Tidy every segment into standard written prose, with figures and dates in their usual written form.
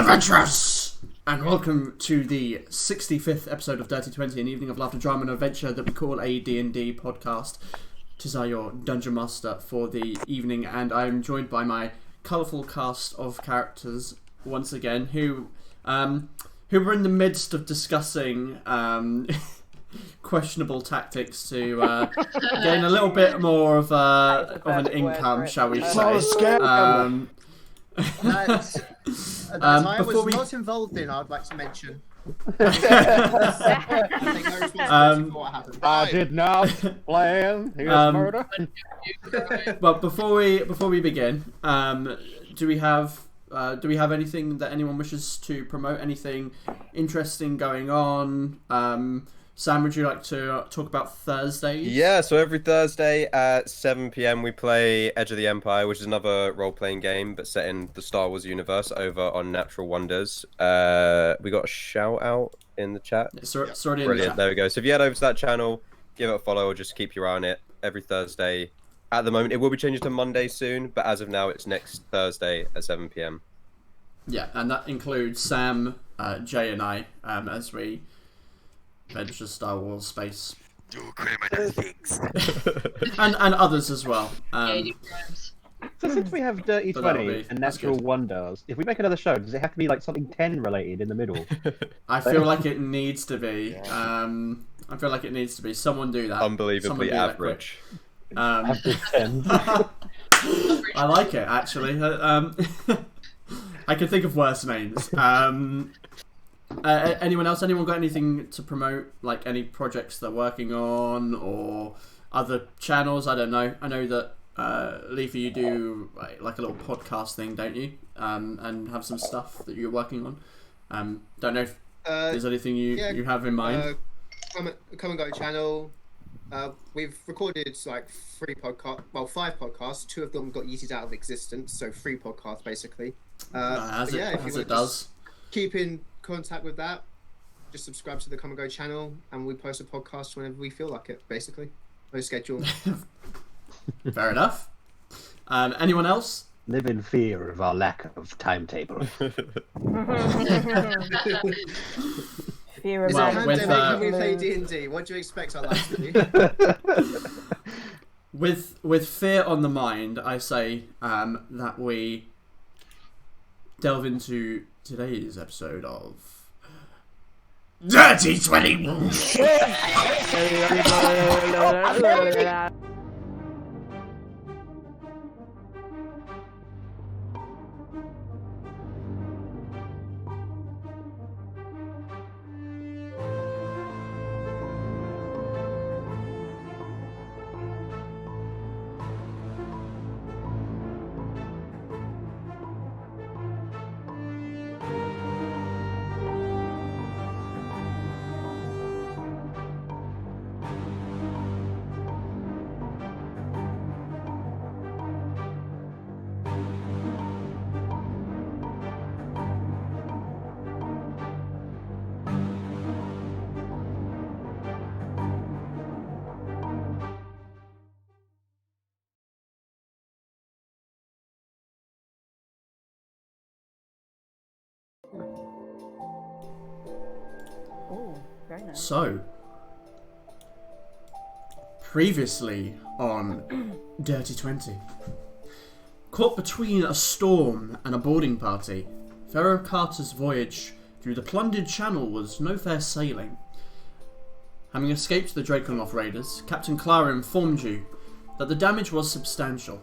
Adventurers! And welcome to the 65th episode of Dirty 20, an evening of laughter, drama and adventure that we call a D&D podcast. Tis I, your Dungeon Master for the evening, and I am joined by my colourful cast of characters once again, who were in the midst of discussing questionable tactics to gain a little bit more of an income, shall we say. That I was not involved in, I'd like to mention. I take no responsibility for what happened. I did not plan his murder. But before we begin, do we have anything that anyone wishes to promote? Anything interesting going on? Sam, would you like to talk about Thursdays? Yeah, so every Thursday at 7 PM we play Edge of the Empire, which is another role-playing game, but set in the Star Wars universe over on Natural Wonders. We got a shout-out in the chat. It's already in Brilliant, the chat. there we go. So if you head over to that channel, give it a follow, or just keep your eye on it every Thursday. At the moment, it will be changing to Monday soon, but as of now, it's next Thursday at 7 PM. Yeah, and that includes Sam, Jay and I, as we venture Star Wars space. Do criminal things. and others as well. So since we have Dirty But that'll 20 be- and that's Natural good. Wonders, if we make another show, does it have to be like something 10 related in the middle? I feel like it needs to be. I feel like it needs to be. Someone do that. Someone Unbelievably do that average. quick. Average 10. I like it, actually. I could think of worse names. Anyone else? Anyone got anything to promote? Like any projects they're working on or other channels? I don't know. I know that Leafy, you do like a little podcast thing, don't you? And have some stuff that you're working on. Don't know if there's anything you have in mind. Come and Go channel. We've recorded like 5 podcasts. 2 of them got yeeted out of existence, so 3 podcasts basically. As it does. Keep in contact with that. Just subscribe to the Come and Go channel, and we post a podcast whenever we feel like it. Basically, no schedule. Fair enough. Anyone else? Live in fear of our lack of timetable. Fear It's of Well, a with, pandemic and we play D&D. What do you expect our lives to be? With fear on the mind, I say that we delve into today's episode of Dirty 20. Oh, very nice. So, previously on Dirty 20. Caught between a storm and a boarding party, Fera Carta's voyage through the plundered channel was no fair sailing. Having escaped the Drakenloft raiders, Captain Clara informed you that the damage was substantial.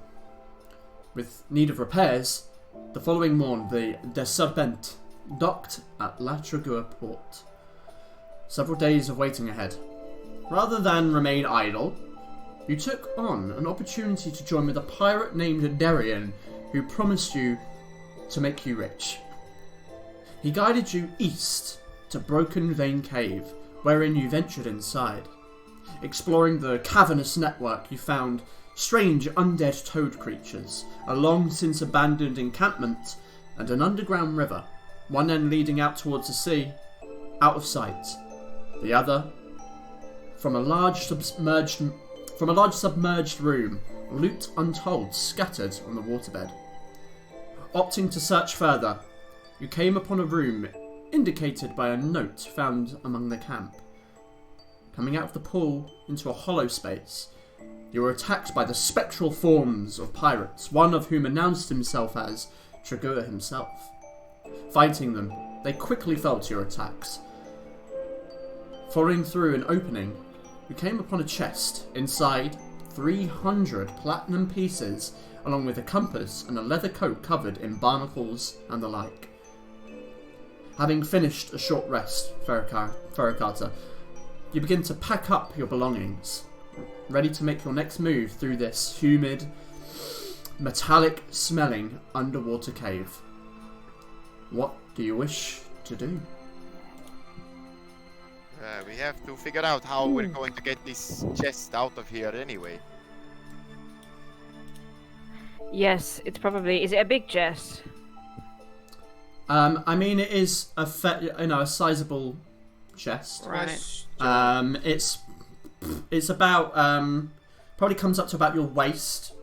With need of repairs, the following morn the De Submerged docked at La Tragua port. Several days of waiting ahead. Rather than remain idle, you took on an opportunity to join with a pirate named Darian, who promised you to make you rich. He guided you east to Broken Vein Cave, wherein you ventured inside. Exploring the cavernous network, you found strange undead toad creatures, a long since abandoned encampment, and an underground river, one end leading out towards the sea, out of sight. The other, from a large submerged room, loot untold scattered on the waterbed. Opting to search further, you came upon a room indicated by a note found among the camp. Coming out of the pool into a hollow space, you were attacked by the spectral forms of pirates, one of whom announced himself as Tregua himself. Fighting them, they quickly felt your attacks. Following through an opening, you came upon a chest. Inside, 300 platinum pieces, along with a compass and a leather coat covered in barnacles and the like. Having finished a short rest, Fera Carta, you begin to pack up your belongings, ready to make your next move through this humid, metallic-smelling underwater cave. What do you wish to do? We have to figure out how we're going to get this chest out of here anyway. Yes, it's probably. Is it a big chest? I mean, it is a sizable chest. Right. It's about probably comes up to about your waist.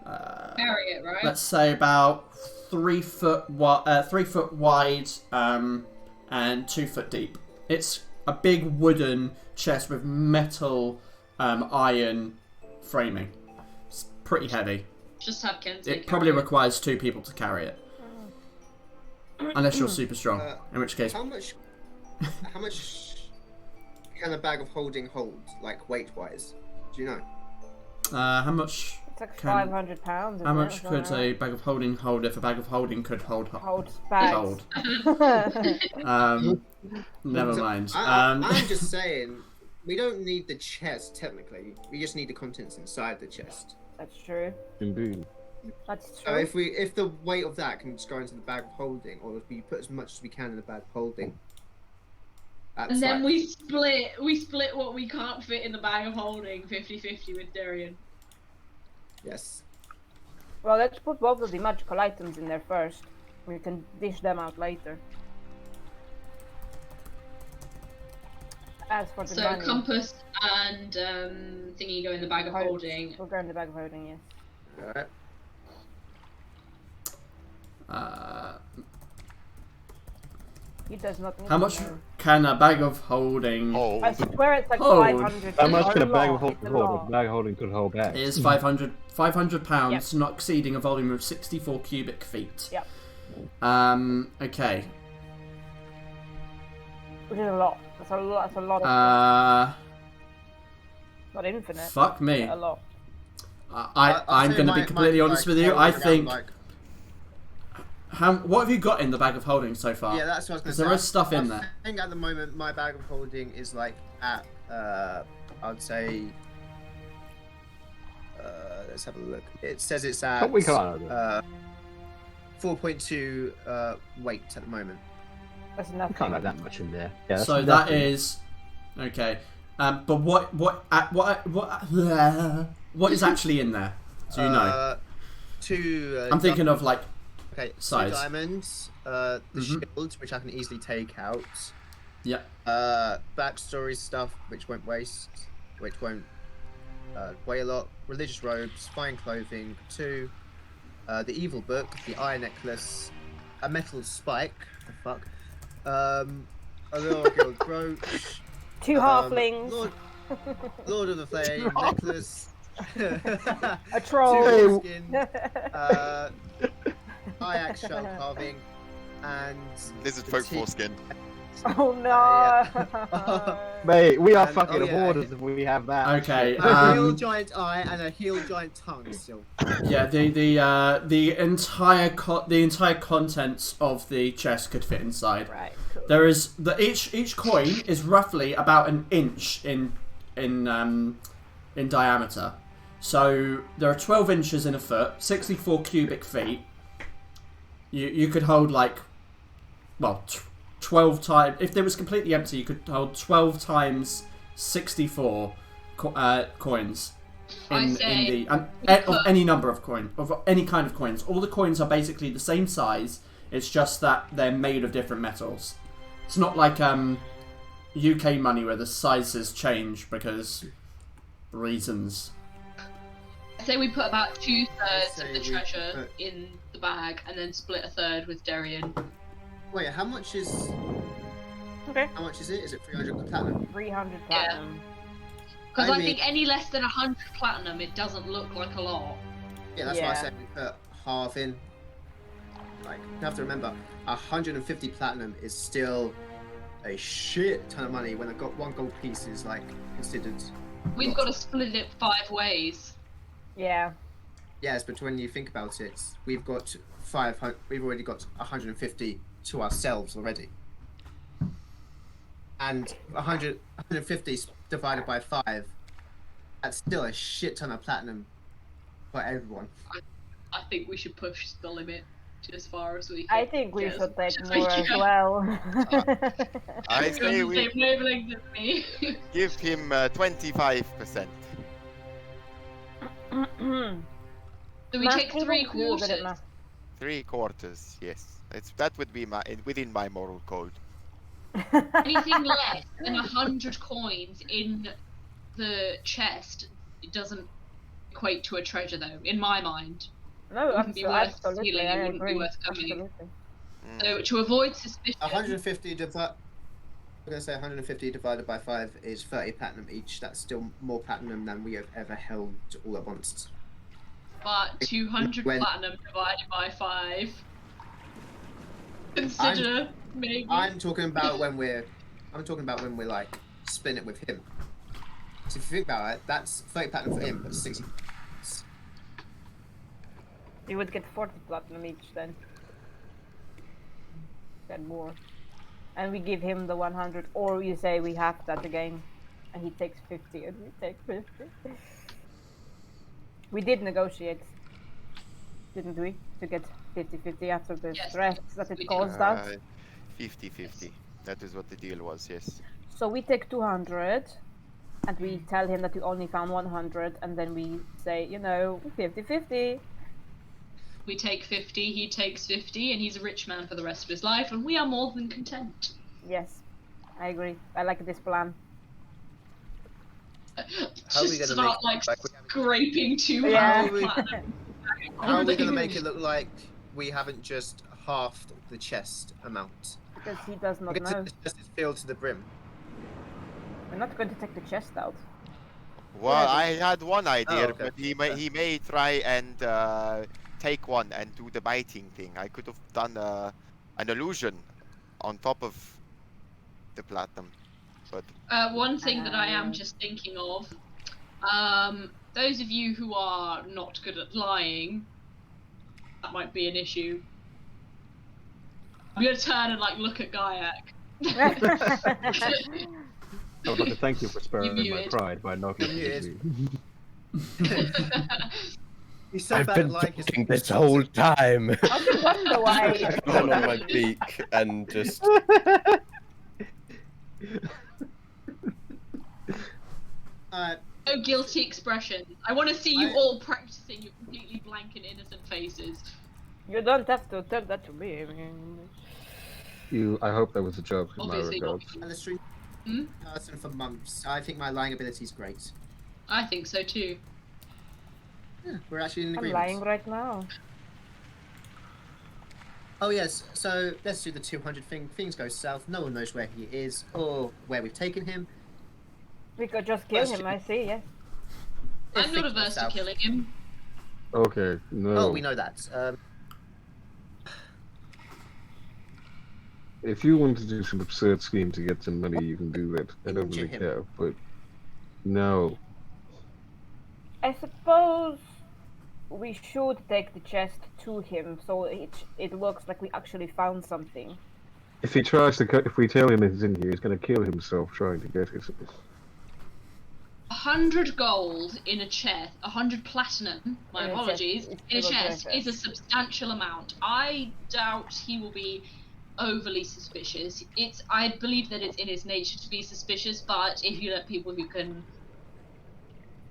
Carry it, right? Let's say about 3 foot wide, and 2 foot deep. It's a big wooden chest with metal, iron framing. It's pretty heavy. Just have Ken take It probably requires 2 people to carry it, unless you're super strong. In which case, How much can a bag of holding hold, like weight-wise? Do you know? how much? It's like Can- 500 pounds. How much could a bag of holding hold if a bag of holding could hold? hold bags? Hold. Never mind. I'm just saying, we don't need the chest technically. We just need the contents inside the chest. That's true. Indeed. That's So true. if the weight of that can just go into the bag of holding, or if we put as much as we can in the bag of holding, that's And then like, we split what we can't fit in the bag of holding 50-50 with Darian. yes. Well, let's put both of the magical items in there first. We can dish them out later. As for the So money, compass and thingy go in the bag of holding. we'll go in the bag of holding, yes. Alright. He does not need How to much know. can a bag of holding? Oh, I swear it's like Hold. 500. How much It's can a a bag lot, of holding it's a hold? lot. A bag of holding could hold bags. It is 500 pounds, Yep. not exceeding a volume of 64 cubic feet. Yep. Okay. Which is a lot. That's a lot. That's a lot of. Not infinite. Fuck me. A lot. I'm going to be completely honest with you. I think. Like, What have you got in the bag of holding so far? yeah, that's what I was going to Because say. there is stuff in there. I think at the moment my bag of holding is like at, I'd say, let's have a look. It says it's at We can't. 4.2 weight at the moment. That's We nothing. can't have that much in there. Yeah, that's So that nothing. is okay. But what is actually in there? Do you know? Two. I'm thinking of like okay, size. 2 diamonds. The Mhm. shield, which I can easily take out. yeah. Backstory stuff, which won't waste, which won't weigh a lot. Religious robes, fine clothing. 2. The evil book, the eye necklace, a metal spike. The fuck. A little gold brooch. 2 halflings. Lord of the Flame necklace. A troll. 2 skin. Eye axe shell carving, and lizard folk foreskin. Oh no. Mate, we are And- fucking oh, yeah. hoarders if we have that. Okay. a heel giant eye and a heel giant tongue still. Yeah. The entire contents of the chest could fit inside. Right. Cool. There is each coin is roughly about an inch in diameter. So there are 12 inches in a foot, 64 cubic feet. You could hold like, well, 12 times. If it was completely empty, you could hold 12 times 64 coins. Of any number of of any kind of coins. All the coins are basically the same size. It's just that they're made of different metals. It's not like UK money where the sizes change because reasons. say we put about 2/3 say of the we treasure put- in the bag, and then split 1/3 with Darian. Wait, how much is? Okay. How much is it? Is it 300 platinum? 300 platinum. Because I I mean- think any less than 100 platinum, it doesn't look like a lot. Yeah, that's why I Yeah. said we put half in. Like, you have to remember, 150 platinum is still a shit ton of money when I got 1 gold piece is like considered. We've got to split it 5 ways. Yeah. Yes, but when you think about it, we've got 500. We've already got 150 to ourselves already, and 150 divided by 5. That's still a shit ton of platinum for everyone. I think we should push the limit to as far as we can. I think we Yes, should take as more we as can. well. I He's got say the we same wavelength as me. give him 25%. So we take 3/4. 3/4, yes. That would be within my moral code. Anything less than 100 coins in the chest, it doesn't equate to a treasure, though. In my mind, No, It wouldn't be worth absolutely, stealing, I it wouldn't be agree. worth coming. Absolutely. so to avoid suspicion, 150 divided. I'm gonna say 150 divided by 5 is 30 platinum each. That's still more platinum than we have ever held all at once. but 200 When- platinum divided by 5. Consider maybe. I'm talking about when we're like splitting it with him. So if you think about it, that's 30 platinum for him, but 60. You would get 40 platinum each then. Then more. And we give him the 100, or you say we half that again, and he takes 50 and we take 50. We did negotiate, didn't we? To get 50-50 after the Yes, stress that we it did. caused us. 50-50. That is what the deal was, yes. So we take 200, and we tell him that we only found 100, and then we say, 50-50. We take 50, he takes 50, and he's a rich man for the rest of his life, and we are more than content. Yes, I agree. I like this plan. How are we Just gonna start make it like look like scraping 200 Yeah. platinum. How are we gonna make it look like we haven't just halved the chest amount? Because he does not Because know. the chest is filled to the brim. We're not going to take the chest out. Well, Yeah, I had one idea, okay. but he may try and take one and do the biting thing. I could have done an illusion on top of the platinum, but One thing that I am just thinking of, those of you who are not good at lying, that might be an issue. I'm gonna turn and look at Gaiak. I would like to thank you for sparing my muted. pride by not You're listening muted. to me. He's so I've bad been at lying, his- talking this whole time. I wonder why. Pen on my beak and just. No guilty expression. I want to see you I- all practicing your completely blank and innocent faces. You don't have to tell that to me. I mean, I hope that was a joke in my Obviously not. regards. and the stream Hmm? person for months. I think my lying ability is great. I think so too. Yeah, we're actually in I'm agreement. lying right now. Oh yes, so let's do the 200 thing. Things go south. No one knows where he is or where we've taken him. We could just kill him, I see, yes. If I'm not things go averse to south. killing him. Okay, no. Oh, we know that. If you want to do some absurd scheme to get some money, you can do that. I don't Injure really him. care, but no. I suppose we should take the chest to him so it looks like we actually found something. If he tries to, if we tell him he's in here, he's going to kill himself trying to get it. 100 gold in a chest, 100 platinum, my In a chest, apologies, it's in a still a chest chest. is a substantial amount. I doubt he will be overly suspicious. I believe that it's in his nature to be suspicious, but if you let people who can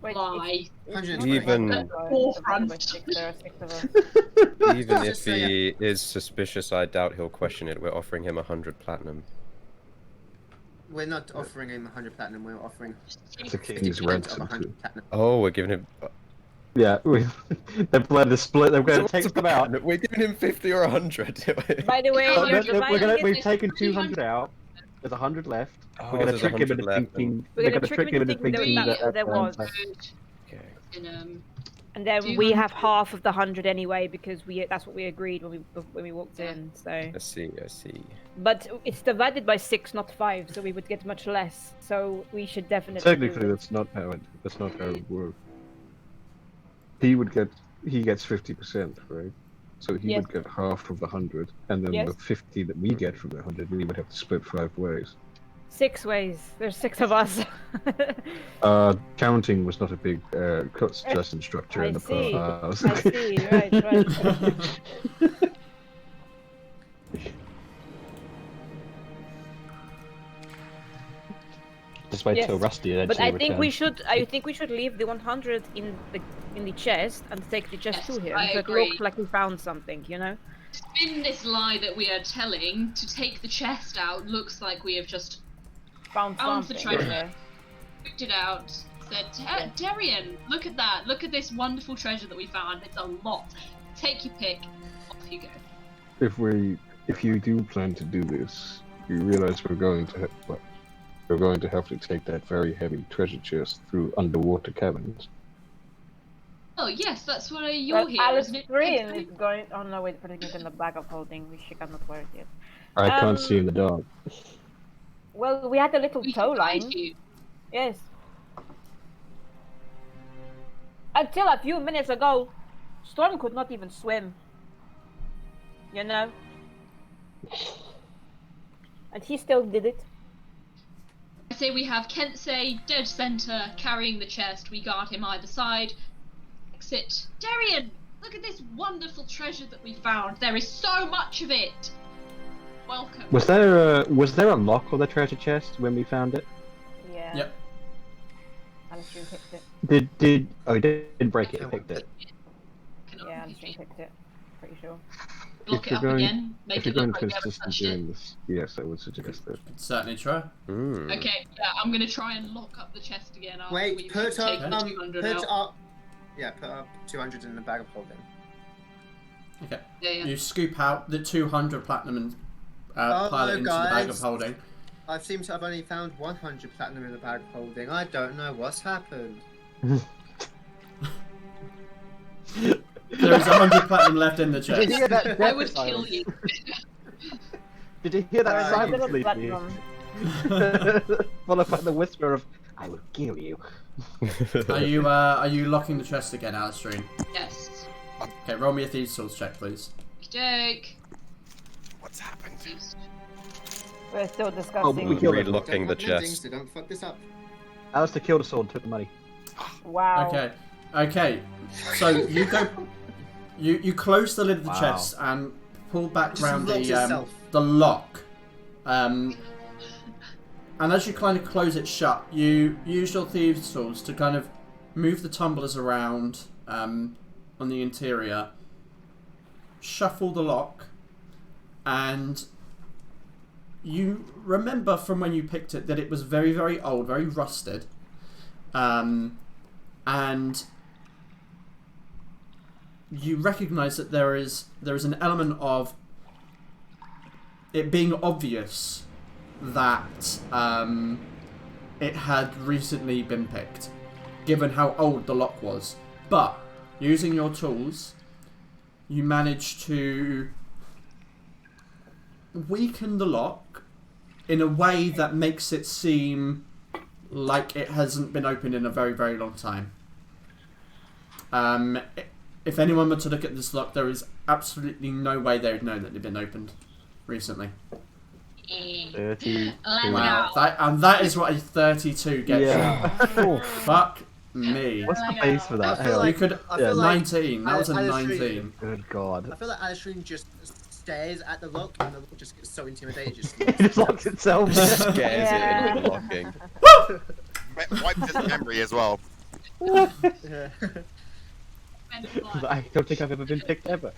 Wait, lie, it's not Even- like that, Forefront. there are 6 of us. Even if Just say he is suspicious, I doubt he'll question it. We're offering him 100 platinum. We're not offering him 100 platinum. We're offering It's a 50% king's of ransom. 100 platinum. Oh, we're giving him. Yeah, they're planning to split. They're going to take them out. We're giving him 50 or 100. By the way, Oh, you're no, dividing We've it. taken 200 out. There's 100 left. Oh, We're going to there's trick him 100 into left, thinking. We're They're gonna going to trick trick him him into into thinking thinking that there was. Okay. And then we have half of the 100 anyway because that's what we agreed when we walked in. So, I see. but it's divided by 6, not 5, so we would get much less. So we should definitely. Technically, do it. that's not how it works. He gets 50%, right? So he Yes. would get half of the 100, and then Yes. the 50 that we get from the 100, we would have to split 5 ways. 6 ways. There's 6 of us. Counting was not a big stress and structure I in the see. past. I see. Right. Just wait Yes. till Rusty eventually But I think we returns. should. I think we should leave the 100 in the chest and take the chest Yes, to him. I So it agree. looks like we found something. You know. Spin this lie that we are telling to take the chest out looks like we have just Found found the something. treasure, picked it out, said, Darian, look at that, look at this wonderful treasure that we found. It's a lot. Take your pick. Off you go. If you do plan to do this, you realize we're going to have to take that very heavy treasure chest through underwater caverns. Oh yes, that's why you're Well, here, Alice isn't it? Green is going. Oh no, wait, putting it in the bag of holding. She cannot wear it yet. I can't see in the dark. Well, we had a little We tow can guide line. you. Yes. Until a few minutes ago, Storm could not even swim. You know? And he still did it. I say we have Kensei dead center carrying the chest. We guard him either side. Exit. Darian, look at this wonderful treasure that we found. There is so much of it. Welcome. Was there a lock on the treasure chest when we found it? Yeah. Yep. Alice Green picked it. He didn't break it, he picked it. Cannot Yeah, Alice be Green picked it. Pretty sure. Block If it up you're going- again. Make If it you're look going like we haven't consistent touched it. doing this, yes, I would suggest that. Could certainly try. Okay, yeah, I'm gonna try and lock up the chest again after Wait, we've put taken the up, 200 put out. up. Yeah, put up 200 in the bag of holding. Okay. Yeah, yeah. You scoop out the 200 platinum and Oh, pile it into the bag of guys. holding. I seem to have only found 100 platinum in the bag of holding. I don't know what's happened. There is 100 platinum left in the Did you chest. hear that? I would kill you. Did you hear that Uh, silence, Sleepy? Platinum. Followed by the whisper of, "I will kill you." Are you locking the chest again, Alistair? Yes. Okay, roll me a thieves' tools check, please. Jake. What's happened? We're still Oh, discussing. we killed it. Relocking the Don't have endings, chest. so don't fuck this up. Alistair killed a sword and took the money. Wow. Okay. So you go, you close the lid of the Wow. chest and pull back Just round locks itself. the lock. And as you kind of close it shut, you use your thieves' tools to kind of move the tumblers around on the interior, shuffle the lock, and you remember from when you picked it that it was very, very old, very rusted, and you recognise that there is an element of it being obvious that it had recently been picked, given how old the lock was. But using your tools, you managed to weaken the lock in a way that makes it seem like it hasn't been opened in a very, very long time. If anyone were to look at this lock, there is absolutely no way they would know that it had been opened recently. 30. Wow, that is what a 32 gets you. Fuck me. What's the base for that? I feel You like- could I feel like 19. That was a Alice 19. Good God. I feel like Alistair just stares at the lock and the lock just gets so intimidated. Just It just locks itself. Scares Yeah. it into locking. Wiped his memory as well. Yeah. I don't think I've ever been picked ever.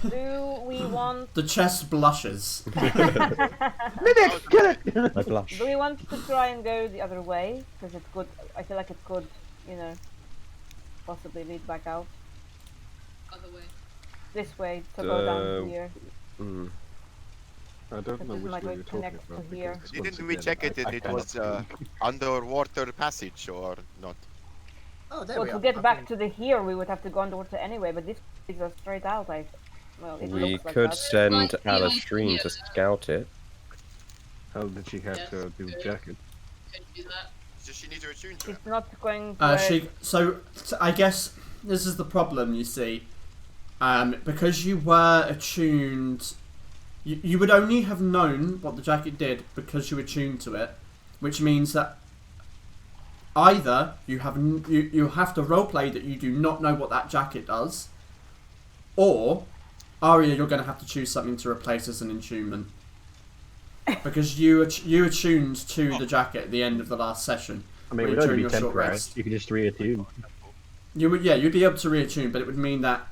Do we want? The chest blushes. Mimic, kill it! I blush. Do we want to try and go the other way? Because it could. I feel like it could. You know. possibly lead back out. Other way. This way to go down here. I don't know This which might way you're talking connect to about. here. because once Didn't we again, check it I and it cannot was speak. underwater passage or not? Oh, there Well, we to are. get back Okay. to the here, we would have to go underwater anyway, but this leads us straight out. Well, it We looks like could that. send Like the Alistrine idea. to scout it. How did she have Yes, to do good. jacket? Could do that. Does she need to attune to She's it? not going to. So I guess this is the problem. You see, because you were attuned, you would only have known what the jacket did because you were attuned to it, which means that either you have to roleplay that you do not know what that jacket does, or Arya, you're going to have to choose something to replace as an attunement. Because you attuned to the jacket at the end of the last session. I mean, it During would only be your short temporary. rest. You could just reattune. You'd be able to reattune, but it would mean that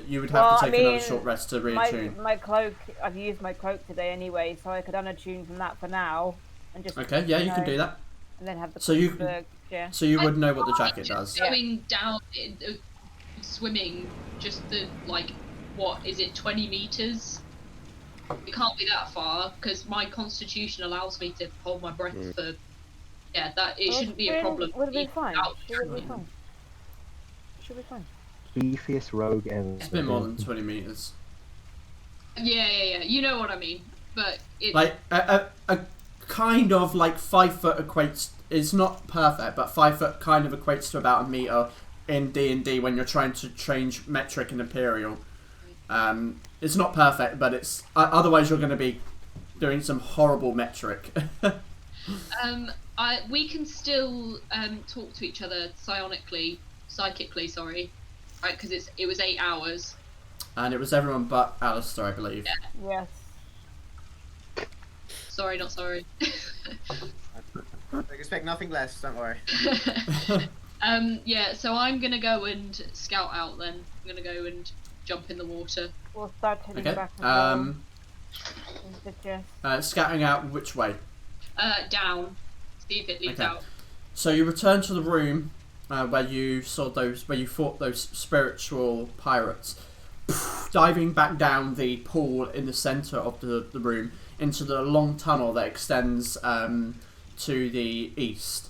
you would have to take another short rest to reattune. My cloak, I've used my cloak today anyway, so I could unattune from that for now, and just Okay, yeah, you can do that. and then have the So you- the, yeah. So you would I know what the thought jacket just does. Going down, swimming, just the what is it, 20 meters? It can't be that far because my constitution allows me to hold my breath for. Yeah, that it shouldn't be a problem. Would be It's fine. out. It would be fine. Should be fine. Beefiest rogue ever. It's a bit more than 20 meters. Yeah. You know what I mean. But it. Like a kind of like 5 foot equates. It's not perfect, but 5 foot kind of equates to about a meter in D&D when you're trying to change metric and imperial. It's not perfect, but it's otherwise you're going to be doing some horrible metric. We can still talk to each other psychically, sorry, right? Because it was 8 hours. And it was everyone but Alistair, I believe. Yes. Sorry, not sorry. I expect nothing less, don't worry. Yeah. So I'm gonna go and scout out. Then I'm gonna go and jump in the water. We'll start heading Okay. back into the chest. Scouting out which way? Down. See if it leads Okay. out. So you return to the room where you fought those spiritual pirates, diving back down the pool in the centre of the room into the long tunnel that extends to the east.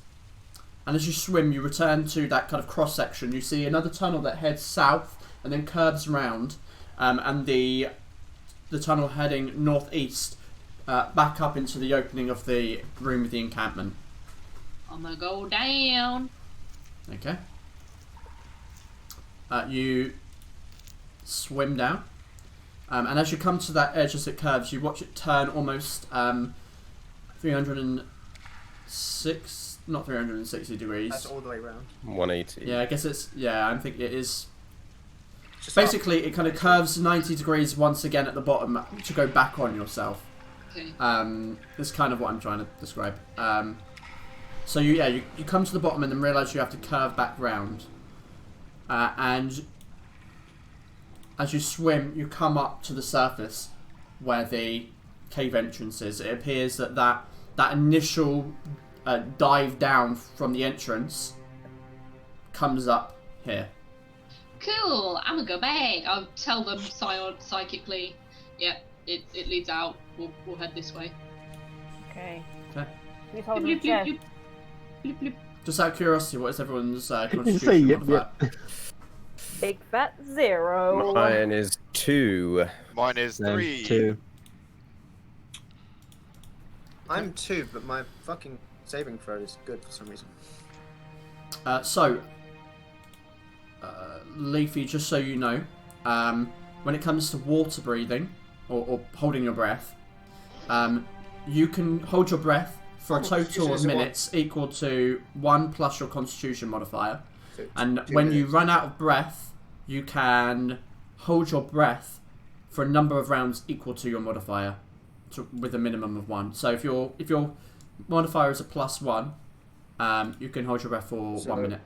And as you swim, you return to that kind of cross section. You see another tunnel that heads south and then curves round, and the tunnel heading northeast back up into the opening of the room with the encampment. I'm gonna go down. Okay. You swim down, and as you come to that edge as it curves, you watch it turn almost 306, not 360 degrees. That's all the way around. 180. Yeah, I guess it's, yeah, I think it is. Just Basically, it kind of curves 90 degrees once again at the bottom to go back on yourself. Okay. That's kind of what I'm trying to describe. So you come to the bottom and then realise you have to curve back round. And as you swim, you come up to the surface where the cave entrance is. It appears that initial dive down from the entrance comes up here. Cool. I'm gonna go back. I'll tell them psychically. Yeah, it leads out. We'll head this way. Okay. Okay. Please hold the chest. Bloop, bloop. Just out of curiosity, what is everyone's Say constitution yep, modifier? Big fat 0. Mine is 2. Mine is Then 3. 2. I'm 2, but my fucking saving throw is good for some reason. Leafy, just so you know, when it comes to water breathing or holding your breath, you can hold your breath for a total of minutes equal to 1 plus your constitution modifier. So And 2 when you minutes. run out of breath, you can hold your breath for a number of rounds equal to your modifier, with a minimum of 1. So if your modifier is a +1, you can hold your breath for So- 1 minute.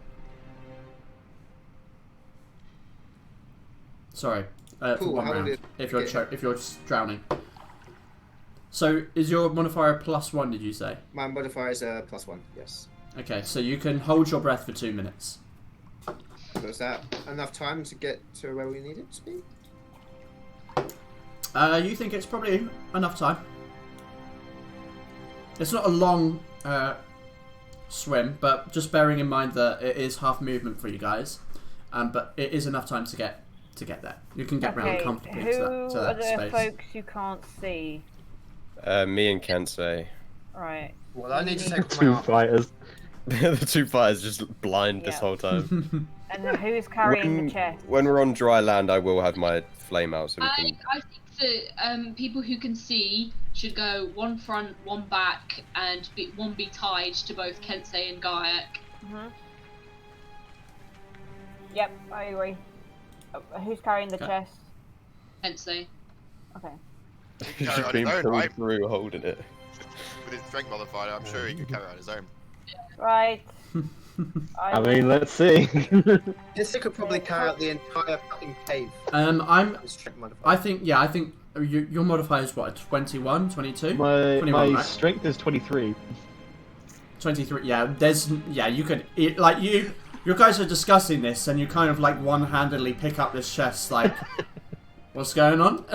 Sorry, for Cool, 1 how would round. it If you're get- if you're just drowning. So is your modifier a +1? Did you say? My modifier is a +1, yes. Okay, so you can hold your breath for 2 minutes. Was that enough time to get to where we needed to be? You think it's probably enough time. It's not a long swim, but just bearing in mind that it is half movement for you guys. But it is enough time to get there. You can get round comfortably to that Who are the space. folks you can't see? Me and Kensei. Right. Well, I need to take off my Two armor. fighters. The two fighters just blind this Yeah. whole time. And then who's carrying the chest? When we're on dry land, I will have my flame out so we can. I think that people who can see should go one front, one back, and one be tied to both Kensei and Gaiak. Mhm. Yep, I agree. Who's carrying the Okay. chest? Kensei. Okay. He's carry just on being his own, pulled right? through holding it. With his strength modifier, I'm sure he could carry on his own. Right. I mean, let's see. This could probably carry out the entire fucking cave. I'm. with strength modifier. I think your modifier is what, 21, 22? my 21, my right? strength is 23. 23. Yeah, you could you guys are discussing this, and you kind of like one-handedly pick up this chest, like, what's going on?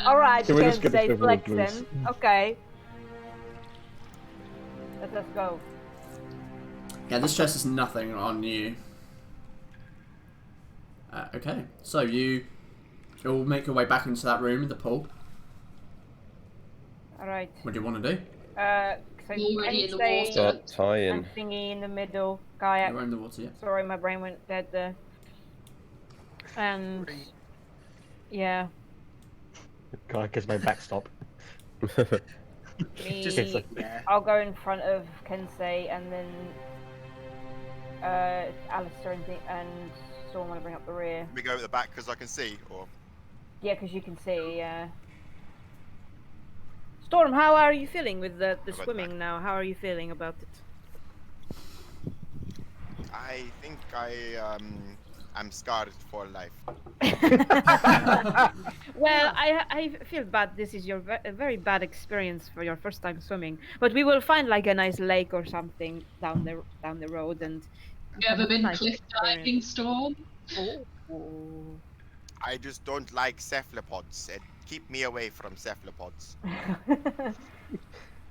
Alright, Can we just get Kensei this over with, flexing. Okay. Let's go. Yeah, this chest is nothing on you. Okay, so you'll make your way back into that room in the pool. Alright. What do you want to do? So Already in the Kensei water. Start tying. and Thingy in the middle. You're Gaiak. in the water, yeah. Sorry, my brain went dead there. And yeah, God, because my backstop. me. Just yeah. I'll go in front of Kensei, and then Alistair and Storm want to bring up the rear. We go at the back because I can see, or Yeah, because you can see. Storm, how are you feeling with the About swimming now? How are you feeling about it? I think I am scarred for life. Well, I feel bad. This is a very bad experience for your first time swimming. But we will find like a nice lake or something down the road, and You ever been Nice cliff diving, Storm? oh. I just don't like cephalopods. Keep me away from cephalopods.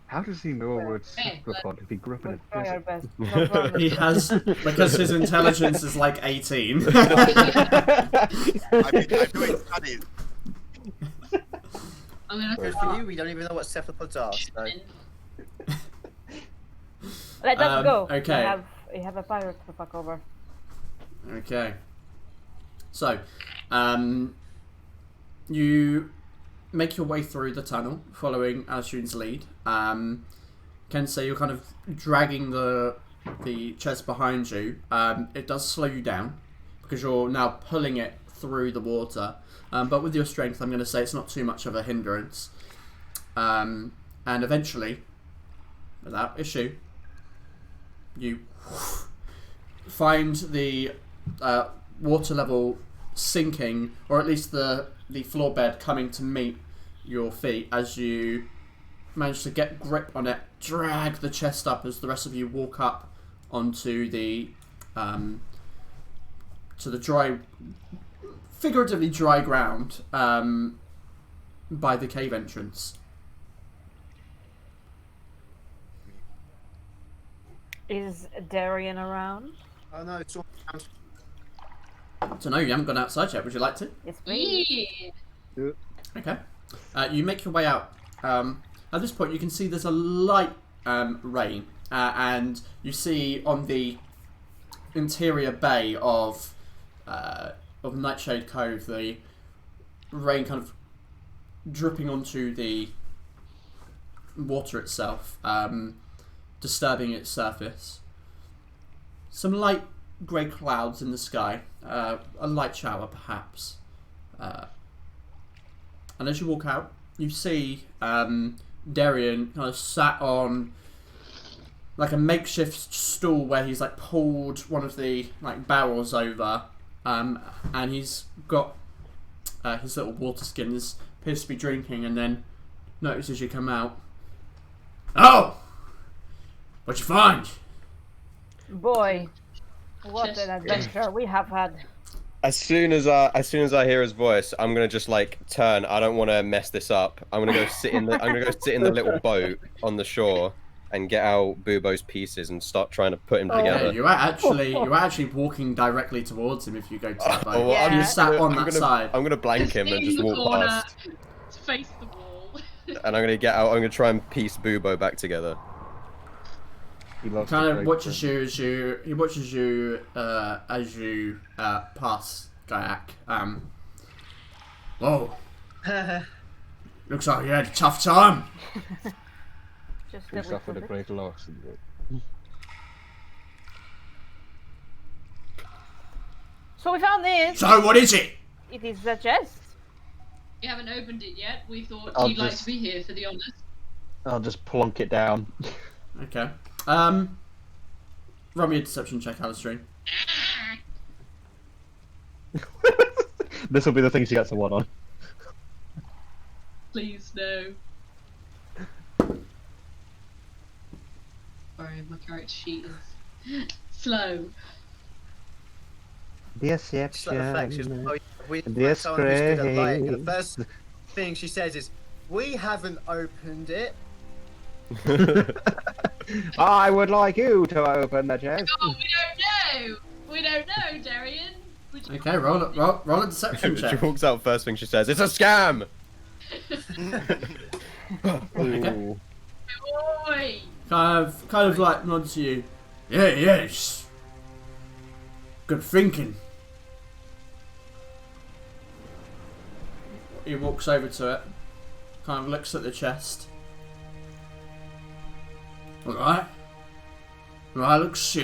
How does he know a word Hey, cephalopod if he grew up in We'll a try our desert? best. No promise. He has, because his intelligence is like 18. I'm doing studies. I'm gonna Good for you, we don't even know what cephalopods are. So. Let us go. okay. We have a pirate to fuck over. Okay. So, you make your way through the tunnel, following Alshun's lead. Kensei, you're kind of dragging the chest behind you. It does slow you down because you're now pulling it through the water. But with your strength, I'm going to say it's not too much of a hindrance. And eventually, without issue, you find the water level sinking, or at least the floor bed coming to meet your feet as you manage to get grip on it, drag the chest up as the rest of you walk up onto the to the dry, figuratively dry ground by the cave entrance. Is Darian around? Oh no, it's all. I don't know, you haven't gone outside yet. Would you like to? Yes, please. Yeah. Okay. You make your way out. At this point, you can see there's a light rain, and you see on the interior bay of Nightshade Cove the rain kind of dripping onto the water itself, disturbing its surface. Some light grey clouds in the sky, a light shower perhaps. And as you walk out, you see Darian kind of sat on like a makeshift stool where he's like pulled one of the like barrels over, and he's got his little water skin appears to be drinking, and then notices you come out. Oh, what'd you find? Boy, What an adventure we have had. As soon as I hear his voice, I'm gonna just like turn. I don't want to mess this up. I'm gonna go sit in the little boat on the shore and get out Bubo's pieces and start trying to put him together. Yeah, you are actually walking directly towards him if you go to that boat. well, I'm You just sat on that side. I'm gonna blank him and Stay in just the walk corner, past. face the wall. And I'm gonna get out. I'm gonna try and piece Bubo back together. He loves Kind to of break watches them. he watches you as you pass Gaiak. Whoa, looks like you had a tough time. Just We a suffered a little bit. great loss. in it. So we found this. So what is it? It is a chest. We haven't opened it yet. We thought I'll you'd like just- to be here, for the honest. I'll just plonk it down. Okay. Roll me a deception check, Alistair. This will be the thing she gets a 1 on. Please, no. Sorry, my character sheet is slow. It's like the fact she's Deception. with This someone who's good at lying. And the great. first thing she says is, "We haven't opened it." I would like you to open the chest. Oh, we don't know! We don't know, Darian! Would you- Okay, roll a deception She check. walks out first thing she says, "It's a scam." Ooh. Oi! Kind of like nods to you. Yeah, yes. Good thinking. He walks over to it, kind of looks at the chest. Alright. Right, looks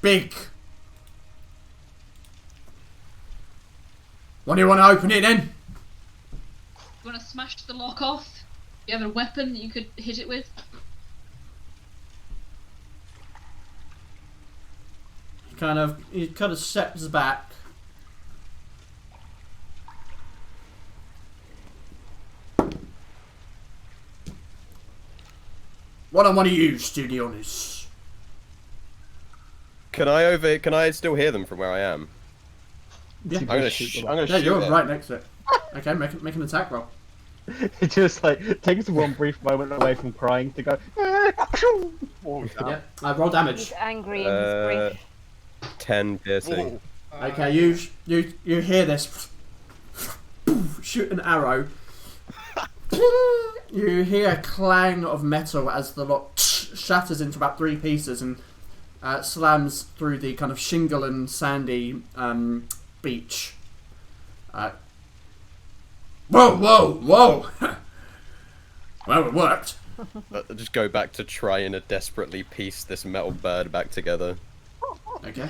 big. When do you want to open it then? You want to smash the lock off? You have a weapon that you could hit it with? He kind of steps back. What I want to use, to be honest. Can I still hear them from where I am? Yeah. I'm gonna Yeah, shoot you're it. right next to it. Okay, make an attack roll. It just like takes one brief moment away from crying to go. Yeah. Roll damage. He's angry in his grief. 10 piercing. Okay, you hear this. Shoot an arrow. You hear a clang of metal as the lock shatters into about 3 pieces and slams through the kind of shingle and sandy beach. Whoa! Well, it worked. I just go back to trying to desperately piece this metal bird back together. Okay,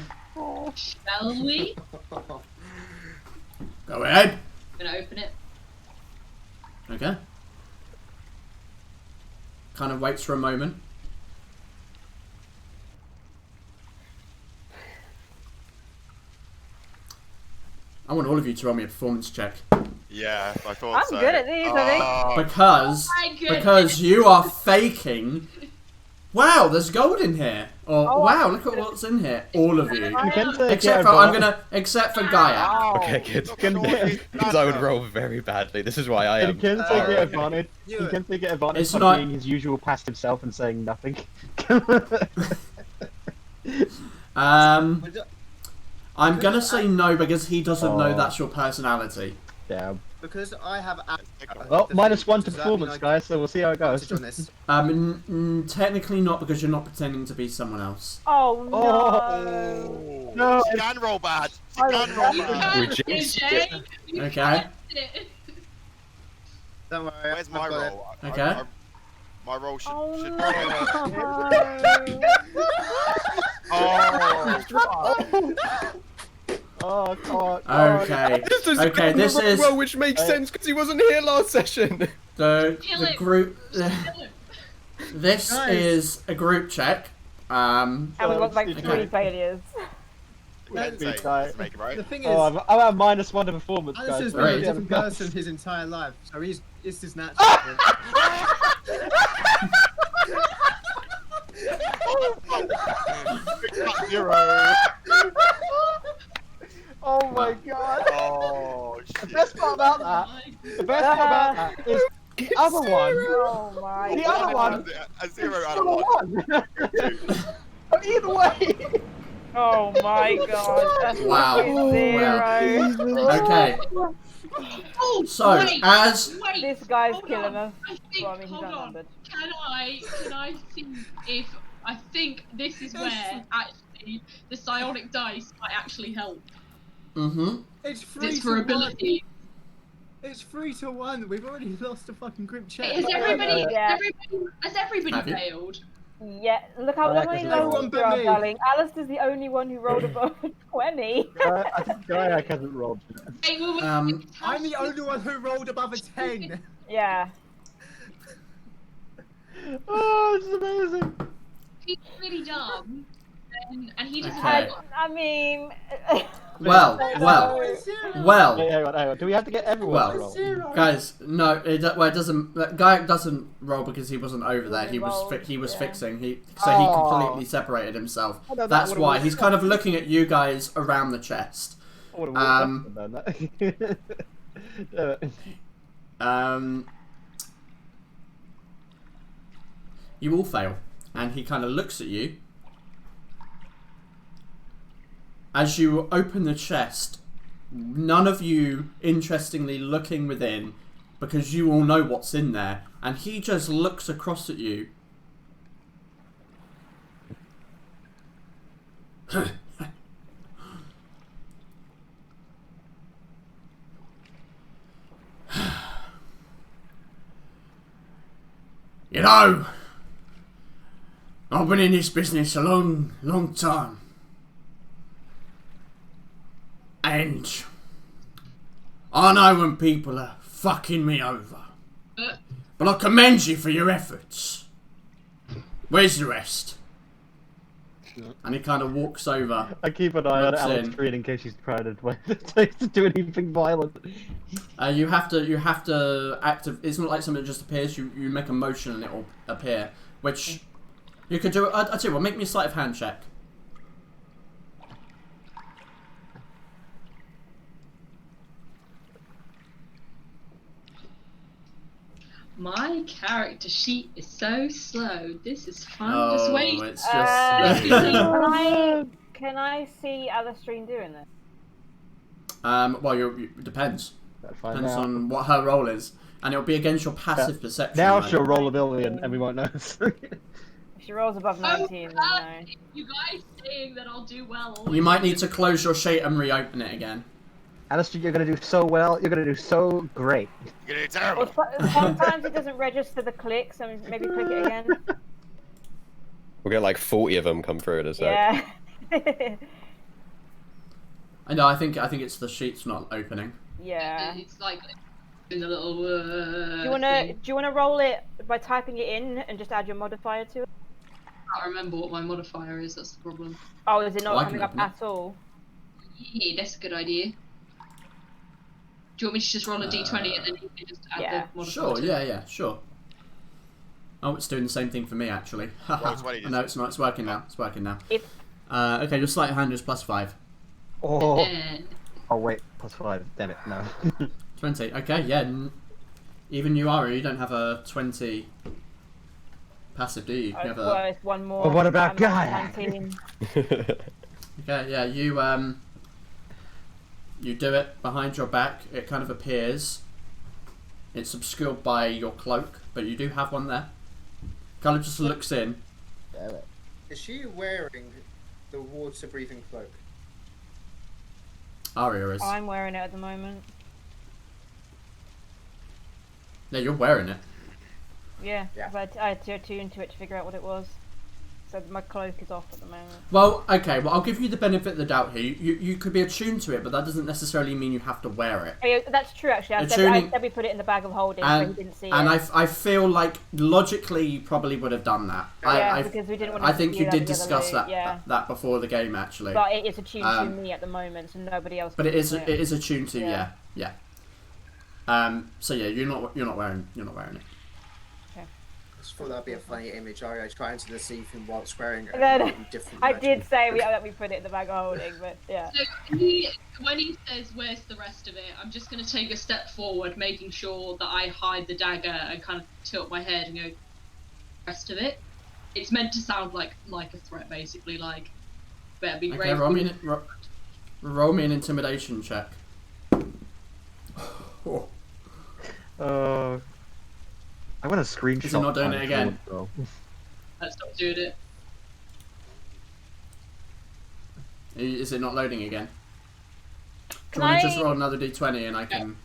Shall we? go ahead. I'm gonna open it. Okay. Kind of waits for a moment. I want all of you to roll me a performance check. Yeah, I thought I'm so. good at these, I think. Because My goodness. because you are faking. Wow, there's gold in here. Or Oh, wow, look at what's in here. All of you. Except Except except for Gaia. Wow. Okay, good. Surely Because I would roll very badly. This is why I am. Can Alright. get advantage. You- He can get advantage It's for not- being his usual passive self and saying nothing. I'm gonna say no because he doesn't know Oh. that's your personality. Damn. Because I have. Well, the minus thing- 1 to does that performance, mean I guys. So we'll see how it goes. advantage on this? Technically not because you're not pretending to be someone else. Oh no! Oh, No. she can roll bad. She I can don't roll know. bad. We jinxed it. AJ, you Okay. can't it. Don't worry. Where's I've my got it. roll? Okay. My roll should. Oh should no! Oh, Oh god. Okay. This is Okay, this is well, which makes sense because he wasn't here last session. Kill the him. group. Kill him. This Guys. is a group check. And we got like Okay. 3 failures. Let's Let's make it The right. thing is, Oh, I'm at minus 1 to performance, guys. Alistair's so been a Right. different person his entire life, so it's his natural. Zero. Oh my god. Oh The shit. best part about that is the other one. Oh my The god. other one. A 0 out Still of 1. a 1. But either way. Oh my god. That's Wow. fucking zero. Okay. Oh, So, wait, as wait. This guy's Hold killing on. us. I think, Well, I mean, he's hold on. outnumbered. Can I think if I think this is where actually the psionic dice might actually help. It's 'Cause 3 it's to for 1. ability. It's 3 to 1. We've already lost a fucking group Wait, chat. has everybody, Yeah. has everybody Have you? failed? Yeah, look how Yeah, many 'cause low everyone rolls but there are, me. darling. Alistair's the only one who rolled above 20. I think Gaiak hasn't rolled. Wait, well, I'm the only one who rolled above a 10. Yeah. Oh, it's amazing. he's really dumb, and he doesn't Okay. know. I mean... well, Hey, hang on. Do we have to get everyone to well, roll? guys, no, it doesn't. Gaiak doesn't roll because he wasn't over there. He was Rolled, he was yeah. fixing. So he Aw. completely separated himself. I know that That's would've why worked. he's kind of looking at you guys around the chest. I would've Um, done that. You all fail, and he kind of looks at you. As you open the chest, none of you, interestingly, looking within, because you all know what's in there, and he just looks across at you. You know, I've been in this business a long, long time. And I know when people are fucking me over. But I commend you for your efforts. Where's the rest? And he kind of walks over. I keep an eye on Looks Alex in. Green in case she's trying to do anything violent. You have to active. It's not like something that just appears. You make a motion and it will appear. Which you could do. I'll tell you what. Make me a sleight of hand check. My character sheet is so slow. This is fun. Oh, Just wait. it's just. Can I see Alistair doing this? Well, depends. Find Depends out. on what her role is, and it'll be against your passive perception. Now mate. she'll roll a billion and we won't know. If she rolls above 19, then no. You guys saying that I'll do well. You might need to close your sheet and reopen it again. Alistair, you're gonna do so well. You're gonna do so great. You're gonna do terrible. Well, sometimes it doesn't register the click, so maybe click it again. We'll get like 40 of them come through in a sec. Yeah. I know. I think it's the sheet's not opening. Yeah. It's like in the little. Do you wanna roll it by typing it in and just add your modifier to it? I can't remember what my modifier is. That's the problem. Oh, is it not Oh, I coming can up open it. at all? Yeah, that's a good idea. Do you want me to just roll a d20 and then you can just add yeah. the modifier? Sure. to it? Yeah. Sure. Oh, it's doing the same thing for me actually. Well, it's what it is. No, it's not. It's working now. It's working now. If Okay, your sleight of hand is +5. Oh. And Oh wait, +5. Damn it, no. 20. Okay, yeah. Even you, Arya, you don't have a 20 passive, do you? You have well, a... it's one more. But what about I'm at Gaia? 19. Okay, yeah, you do it behind your back. It kind of appears. It's obscured by your cloak, but you do have one there. Kind of just looks in. Damn it. Is she wearing the water breathing cloak? Arya is. I'm wearing it at the moment. Yeah, you're wearing it. Yeah, Yeah. but I had to attune to it to figure out what it was. So my cloak is off at the moment. Well, okay, well, I'll give you the benefit of the doubt here. You could be attuned to it, but that doesn't necessarily mean you have to wear it. Oh, yeah, that's true, actually. I Attuning- said we put it in the bag of holding so he didn't see And it. I feel like logically you probably would have done that. Yeah, because we didn't want I to think do you that did together, discuss Lou, that yeah. that before the game actually. But it is attuned to Um, me at the moment, so nobody else. But can it is do it is attuned to Yeah. yeah. So yeah, you're not wearing it. Okay. just thought that'd be a funny image. Arya trying to deceive him whilst wearing And then, a different I magic. did say that we put it in the bag of holding, but yeah. So when he says, "Where's the rest of it?" I'm just going to take a step forward, making sure that I hide the dagger and kind of tilt my head and go, "Rest of it." It's meant to sound like a threat, basically. Like, better be Okay, brave. roll me an intimidation check. Oh. I want a screenshot. Is it not doing it again? Let's not do it. Is it not loading again? Do Can you want to I- just roll another d20 and I can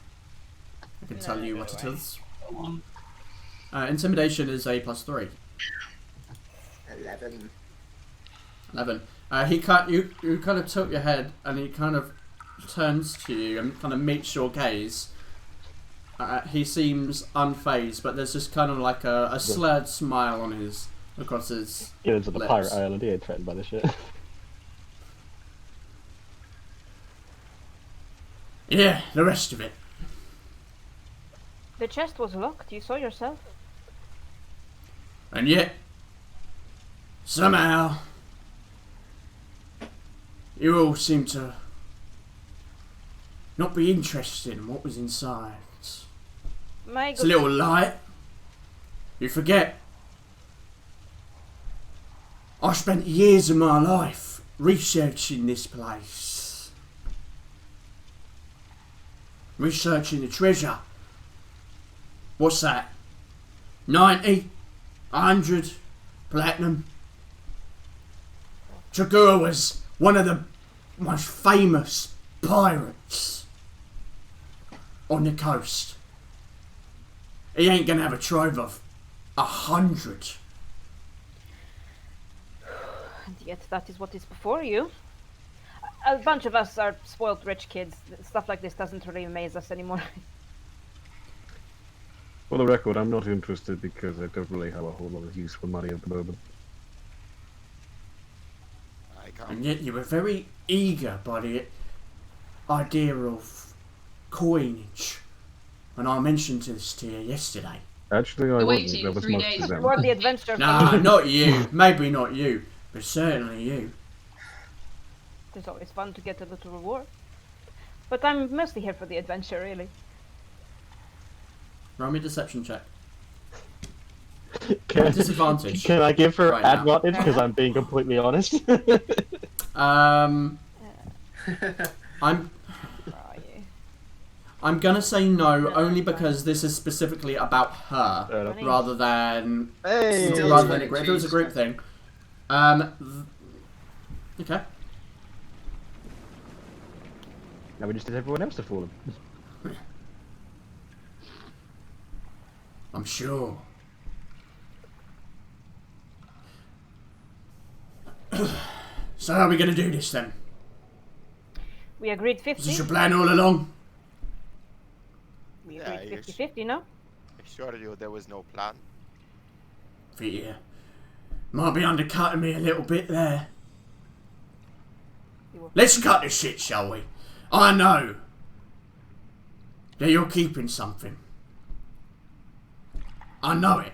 tell you no what it way. is? Go on. Intimidation is a +3. 11. 11. You kind of tilt your head and he kind of turns to you and kind of meets your gaze. He seems unfazed, but there's just kind of like a slurred smile on across his Kids at the lips. pirate island, he ain't threatened by this shit. Yeah, the rest of it. The chest was locked, you saw yourself. And yet, somehow, you all seem to not be interested in what was inside. My It's a little light. You forget. I spent years of my life researching this place. Researching the treasure. What's that? 90? 100? Platinum? Tregua was one of the most famous pirates on the coast. He ain't gonna have a trove of 100. And yet that is what is before you. A bunch of us are spoiled rich kids. Stuff like this doesn't really amaze us anymore. For the record, I'm not interested because I don't really have a whole lot of use for money at the moment. I can't. And yet you were very eager by the idea of coinage when I mentioned this to you yesterday. Actually, I You're wasn't. waiting That was 3 most days of them. Or the adventure. Nah, not you. Maybe not you, but certainly you. It's always fun to get a little reward. But I'm mostly here for the adventure, really. Roll me a deception check. Can, Disadvantage. can I give her Right now. advantage because I'm being completely honest? I'm Where are you? I'm gonna say no, No, only that's fine. because this is specifically about her Fair enough. Funny. rather than Hey! Still rather than a 20, group. If it was a group jeez. thing. Okay. Now we just did everyone else to fool him. I'm sure. So how are we gonna do this then? We agreed Is this 50. your plan all along? We Yeah, agreed you sh- 50-50, no? I assure you there was no plan. Yeah. Might be undercutting me a little bit there. You were- Let's cut this shit, shall we? I know that you're keeping something. I know it.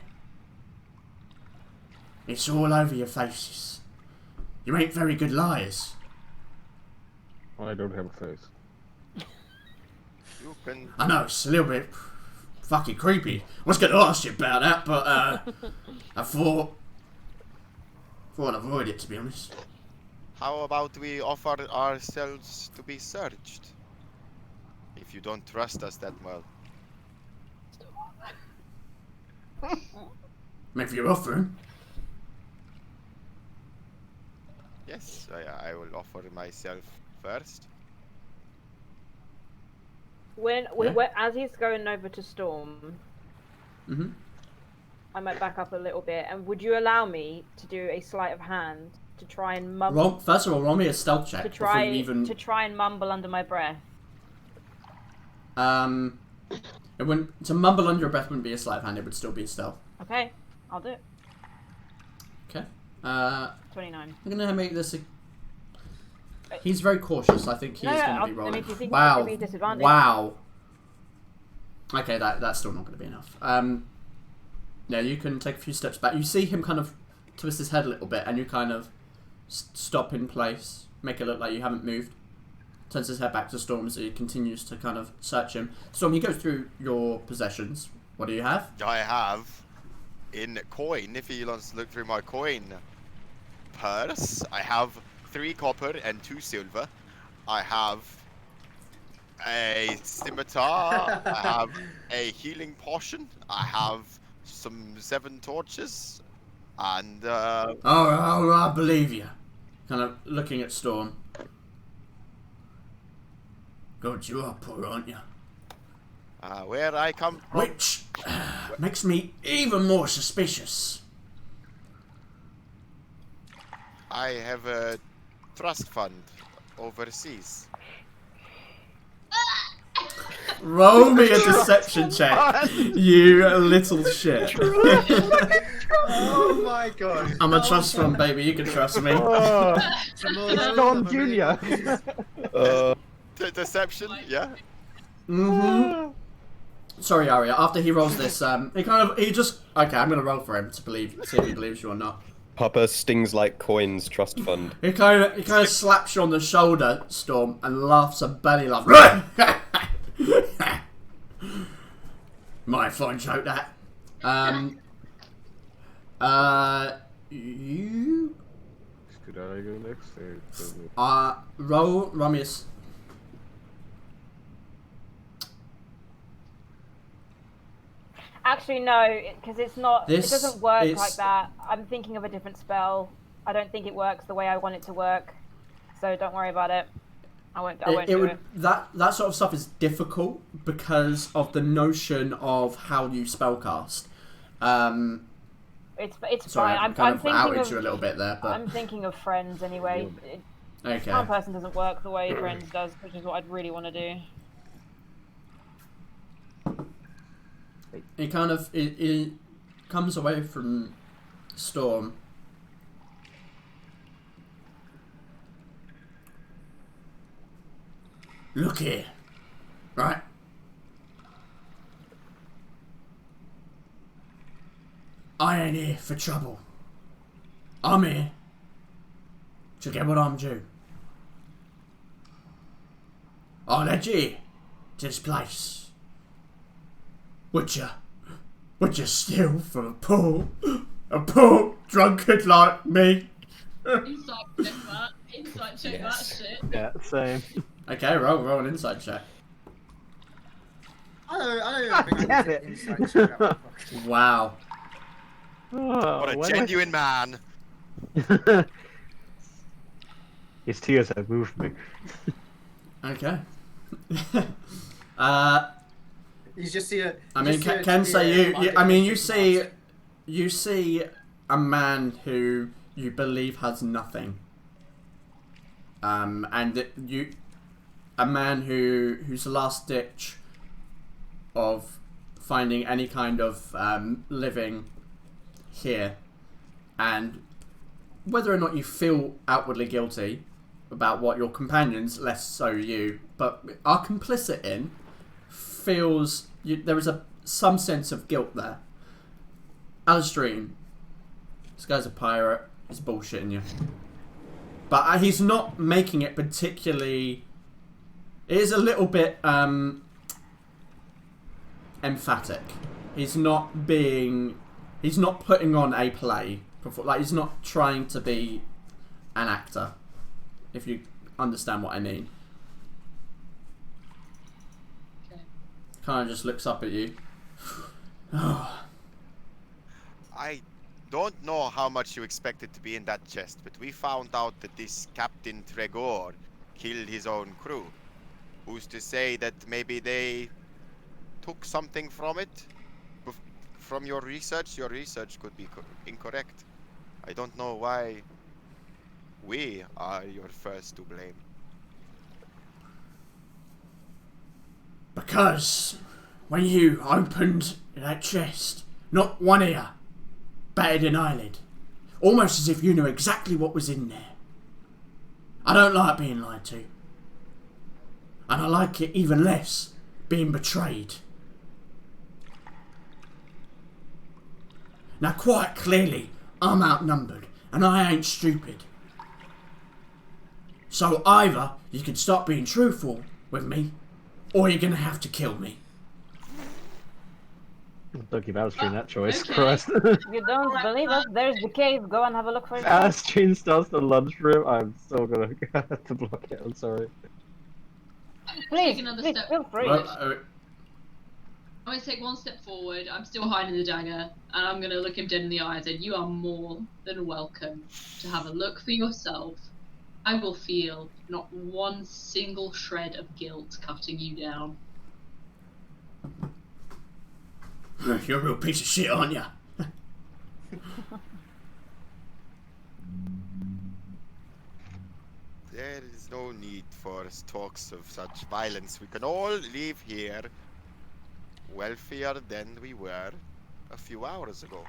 It's all over your faces. You ain't very good liars. I don't have a face. You can. I know, it's a little bit fucking creepy. I was going to ask you about that, but I thought I'd avoid it, to be honest. How about we offer ourselves to be searched? If you don't trust us that well. If you're offering. Yes, I will offer myself first. As he's going over to Storm, Mm-hmm. I might back up a little bit. And would you allow me to do a sleight of hand to try and mumble? First of all, roll me a stealth check To before try you even. to try and mumble under my breath. It wouldn't, to mumble under your breath wouldn't be a sleight of hand, it would still be a stealth. Okay, I'll do it. Okay. 29. I'm gonna make this a... He's very cautious, I think he's No, gonna be I rolling. mean, do you think it Wow. could be a disadvantage? Wow. Okay, that's still not gonna be enough. Yeah, you can take a few steps back. You see him kind of twist his head a little bit, and you kind of stop in place, make it look like you haven't moved. Turns his head back to Storm as he continues to kind of search him. Storm, he goes through your possessions. What do you have? I have in coin, if he wants to look through my coin purse, I have 3 copper and 2 silver. I have a scimitar. I have a healing potion. I have some 7 torches. And, Oh, I believe you. Kind of looking at Storm. God, you are poor, aren't you? where I come from. Which makes me even more suspicious. I have a trust fund overseas. Roll me a deception check, you little shit. Oh my god. I'm a trust fund, baby. You can trust me. It's Storm Junior. Deception, yeah. Sorry, Arya. After he rolls this, he just okay. I'm gonna roll for him to see if he believes you or not. Papa stings like coins. Trust fund. He kind of slaps you on the shoulder, Storm, and laughs a belly laugh. My fine joke, that. You. Should I go next? Or... Roll Romius. Actually, no, because it's not. It doesn't work is- like that. I'm thinking of a different spell. I don't think it works the way I want it to work. So don't worry about it. I won't do it. That sort of stuff is difficult because of the notion of how you spellcast. It's Sorry, fine. I'm kind of thinking outed of, you a little bit there, but I'm thinking of friends anyway. okay. One person doesn't work the way friends does, which is what I'd really want to do. It comes away from Storm. Look here, right? I ain't here for trouble. I'm here to get what I'm due. I led you here to this place. Would you steal from a poor drunkard like me? Insight check that shit. Yeah, same. Okay, roll an insight check. I don't think damn I it. can insight check that. Wow. Oh, What a when I- genuine man. His tears have moved me. Okay. You just see a. I mean, Ken say you see a man who you believe has nothing. And a man whose last ditch of finding any kind of living here, and whether or not you feel outwardly guilty about what your companions, less so you, but are complicit in, feels there is some sense of guilt there. Alistrine, this guy's a pirate. He's bullshitting you, but he's not making it particularly. It is a little bit emphatic. He's not putting on a play. Like, he's not trying to be an actor. If you understand what I mean. Okay. Kind of just looks up at you. Oh. I don't know how much you expected to be in that chest, but we found out that this Captain Tregua killed his own crew. Who's to say that maybe they took something from it? From your research could be incorrect. I don't know why we are your first to blame. Because when you opened that chest, not one ear batted an eyelid. Almost as if you knew exactly what was in there. I don't like being lied to. And I like it even less being betrayed. Now quite clearly, I'm outnumbered, and I ain't stupid. So either you can stop being truthful with me, or you're gonna have to kill me. Don't give Alstrin that choice, okay. Christ. You don't believe us? There's the cave. Go and have a look for If yourself. Alstrin starts the lunchroom, I'm still gonna have to block it, I'm sorry. Please, Take another please, step. feel free. Well, I'm going to take one step forward. I'm still hiding the dagger, and I'm going to look him dead in the eye and say, "You are more than welcome to have a look for yourself. I will feel not one single shred of guilt cutting you down." you're a real piece of shit, aren't you? There is no need for talks of such violence. We can all leave here wealthier than we were a few hours ago.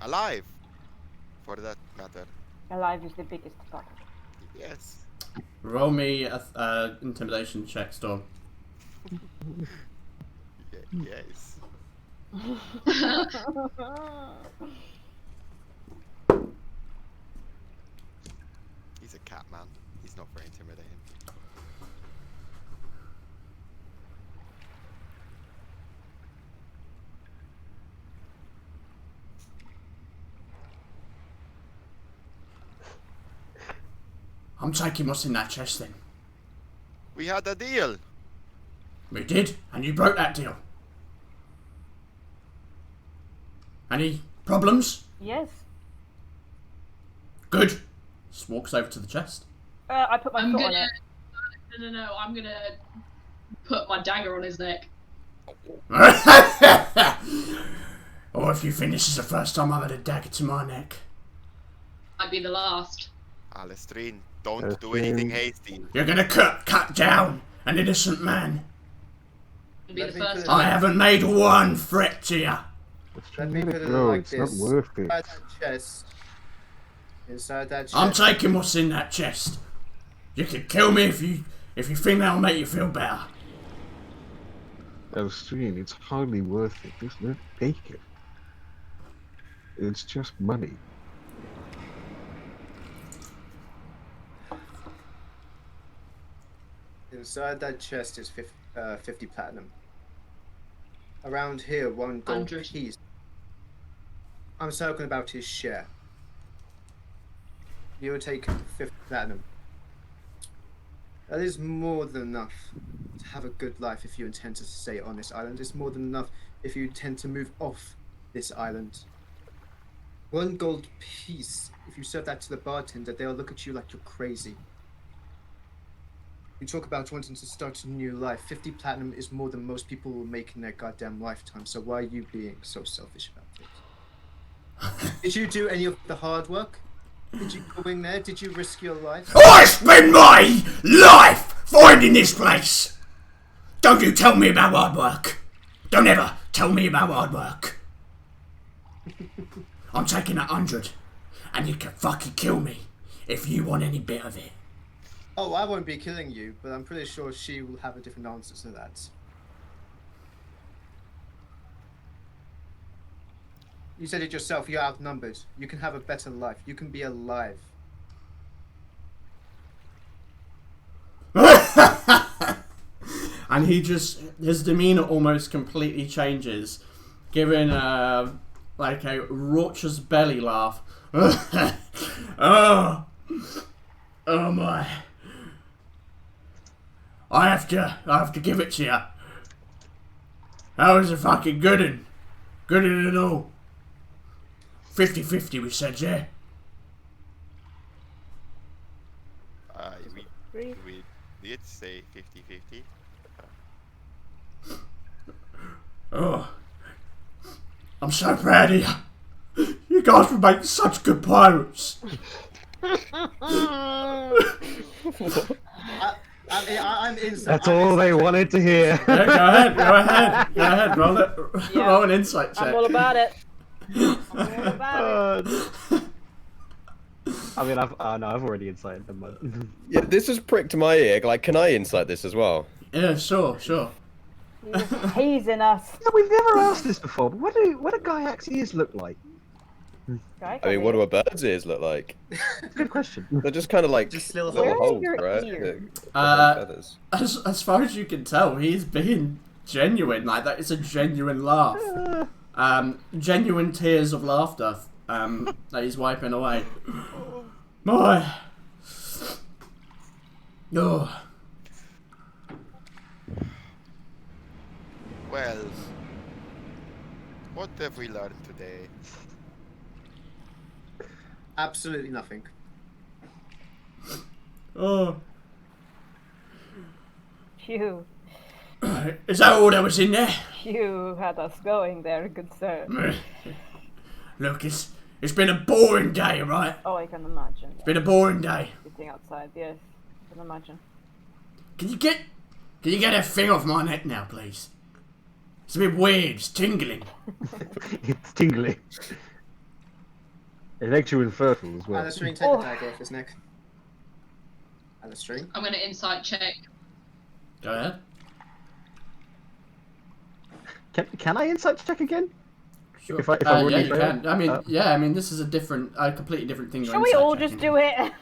Alive, for that matter. Alive is the biggest part. Yes. Roll me a intimidation check, Storm. Yes. He's a cat man. He's not very intimidating. I'm taking what's in that chest then. We had a deal. We did, and you broke that deal. Any problems? Yes. Good. Just walks over to the chest. I put my I'm foot gonna. on it. No. I'm gonna put my dagger on his neck. Or if you finish, it's the first time I've had a dagger to my neck. Might be the last. Alistrine, don't do anything hasty. You're gonna cut down an innocent man. It'll be Let the me first put it- time. I haven't made one threat to you. Let me Let put it it go, like it's this. not worth it. Inside that chest. Inside that chest. I'm taking what's in that chest. You can kill me if you think that'll make you feel better. Alstrine, it's hardly worth it. Just let take it. It's just money. Inside that chest is 50 platinum. Around here, 1 gold 100. piece. I'm talking about his share. You will take 50 platinum. That is more than enough to have a good life if you intend to stay on this island. It's more than enough if you intend to move off this island. 1 gold piece. If you serve that to the bartender, they'll look at you like you're crazy. You talk about wanting to start a new life. 50 platinum is more than most people will make in their goddamn lifetime. So why are you being so selfish about it? Did you do any of the hard work? Did you go in there? Did you risk your life? I spend my life finding this place. Don't you tell me about hard work. Don't ever tell me about hard work. I'm taking 100, and you can fucking kill me if you want any bit of it. Oh, I won't be killing you, but I'm pretty sure she will have a different answer to that. You said it yourself, you're outnumbered. You can have a better life. You can be alive. And his demeanor almost completely changes, giving like a raucous belly laugh. Oh my! I have to give it to you. That was a fucking good one. Good one and all. 50-50 we said, yeah? We did say 50-50. Oh, I'm so proud of you. You guys would make such good pirates. I'm inside. That's all they wanted to hear. Yeah, go ahead. Roll it. Yeah. Roll an insight check. I'm all about it. I'm all about it. I mean, I've already incited them. But... Yeah, this has pricked my ear. Like, can I insight this as well? Yeah, sure. He's hazing us. Yeah, we've never asked this before, but what do Gaiac's ears look like? Guy, I mean, what do a bird's ears look like? Good question. They're just kind of like Just little Where are holes, your right? ears? Feathers. As far as you can tell, he's being genuine. Like that, it's a genuine laugh. Genuine tears of laughter. That he's wiping away. My. Oh. Well, what have we learned today? Absolutely nothing. Oh. You Is that all that was in there? had us going there, good sir. Look, it's been a boring day, right? Oh, I can imagine. It's been a boring day. Sitting outside, yes. I can imagine. Can you get that thing off my neck now, please? It's a bit weird. It's tingling. It's tingling. It makes you infertile as well. Alistair, take the tag off his neck. Alistair. I'm gonna insight check. Go ahead. Can I insight check again? Sure. If I Yeah, already you failed? can. I mean, this is a completely different thing. Shall we all just do it?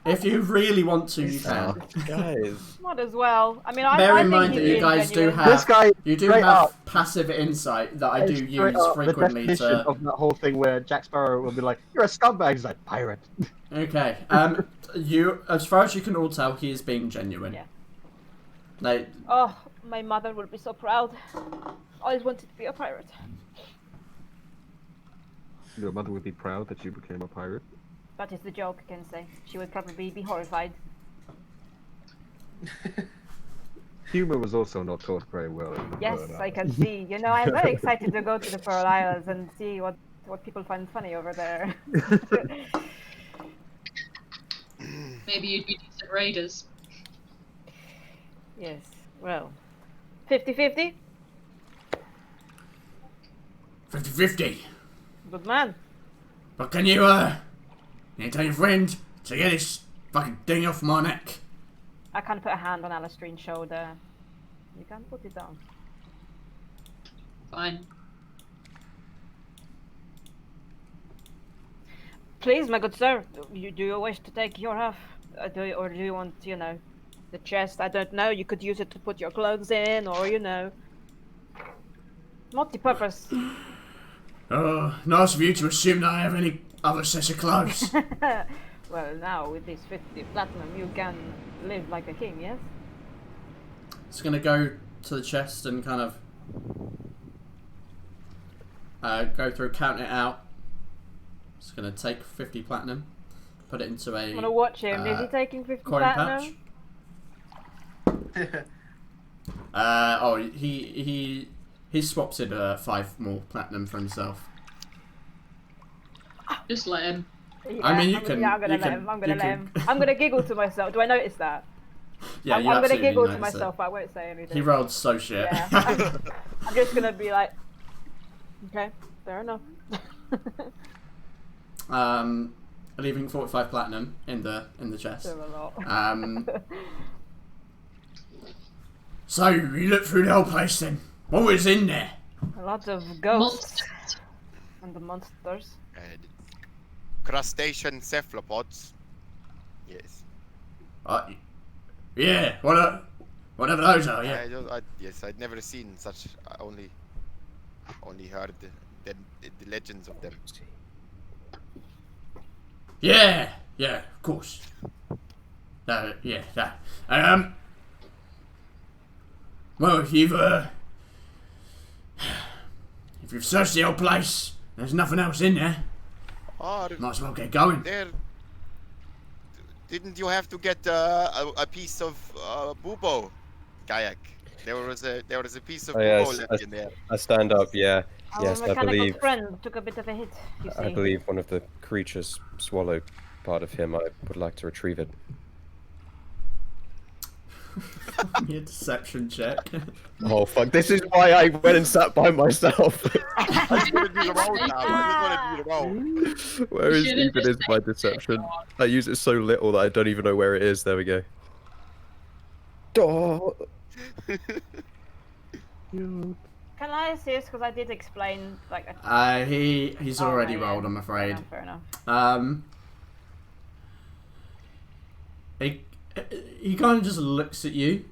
If you really want to, you can. Guys. Might as well. I mean, Bear I in think mind he's that you being guys do genuine. have This guy you do straight have up- passive insight that I do Straight use up, frequently the definition to. of that whole thing where Jack Sparrow will be like, "You're a scumbag." He's like, "Pirate." Okay. You, as far as you can all tell, he is being genuine. Yeah. Like, Oh, my mother will be so proud. Always wanted to be a pirate. Your mother would be proud that you became a pirate. That is the joke, I can say. She would probably be horrified. Humor was also not taught very well. In the Yes, Pearl I Isles. can see. You know, I'm very excited to go to the Pearl Isles and see what people find funny over there. Maybe you'd be decent raiders. Yes, well, 50-50? 50-50. Good man. But can you tell your friend to get this fucking thing off my neck? I can't put a hand on Alistair's shoulder. You can put it down. Fine. Please, my good sir, do you wish to take your half? Do you want, the chest? I don't know. You could use it to put your clothes in, or, multi-purpose. Oh, nice of you to assume that I have any other set of clothes. Well, now, with this 50 platinum, you can live like a king, yes? It's gonna go to the chest and kind of go through, count it out. It's gonna take 50 platinum, put it into a I'm gonna watch him. Is he taking 50 coin platinum? patch. He swaps in 5 more platinum for himself. Just let him. Yeah, I mean, you can. Yeah, I'm gonna you let can- him. I'm gonna you let can- him. I'm gonna giggle to myself. Do I notice that? Yeah, I'm you gonna absolutely giggle to notice it. myself, but I won't say anything. He rolled so shit. Yeah. I'm just gonna be like, okay, fair enough. Leaving 45 platinum in the chest. Still a lot. So you looked through the whole place then. What was in there? A lot of ghosts Monsters. and the monsters. And crustacean cephalopods. Yes. Yeah, whatever those are. Yeah. Yes, I'd never seen such. I only heard the legends of them. Yeah, of course. Yeah, that. Well, if you've searched the whole place, there's nothing else in there. Oh, Might as well get going. there. Didn't you have to get a piece of bubo, kayak? There was a piece of Oh, bubo yes, left in there. I stand up, yeah. Our Yes, I mechanical believe friend took a bit of a hit, you see. I believe one of the creatures swallowed part of him. I would like to retrieve it. Your deception check. Oh fuck, this is why I went and sat by myself. I just want to do the roll now. I just want to do the roll. Where is Should've even just is my deception? I use it so little that I don't even know where it is. There we go. Oh. You. Can I assist? Because I did explain, like... He's already rolled, I'm afraid. Fair enough. He kind of just looks at you,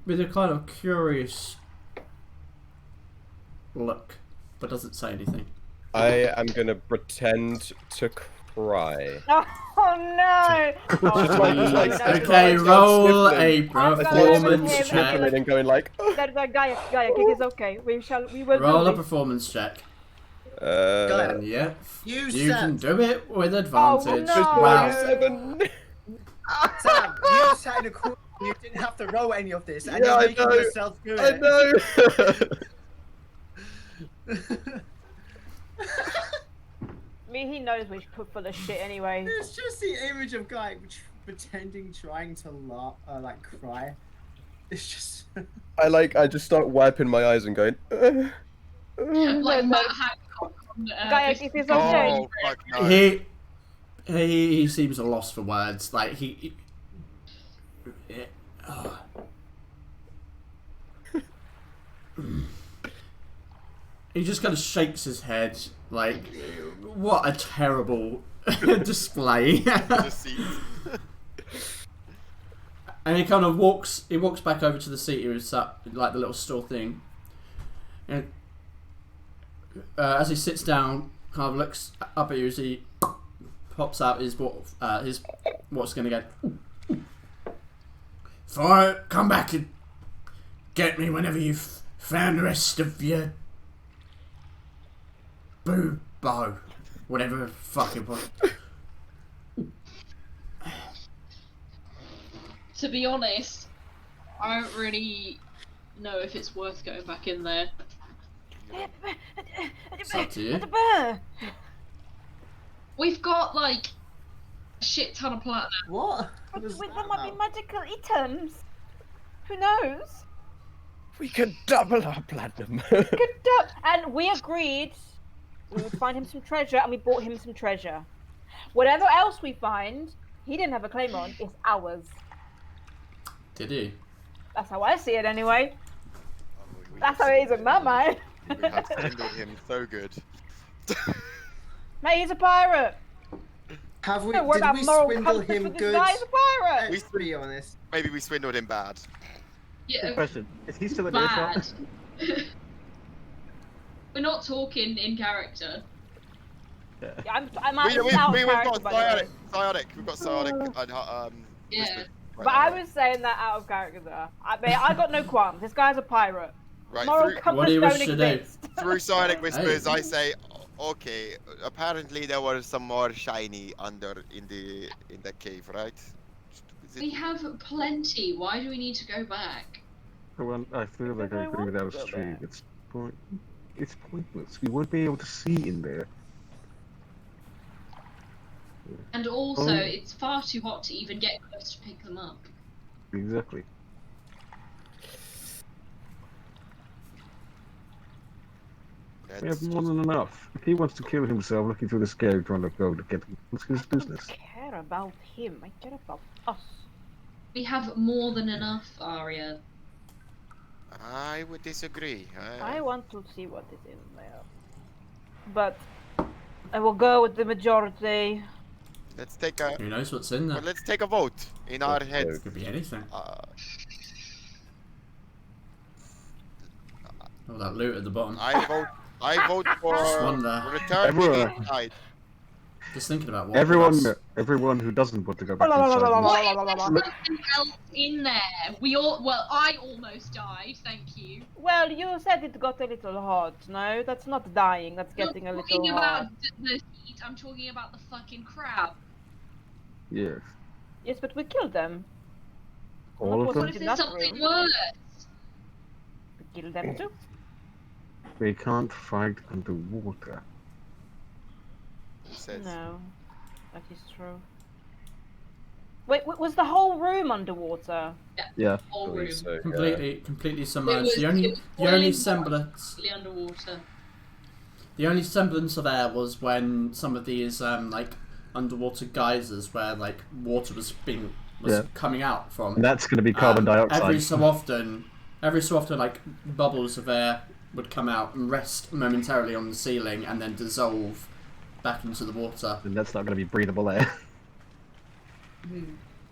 with a kind of curious look, but doesn't say anything. I am gonna pretend to cry. Oh no! Okay, roll a performance check. And going like, Gaia, it is okay. We will Roll do a this. performance check. Gaia, Yeah, you you said, can do it with advantage. no. Wow. 7. Sam, you sat in a corner. You didn't have to roll any of this, and Yeah, I you're making know. yourself do I it. know. He knows we're full of shit anyway. It's just the image of Guy pretending, trying to laugh, like cry. It's just. I just start wiping my eyes and going. Like Matt Hancock on Gaia, this- if it's okay. Oh, fuck no. He seems at a loss for words. Like he just kind of shakes his head. Like, what a terrible display. Deceit. And he kind of walks back over to the seat he was sat, like the little store thing. And as he sits down, kind of looks up at you as he pops out his what's going to go. Fire, come back and get me whenever you've found the rest of your boo-bo. Whatever the fuck it was. To be honest, I don't really know if it's worth going back in there. It's up to you. We've got like a shit ton of platinum. What? But was there that might be about? magical items. Who knows? We can double our platinum. And we agreed we would find him some treasure, and we bought him some treasure. Whatever else we find, he didn't have a claim on. It's ours. Did he? That's how I see it, anyway. That's how it is in my mind. We have swindled him so good. Mate, he's a pirate. Have we? Don't worry Did about we moral swindle compass him with this good? guy. He's a pirate. Let's be honest. Maybe we swindled him bad. Good Yeah, question. Is he still at bad. earshot? We're not talking in character. Yeah, I'm out, We've out of got character, by the way. psionic. We've got psionic. Yeah. whispered right But I now. was saying that out of character there. I mean, I got no qualms. This guy's a pirate. Right, Moral through, compass What do you don't wish to do? exist. through psionic whispers, Hey. I say, okay. Apparently, there was some more shiny under in the cave, right? Is We have plenty. Why do we need to go back? I feel like I I agree with want to go Alice there. It's pointless. We won't be able to see in there. And also, Oh. it's far too hot to even get close to pick them up. Exactly. We have That's more than enough. If he wants to kill himself looking through the scary trying to go to get him, it's his I don't business. care about him. I care about us. We have more than enough, Arya. I would disagree. I want to see what is in there. But I will go with the majority. Let's take a Who knows what's in there? let's take a vote in our heads. Could be anything. Oh, that loot at the bottom. I vote for Just one there. return to the Everyone. inside. Just thinking about what. Everyone who doesn't want to go back inside. What is there something else in there? I almost died, thank you. Well, you said it got a little hot. No, that's not dying. That's getting a I'm little talking hot. about the heat, I'm talking about the fucking crab. Yes. Yes, but we killed them. All of What them? What if there's Not something really. worse? We killed them too. They can't fight underwater. It says. No, that is true. Wait, was the whole room underwater? Yeah. Whole room. So, yeah. Completely submerged. was- The it only was boiling semblance, Completely underwater. the only semblance of air was when some of these like underwater geysers, where like water was being was coming out from. And that's going to be carbon dioxide. Every so often, like bubbles of air would come out and rest momentarily on the ceiling, and then dissolve back into the water. And that's not going to be breathable air.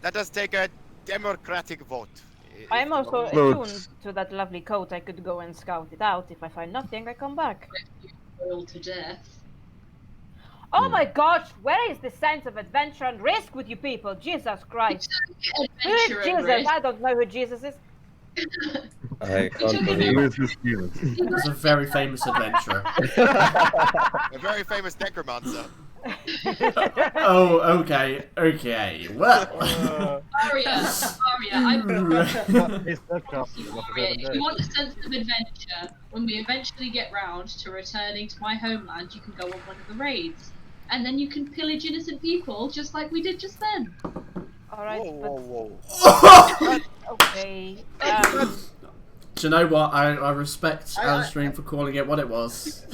Let us take a democratic vote. I'm also attuned to that lovely coat. I could go and scout it out. If I find nothing, I come back. Boiled to death. Oh my gosh, where is the sense of adventure and risk with you people? Jesus Christ. Who is Adventure and Jesus? risk. I don't know who Jesus is. I can't believe Who is this human? It's a very famous adventurer. A very famous necromancer. Oh, okay. Well. Arya, I'm It's that cast. Arya, if you want a sense of adventure, when we eventually get round to returning to my homeland, you can go on one of the raids. And then you can pillage innocent people, just like we did just then. Alright, Whoa. but... Okay. Do you know what? I respect Alistair for calling it what it was.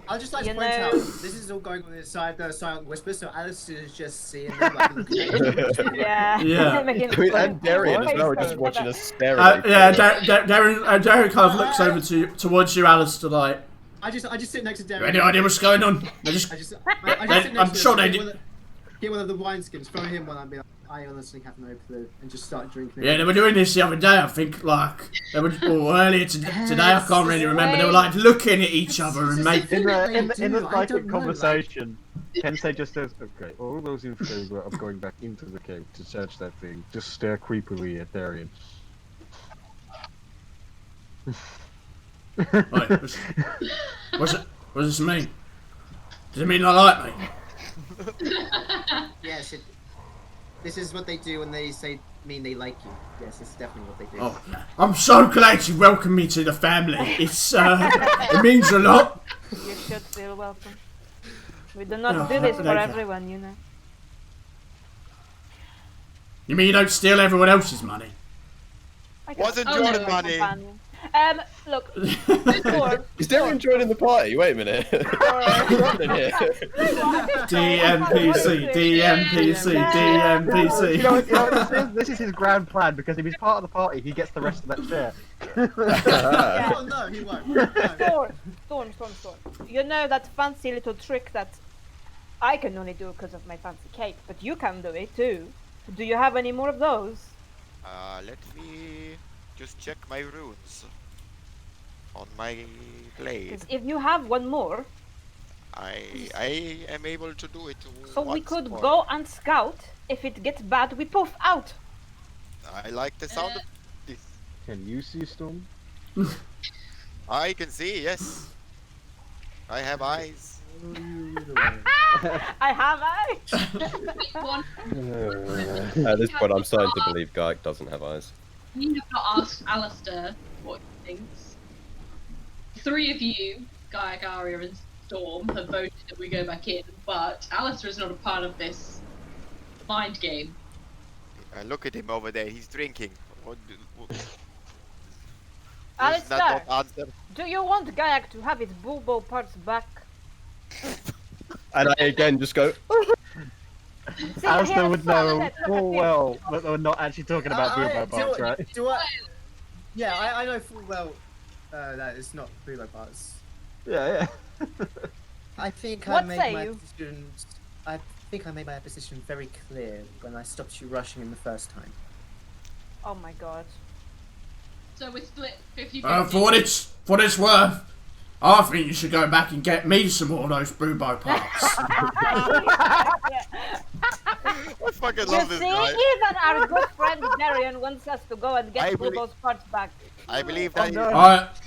I'll just like to You point know- out, this is all going on inside the silent whisper, so Alistair is just seeing them like looking at each other. Yeah. Yeah. Making I mean, and Darian as face well, we're just together. watching us stare at each Yeah, other. Darren kind of looks over towards you, Alistair, like, I just sit next to Derek. any idea what's going on? I just I just sit I'm next to sure him, they get one of the wineskins, throw him one, and be like, I honestly have no clue, and just start drinking it. Yeah, they were doing this the other day, I think, like, they were, or earlier today, I can't really remember, they were, like, looking at each other and making... In the I don't psychic know, conversation, Tensei just says, okay, all those in favor of going back into the cave to search that thing, just stare creepily at Darian. Wait, what's this mean? Does it mean they like me? Yes, this is what they do when they mean they like you. Yes, it's definitely what they do. Oh, I'm so glad you welcomed me to the family. It's, it means a lot. You should feel welcome. We do not do this for everyone, you know. You mean you don't steal everyone else's money? I can Wasn't only your be a money. companion. Look, Thor, Is Darian joining the party? Wait a minute. What's happening here? DMPC. You know, this is his grand plan, because if he's part of the party, he gets the rest of that share. Yeah. Oh no, he won't. No. Thorn. You know that fancy little trick that I can only do because of my fancy cape, but you can do it too. Do you have any more of those? Let me just check my runes on my blade. Because if you have one more, I am able to do it. so we once could more. go and scout. If it gets bad, we poof out. I like the sound of this. Can you see Storm? I can see, yes. I have eyes. I have eyes. One, At this point, I'm starting to believe Gaik doesn't have eyes. you have not asked Alistair what he thinks. Three of you, Gaik, Arya, and Storm, have voted that we go back in, but Alistair is not a part of this mind game. Look at him over there. He's drinking. What? Alistair, That not answer? do you want Gayak to have his bulbo parts back? And I again just go, See, Alistair he would has know fallen full at well that we're not actually talking about Boobo parts, right? Yeah, I know full well that it's not Bubo parts. Yeah. I think What I made say my you? position. I think I made my position very clear when I stopped you rushing in the first time. Oh my god. So we're split 50-50. For what it's worth, I think you should go back and get me some more of those Boobo parts. I fucking You love this see, guy. even our good friend Darian wants us to go and I get believe- Bulbo's parts back. I believe that.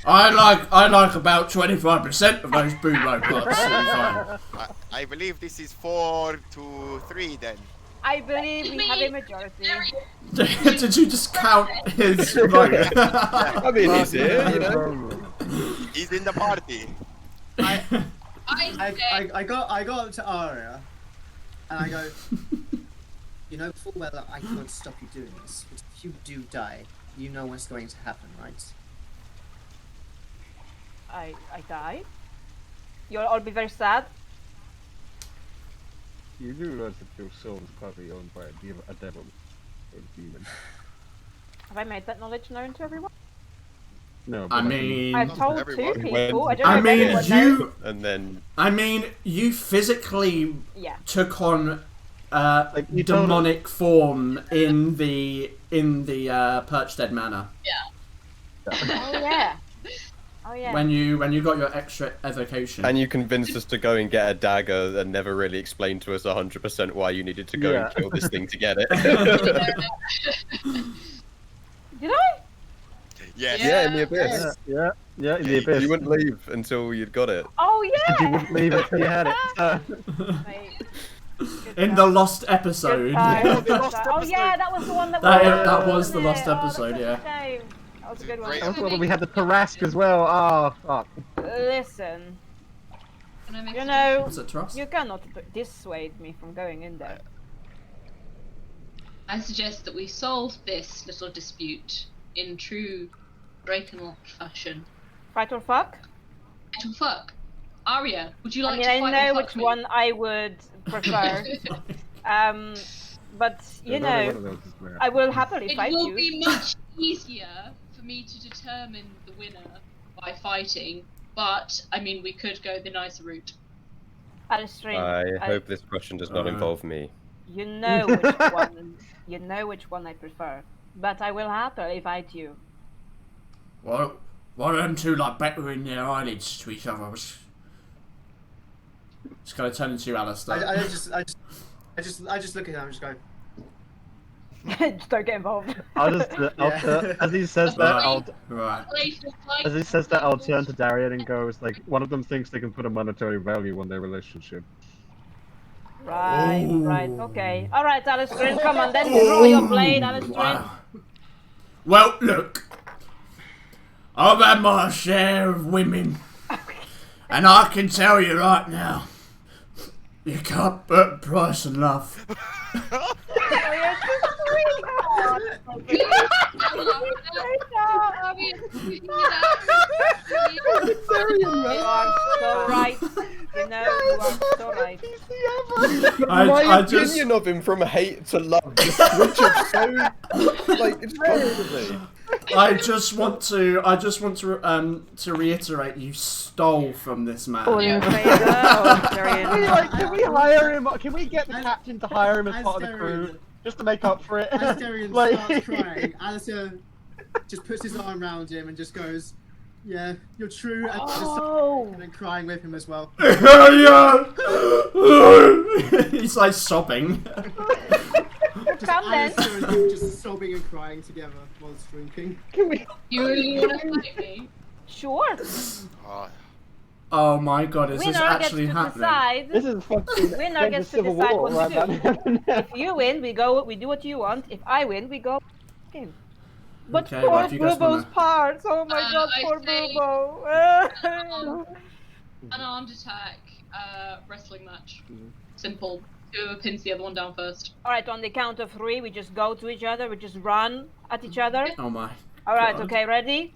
I like about 25% of those Boobo parts. So you're fine. I believe this is 4-3 then. I believe we have a majority. Did you just count his vote? I mean, he's here, you know. He's in the party. I got up to Arya, and I go, you know full well that I can't stop you doing this, but if you do die, you know what's going to happen, right? I die. You'll all be very sad. You do realize that your soul is partly owned by a devil or a demon. Have I made that knowledge known to everyone? No, I but mean, I've told everyone. 2 people. I don't know I if mean, everyone knows. you. And then I mean, you physically Yeah. took on Like, you told demonic form in the Perchstead Manor Oh yeah. Oh yeah. when you got your extra evocation. and you convinced us to go and get a dagger and never really explained to us 100% why you needed to go Yeah. and kill this thing to get it. Did I? Yes. Yeah, in the abyss. yeah, in the abyss. You wouldn't leave until you'd got it. Oh You yeah. wouldn't leave it till you had it. Mate. In the lost episode. Good time. Oh yeah, that was the one that was. That was wasn't the it? lost Oh, that's episode, such a yeah. shame. That was a good one. Great. That was the one that we had the Tarask as well. Oh, fuck. Listen, Can I make you a know, Was it Trust? you cannot dissuade me from going in there. I suggest that we solve this little dispute in true Drakenlock fashion. Fight or fuck? Fight or fuck? Arya, would you like I mean, to I fight know or fuck which me? one I would prefer. But you There's only one know, of those is there. I will happily It fight will you. be much easier for me to determine the winner by fighting, but I mean, we could go the nicer route. Alistair, I hope this question does not involve me. you know which one. You know which one I prefer. But I will happily fight you. Why are them two like bettering their eyelids to each other? It's gonna turn into you, Alistair. I just look at him and just go. Just don't get involved. I'll just, as he says that, Right. as he says that, I'll turn to Darian and go, "It's like one of them thinks they can put a monetary value on their relationship." Right, Ooh. right, okay. Alright, Alistair, come on then, draw your blade, Alistair. Wow. Well, look. I've had my share of women. And I can tell you right now, you can't put price on love. You are so right. You know, you are so right. My just, opinion of him from hate to love just switches so like it's constantly. I just want to reiterate, you stole from this man. Oh, there you go. Can we hire him? Can we get the captain to hire him as part of the crew, just to make up for it? As Darian starts crying, Alistair just puts his arm around him and just goes, "Yeah, you're true," and and then crying with him as well. He's like sobbing. Just Alistair and you just sobbing and crying together whilst drinking. You really want to fight me? Sure. Oh my god, is this Winner gets actually to happening? decide. This is fucking Winner gets to Civil decide War what right to do. now. If you win, we do what you want. If I win, we go. Okay. But Okay, poor well, if you guys Boobo's wanna- parts. Oh my god, I poor say- Boobo. Unarmed attack, wrestling match. Simple. Whoever pins the other one down first. Alright, on the count of 3, we just go to each other. We just run at each other. Oh my. Alright, God. okay, ready?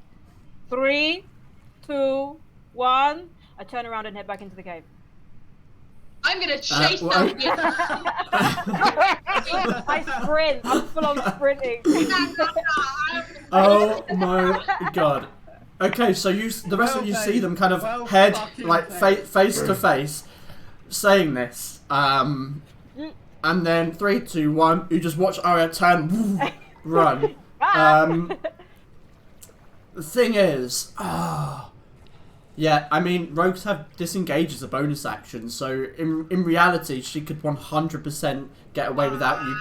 3, 2, 1. I turn around and head back into the cave. I'm gonna chase well- down you. I sprint. I'm full on sprinting. Oh my god. Okay, so the rest of you see them kind of Well head fucking like played. face to face, saying this. And then 3, 2, 1. You just watch Arya turn, run. The thing is, yeah, I mean, rogues have disengage as a bonus action, so in reality, she could 100% get away without you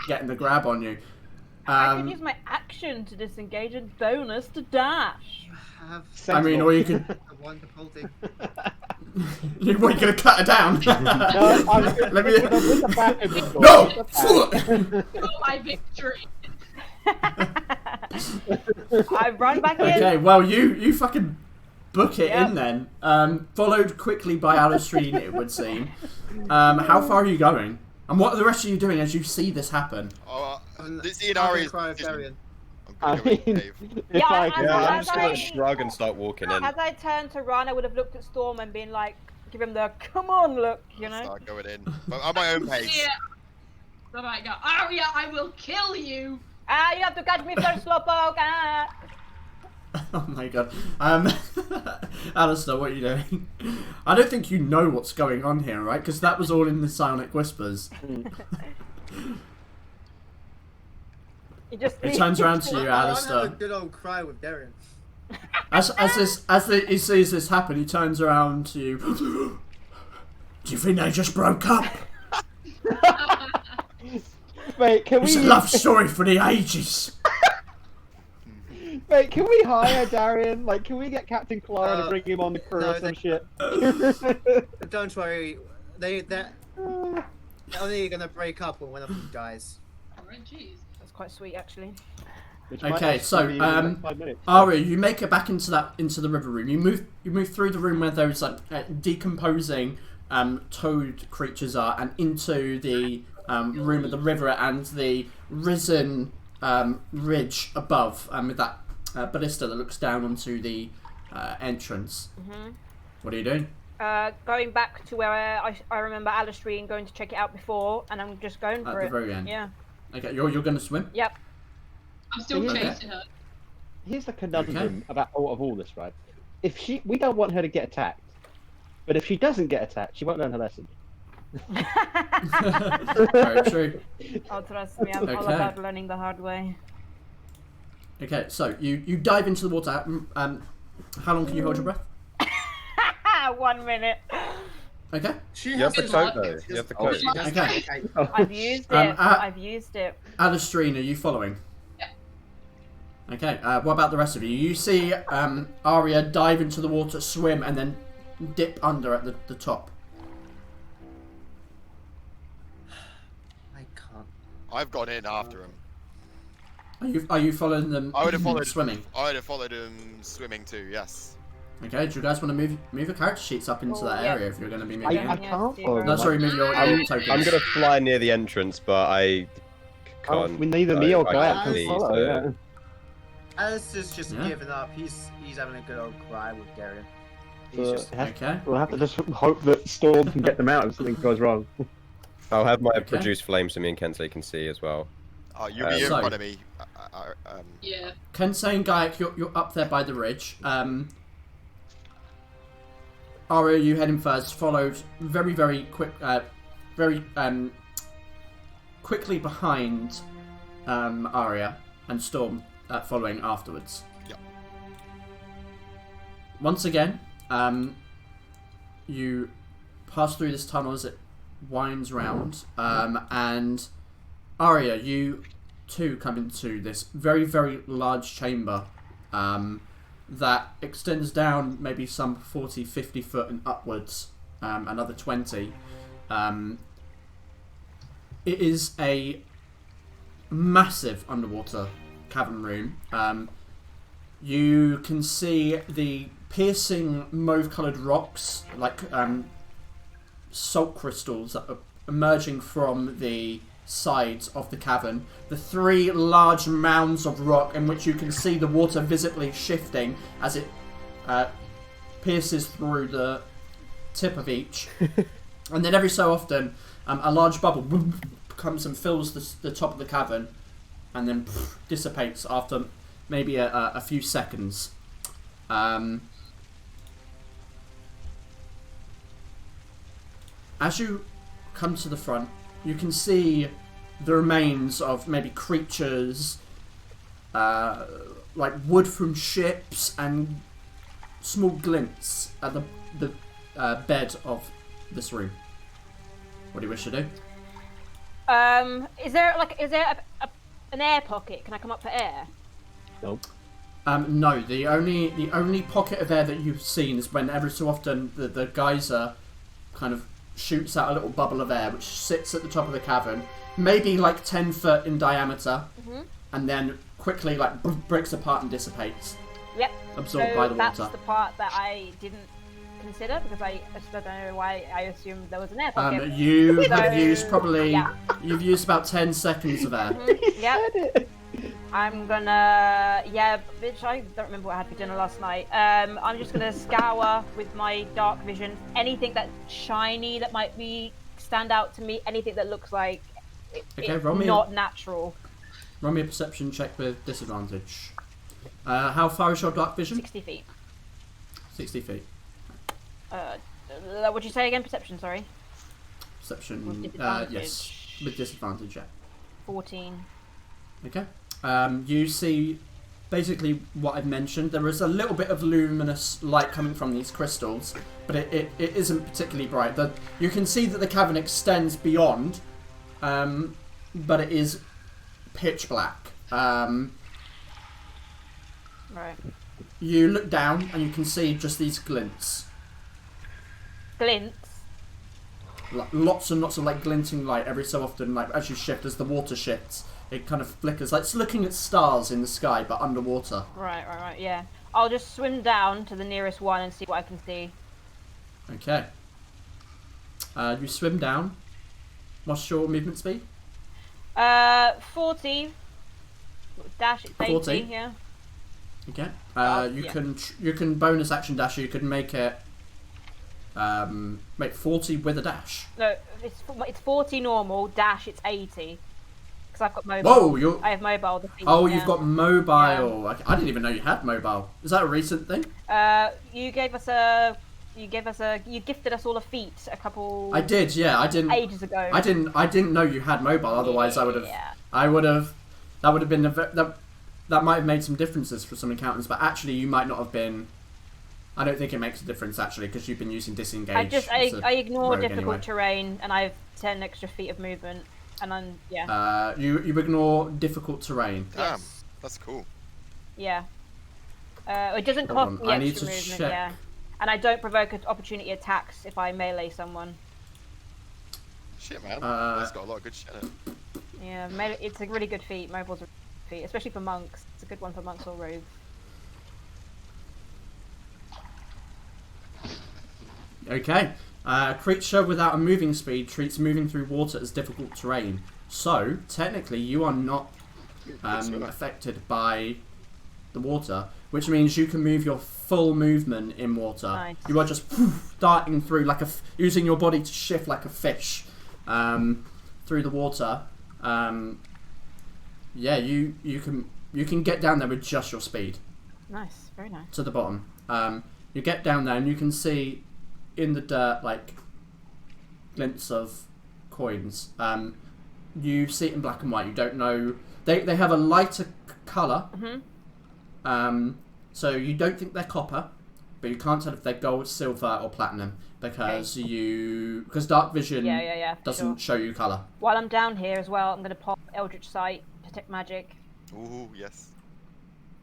getting the grab on you. I can use my action to disengage and bonus to dash. I mean, or you could. A wonderful thing. You're gonna cut her down. Let me. No! No. Oh, my victory. I run back in. Okay, well you fucking book it Yep. in then. Followed quickly by Alistrine, it would seem. How far are you going? And what are the rest of you doing as you see this happen? This in Arya's cry of decision. Darian. I'm gonna go in the cave. It's Yeah, like, I- Yeah, I'm as just gonna I- shrug and start walking in. As I turned to run, I would have looked at Storm and been like, give him the come on look, you know. Start going in. But at my own pace. Yeah. So I go, Arya, I will kill you. You have to catch me first, Slowpoke. Oh my god. Alistair, what are you doing? I don't think you know what's going on here, right? Because that was all in the Psionic Whispers. He turns around to you, I want to Alistair. have a good old cry with Darian. As he sees this happen, he turns around to you. Do you think they just broke up? Mate, can It's a we? love story for the ages. Mate, can we hire Darian? Like, can we get Captain Clara to bring him on the crew no, or some they- shit? Don't worry, they're only gonna break up when one of them dies. Alright, jeez. That's quite sweet, actually. Which might Okay, actually so be in like 5 minutes. Arya, you make it back into the river room. You move through the room where those like decomposing toad creatures are, and into the room of the river and the risen ridge above, with that ballista that looks down onto the entrance. What are you doing? Going back to where I remember Alistair and going to check it out before, and I'm just going for At it. the very end. Yeah. Okay, you're going to swim. Yep. I'm still Okay. chasing her. Here's the conundrum Okay. about all this, right? If we don't want her to get attacked, but if she doesn't get attacked, she won't learn her lesson. Very true. Oh, trust me, I'm all Okay. about learning the hard way. Okay, so you dive into the water. How long can you hold your breath? 1 minute. Okay. You have the coat though. You have the coat. Okay. I've used it. I've used it. Alistrine, are you following? Yeah. Okay, what about the rest of you? You see Arya dive into the water, swim, and then dip under at the top. I can't. I've gone in after him. Are you following them I would have followed swimming? I would have followed him swimming too. Yes. Okay, do you guys want to move your character sheets up into Oh, that yeah. area if you're going to be I moving? can't follow No, them. sorry, move your tokens. I'm gonna fly near the entrance, but I Oh, can't. we neither me or I Guy can't can see, follow. so- Yeah. Alistair's just Yeah. given up. He's having a good old cry with Darian. He's So, just Okay. we'll have to just hope that Storm can get them out if something goes wrong. I'll have my Okay. produce flame so me and Kensei can see as well. Oh, you'll be in So- front of me. Yeah. Kensei and Gaiak, you're up there by the ridge. Arya, you heading first, followed very quick, quickly behind Arya, and Storm following afterwards. Yep. Once again, you pass through this tunnel as it winds round, and Arya, you too come into this very large chamber that extends down maybe some 40-50 foot and upwards, another 20. It is a massive underwater cavern room. You can see the piercing mauve-coloured rocks, like salt crystals that are emerging from the sides of the cavern. The 3 large mounds of rock in which you can see the water visibly shifting as it pierces through the tip of each. And then every so often a large bubble comes and fills the top of the cavern and then dissipates after maybe a few seconds. As you come to the front, you can see the remains of maybe creatures, like wood from ships, and small glints at the bed of this room. What do you wish to do? Is there an air pocket? Can I come up for air? Nope. No, the only pocket of air that you've seen is when every so often the geyser kind of shoots out a little bubble of air which sits at the top of the cavern, maybe like 10 foot in diameter, and then quickly like breaks apart and dissipates, Yep. absorbed So by the that's water. the part that I didn't consider because I don't know why I assumed there was an air pocket. You have So, used probably yeah. you've used about 10 seconds of air. Yep. I'm gonna, yeah, bitch, I don't remember what I had for dinner last night. I'm just gonna scour with my dark vision anything that's shiny that might stand out to me, anything that looks like it's not natural. Roll me a perception check with disadvantage. How far is your dark vision? 60 feet. 60 feet. What'd you say again? Perception, sorry. Perception, With disadvantage. yes, with disadvantage, yeah. 14. Okay. You see basically what I've mentioned. There is a little bit of luminous light coming from these crystals, but it isn't particularly bright. You can see that the cavern extends beyond, but it is pitch black. Right. You look down and you can see just these glints. Glints? Lots and lots of like glinting light every so often, like as you shift, as the water shifts, it kind of flickers. Like it's looking at stars in the sky, but underwater. Right, yeah. I'll just swim down to the nearest one and see what I can see. Okay. You swim down. What's your movement speed? 40. Dash, it's 80, 40? yeah. Okay. You can bonus action dash. You can make it make 40 with a dash. No, it's 40 normal. Dash, it's 80. Because I've got mobile. Whoa, I have mobile. You've got mobile. Yeah. I didn't even know you had mobile. Is that a recent thing? You gifted us all a feat a couple. I did, yeah. I didn't. Ages ago. I didn't know you had mobile. Otherwise, yeah. I would have. That would have been that might have made some differences for some encounters, but actually, you might not have been. I don't think it makes a difference actually because you've been using disengage. I ignore difficult anyway. terrain, and I have 10 extra feet of movement, and I'm You ignore difficult terrain. Damn, that's cool. Yeah. It doesn't cost me extra movement. Check. Yeah. And I don't provoke opportunity attacks if I melee someone. Shit, man. That's got a lot of good shit in it. Yeah, it's a really good feat. Mobile's a feat, especially for monks. It's a good one for monks or rogues. Okay. Creature without a moving speed treats moving through water as difficult terrain. So, technically, you are not affected by the water, which means you can move your full movement in water. Nice. You are just darting through using your body to shift like a fish through the water. Yeah, you can get down there with just your speed. Nice, very nice. To the bottom. You get down there and you can see in the dirt like glints of coins. You see it in black and white. You don't know. They have a lighter colour. Mm-hmm. So you don't think they're copper, but you can't tell if they're gold, silver, or platinum because dark vision doesn't show you colour. While I'm down here as well, I'm going to pop Eldritch Sight, Detect Magic. Ooh, yes.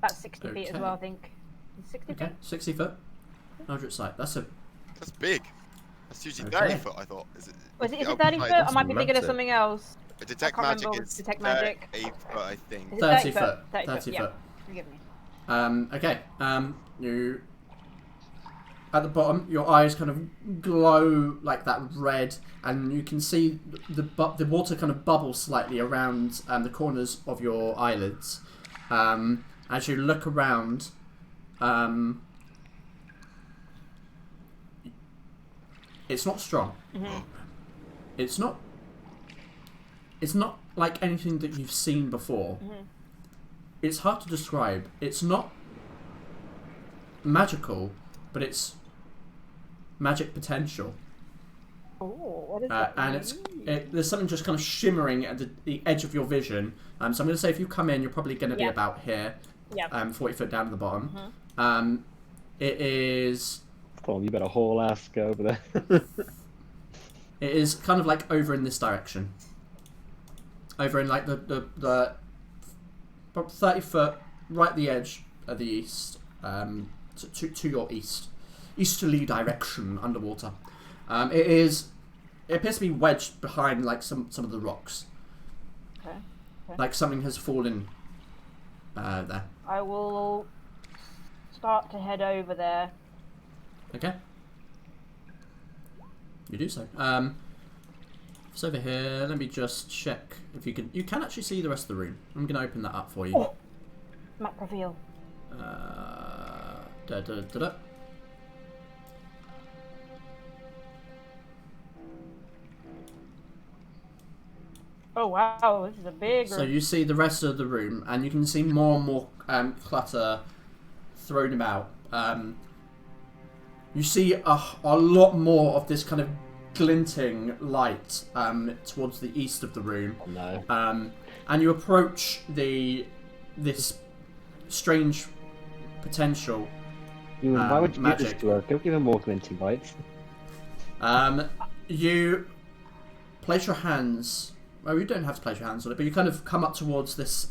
That's 60 feet as well, I think. 60 feet? 60 foot. Eldritch Sight. That's big. That's usually 30 foot, I thought. Is it 30 foot? I might be thinking of something else. Detect Magic is 8 foot, I think. 30 foot. 30 foot. Yeah. Forgive me. Okay. You at the bottom, your eyes kind of glow like that red, and you can see the water kind of bubble slightly around the corners of your eyelids. As you look around, it's not strong. Mm-hmm. It's not like anything that you've seen before. Mm-hmm. It's hard to describe. It's not magical, but it's magic potential. Oh, what is that? And there's something just kind of shimmering at the edge of your vision. So I'm going to say if you come in, you're probably going to be about here. Yeah. 40 foot down at the bottom. Mm-hmm. It is... Come on, you better haul ass go over there. It is kind of like over in this direction. Over in like the about 30 foot, right at the edge of the east, to your east. Easterly direction, underwater. It appears to be wedged behind like some of the rocks. Okay. Like something has fallen there. I will start to head over there. Okay. You do so. It's over here. Let me just check if you can. You can actually see the rest of the room. I'm going to open that up for you. Map reveal. Da. Oh wow, this is a big room. So you see the rest of the room, and you can see more and more clutter thrown about. You see a lot more of this kind of glinting light towards the east of the room. Oh, no. And you approach this strange potential. Why would you do this magic. to her? Don't give her more glinting lights. You place your hands. Well, you don't have to place your hands on it, but you kind of come up towards this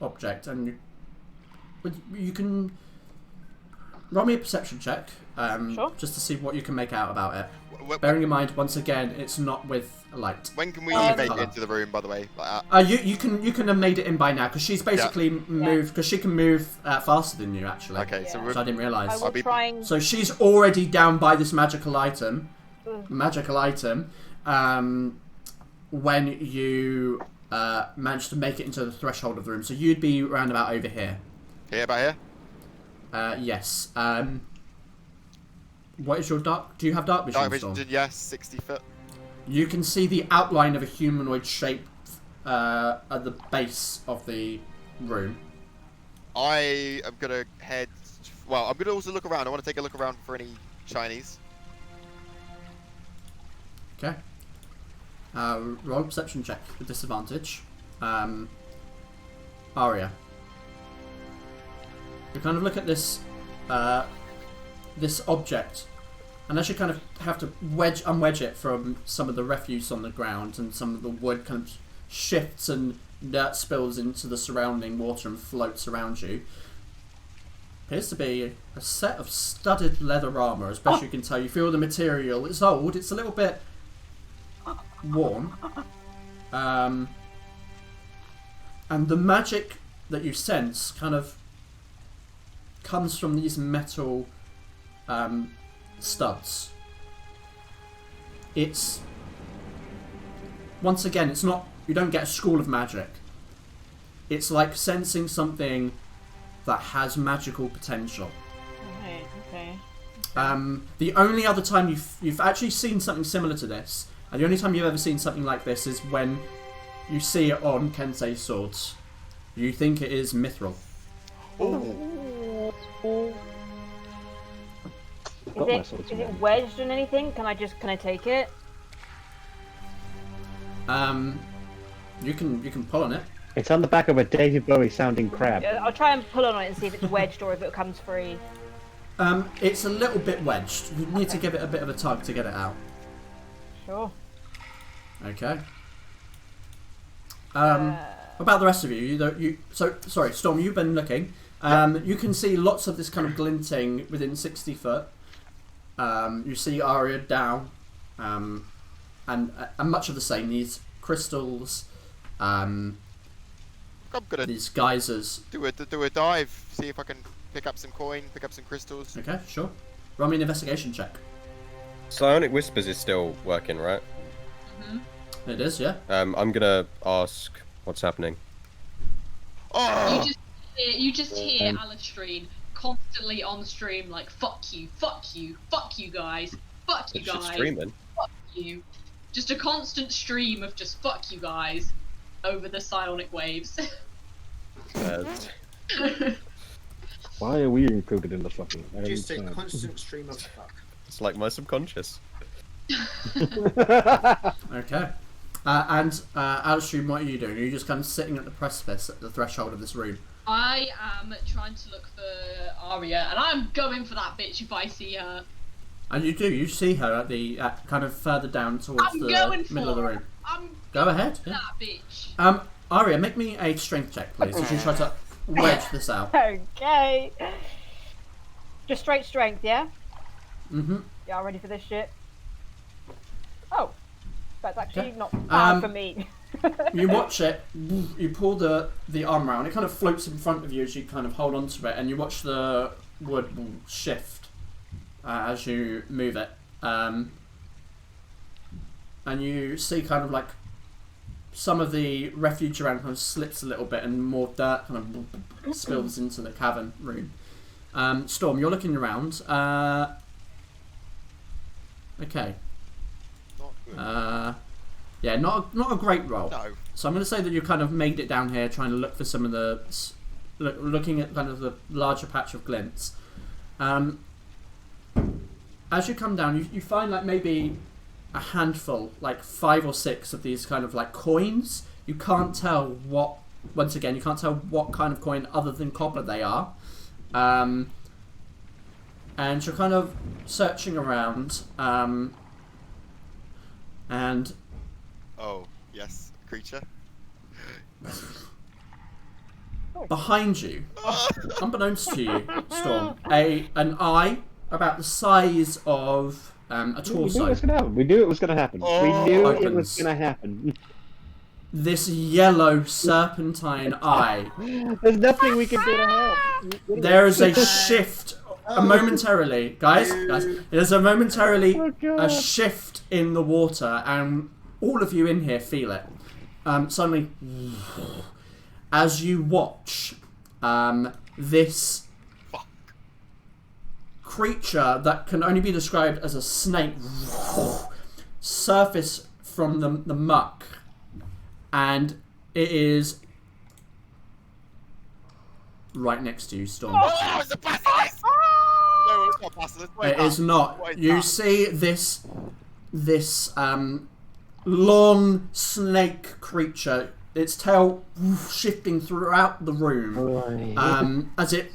object, and you can roll me a perception check, Sure. just to see what you can make out about it. When, Bearing in mind, once again, it's not with light. when can we Um, make it into the room, by the way? Like, You can have made it in by now, because she's basically moved, because she can move faster than you, actually. okay, Yeah. so So I didn't realise. I will be- try and... So she's already down by this magical item. When you managed to make it into the threshold of the room. So you'd be round about over here. here, about here. Yes. What is your dark... Do you have dark vision, Dark Storm? vision, yes, 60 foot. You can see the outline of a humanoid shape at the base of the room. I am gonna head. Well, I'm gonna also look around. I want to take a look around for any Chinese. Okay. Roll a perception check with disadvantage. Arya. You kind of look at this this object, and as you kind of have to unwedge it from some of the refuse on the ground, and some of the wood kind of shifts and dirt spills into the surrounding water and floats around you. Appears to be a set of studded leather armour, as best you can tell. You feel the material. It's old. It's a little bit worn. And the magic that you sense kind of comes from these metal studs. It's... Once again, it's not... You don't get a school of magic. It's like sensing something that has magical potential. Okay. The only other time you've actually seen something similar to this, and the only time you've ever seen something like this, is when you see it on Kensei's swords. You think it is mithril. Is it wedged in anything? Can I take it? You can pull on it. It's on the back of a David Bowie sounding crab. I'll try and pull on it and see if it's wedged or if it comes free. It's a little bit wedged. You need to give it a bit of a tug to get it out. Sure. Okay. What about the rest of you? Sorry, Storm. You've been looking. You can see lots of this kind of glinting within 60 foot. You see Arya down, and much of the same. These crystals, I'm gonna these geysers. do a dive. See if I can pick up some coin, pick up some crystals. Okay, sure. Roll me an investigation check. Psionic Whispers is still working, right? It is, yeah. I'm gonna ask what's happening. Oh, You just hear Alistrine constantly on the stream like fuck you guys, fuck you It's just guys, streaming. fuck you. Just a constant stream of just fuck you guys over the psionic waves. Why are we included in the fucking? I don't Just a understand. constant stream of fuck. It's like my subconscious. Okay. And Alstream, what are you doing? Are you just kind of sitting at the precipice, at the threshold of this room? I am trying to look for Arya, and I'm going for that bitch if I see her. And you do. You see her at the kind of further down towards I'm the going middle of the for room. I'm Go ahead. for Yeah. that bitch. Arya, make me a strength check, please, as you try to wedge this out. Okay. Just straight strength, yeah? Mm-hmm. Y'all ready for this shit? Oh. That's actually Okay. not bad for me. You watch it. You pull the arm around. It kind of floats in front of you as you kind of hold onto it, and you watch the wood shift as you move it. And you see kind of like some of the refuge around kind of slips a little bit and more dirt kind of spills into the cavern room. Storm, you're looking around. Okay. Not good. Yeah, not a great roll. No. So I'm going to say that you kind of made it down here, trying to look for some of the, looking at kind of the larger patch of glints. As you come down, you find like maybe a handful, like 5 or 6 of these kind of like coins. You can't tell what. Once again, you can't tell what kind of coin other than copper they are. And you're kind of searching around. And Oh, yes, creature. behind you, unbeknownst to you, Storm, an eye about the size of a We knew it torso. was going to happen. We knew it was going to happen. We knew it Opens. was going to happen. This yellow serpentine eye. There's nothing we can do to help. There is a shift momentarily, guys. There's a momentarily Oh, God. a shift in the water, and all of you in here feel it. Suddenly, as you watch, this creature that can only be described as a snake surface from the muck, and it is right next to you, Storm. Oh, it's a basilisk! No, it's not basilisk. Wait, It is not. Wait, You see this long snake creature, its tail shifting throughout the room, as it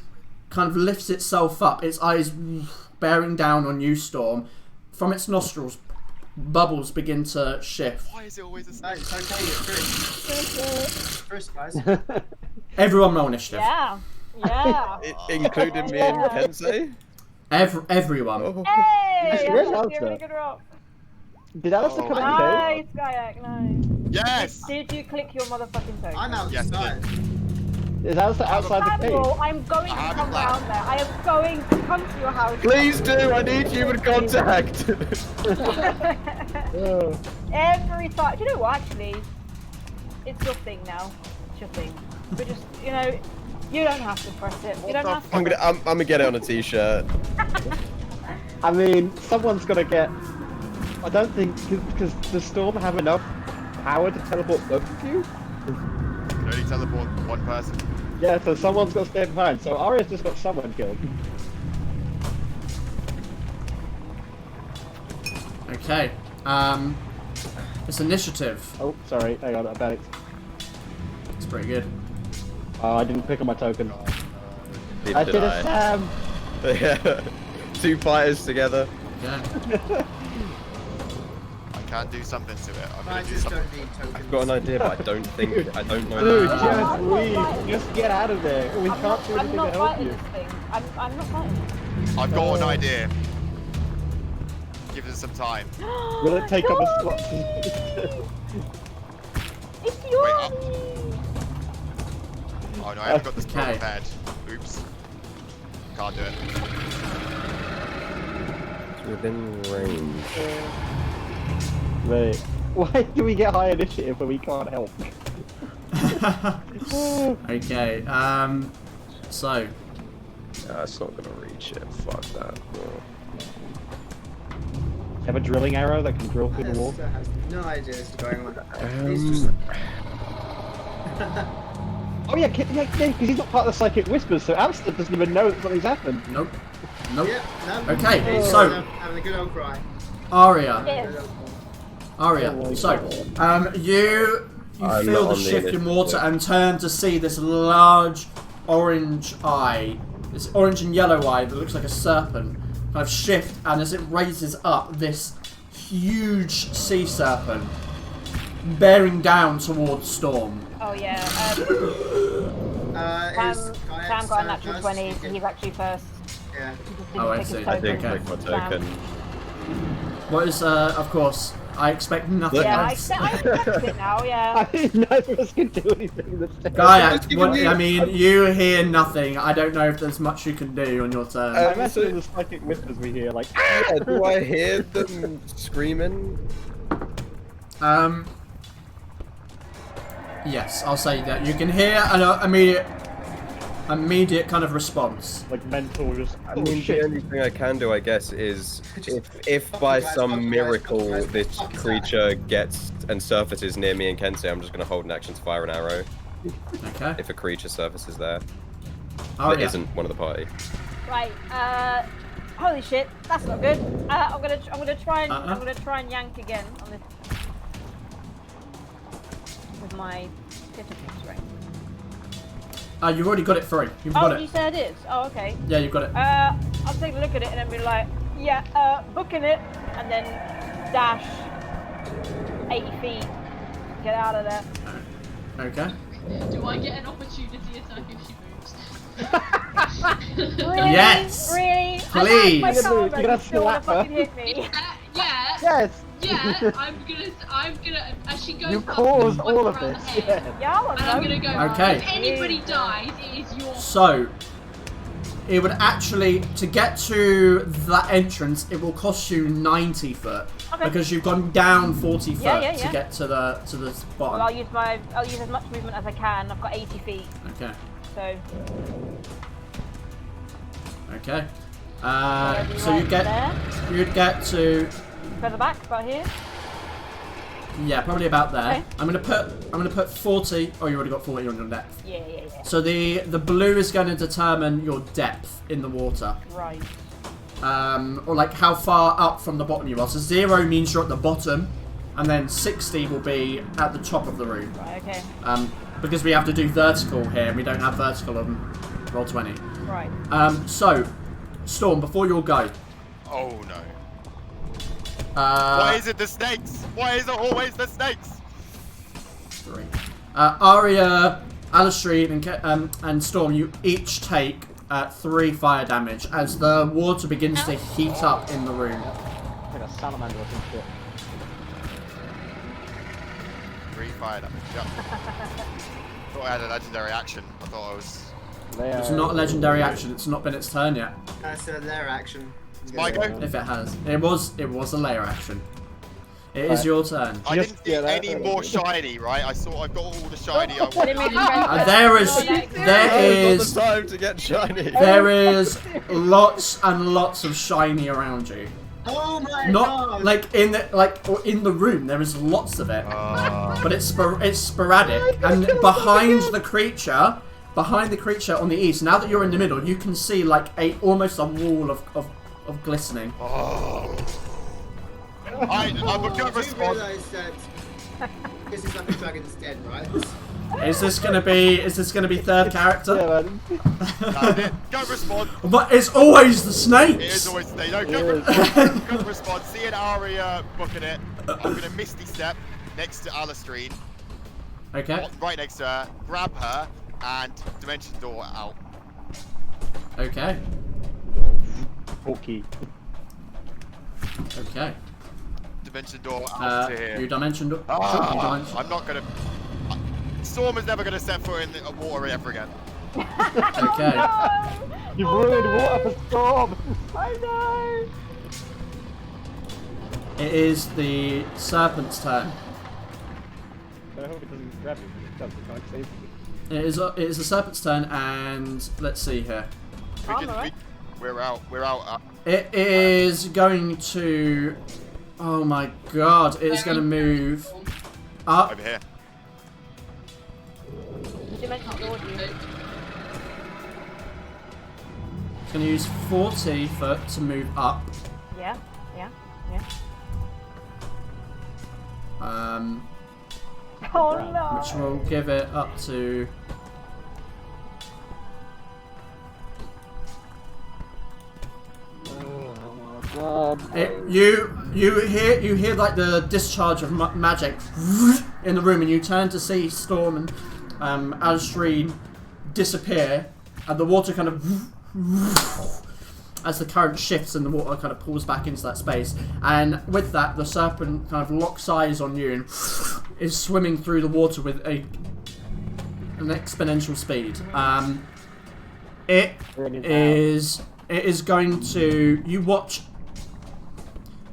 kind of lifts itself up, its eyes bearing down on you, Storm. From its nostrils, bubbles begin to shift. Why is it always a No, snake? it's okay, it's Chris. Chris, guys. Everyone roll initiative. Yeah. Yeah. Including me and Kensei? Everyone. Oh. Hey! Where's That's actually a Alistair? really good roll. Did Alistair come out Nice, Kayak, nice. Yes! Did you click your motherfucking toe? I'm Yes, outside. Is Alistair outside the cave? Admiral, I'm going to have come a plan. round there. I am going to come to your house. Please do, I need human contact! Oh. Every time. Do you know what, actually? It's your thing now. It's your thing. But just, you know, you don't have to press it. You don't have to. I'm gonna get it on a t-shirt. I mean, someone's got to get... I don't think... Because does Storm have enough power to teleport both of you? Can only teleport one person. Yeah, so someone's got to stay behind. So Arya's just got someone killed. Okay. It's initiative. Oh, sorry. Hang on, I bet it's... It's pretty good. Oh, I didn't pick up my token. Neither I did a Sam! Yeah. 2 fighters together. Yeah. I can do something to it. I'm I gonna do just something. don't need tokens. I've got an idea, but I don't know. Dude, the just I'm not leave! fighting. Just get out of there! We I'm can't do not, I'm anything to not help fighting you. this thing. I'm not fighting it. I've got an idea. Give it some time. Will it take up a It's slot? It's Wait, yours! Oh no, I haven't got this Okay. prepared. Oops. Can't do it. It's within range. Wait. Why do we get high initiative when we can't help? Okay. So It's not gonna reach it. Fuck that. Have a drilling arrow that can drill through the wall? Alistair has no idea what's going on. He's just... Oh yeah, because he's not part of the Psychic Whispers, so Alistair doesn't even know that something's happened. nope. Nope. Yeah, no. Okay, He's so- having a good old cry. Arya. Yes. Arya. So, you I'm feel not the on the shift in initiative. water and turn to see this large orange eye, this orange and yellow eye that looks like a serpent, kind of shift, and as it raises up, this huge sea serpent bearing down towards Storm. Oh, yeah. Is Sam got a natural 20, so he's actually first. Yeah. He just didn't Oh, I pick his see. I did token. click my token. What is, of course, I expect nothing Yeah, I else. expect it now, yeah. I mean, neither of us can do anything this day. Gaiac, I mean, you hear nothing. I don't know if there's much you can do on your turn. I imagine the Psychic Whispers we hear, like... Yeah, do I hear them screaming? Yes, I'll say that. You can hear an immediate kind of response. Like mental just. I mean, the only thing I can do, I guess, is if by some miracle this creature gets and surfaces near me and Kensei, I'm just going to hold an action to fire an arrow. Okay. If a creature surfaces there Oh, that yeah. isn't one of the party. Right. Holy shit, that's not good. I'm gonna try and yank again on this with my difficult strength. You've already got it through. You've got You it. said it is. Oh, okay. Yeah, you've got it. I'll take a look at it and then be like, yeah, booking it, and then dash 80 feet, get out of there. Okay. Do I get an opportunity attack if she moves? Really? Yes! Really? Please! I like my You're karma, gonna you still wanna slap her. fucking hit me. Yeah. Yes. Yeah, I'm gonna, as she goes You up, caused whack all of her on the this. head, Yeah. Yeah, I want and I'm gonna go, Okay. if anybody dies, it is your So, it would actually, to get to that entrance, it will cost you 90 foot. Okay. Because you've gone down 40 foot Yeah, to yeah. get to the bottom. Well, I'll use as much movement as I can. I've got 80 feet, Okay. so. Okay. Maybe So right there. you'd get to, Further back, about here. yeah, probably about there. Okay. I'm gonna put 40. Oh, you already got 40 on your depth. Yeah. So the blue is going to determine your depth in the water. Right. Or like how far up from the bottom you are. So 0 means you're at the bottom, and then 60 will be at the top of the room. Right. Okay. Because we have to do vertical here, and we don't have vertical on Roll20. Right. So, Storm, before you go. Oh no. Why Uh, is it the snakes? Why is it always the snakes? 3. Arya, Alistair, and Storm, you each take 3 fire damage as the water begins to heat up in the room. Like a salamander or some shit. 3 fire damage. Yep. Thought I had a legendary action. I thought I was. It's not a legendary action. It's not been its turn yet. So their action. It's my go. If it has, it was a layer action. It is your turn. I Just- didn't see yeah, that- any more shiny, right? I've got all the shiny I Didn't wanted. make me There is the time to get shiny. there is lots and lots of shiny around you. Oh my Not god! like in the room. There is lots of it, but it's sporadic. And behind the creature on the east. Now that you're in the middle, you can see like almost a wall of glistening. Oh. I'm a good I do response. realise that this is like the Dragon's Den, right? Is this gonna be third character? Yeah, man. No, go respond. But it's always the snakes. It is always they don't good response. Seeing Arya booking it, I'm gonna misty step next to Alistair, Okay. right next to her, grab her, and dimension door out. Okay. Okay. Okay. Dimension door out to here. You dimensioned. I'm not gonna. Storm is never gonna set foot in the water ever again. Okay. You've ruined water for Storm! I know. It is the serpent's turn. I hope it doesn't grab me, but it does, it can't save me. It is the serpent's turn, and let's see here. We're out. It is going to. Oh my god! It is going to move up. Over here. Dimension door, dude. It's going to use 40 foot to move up. Yeah. Oh no. Which will give it up to. You hear like the discharge of magic in the room, and you turn to see Storm and Alistair disappear, and the water kind of as the current shifts and the water kind of pulls back into that space, and with that the serpent kind of locks eyes on you and is swimming through the water with an exponential speed. It is going to.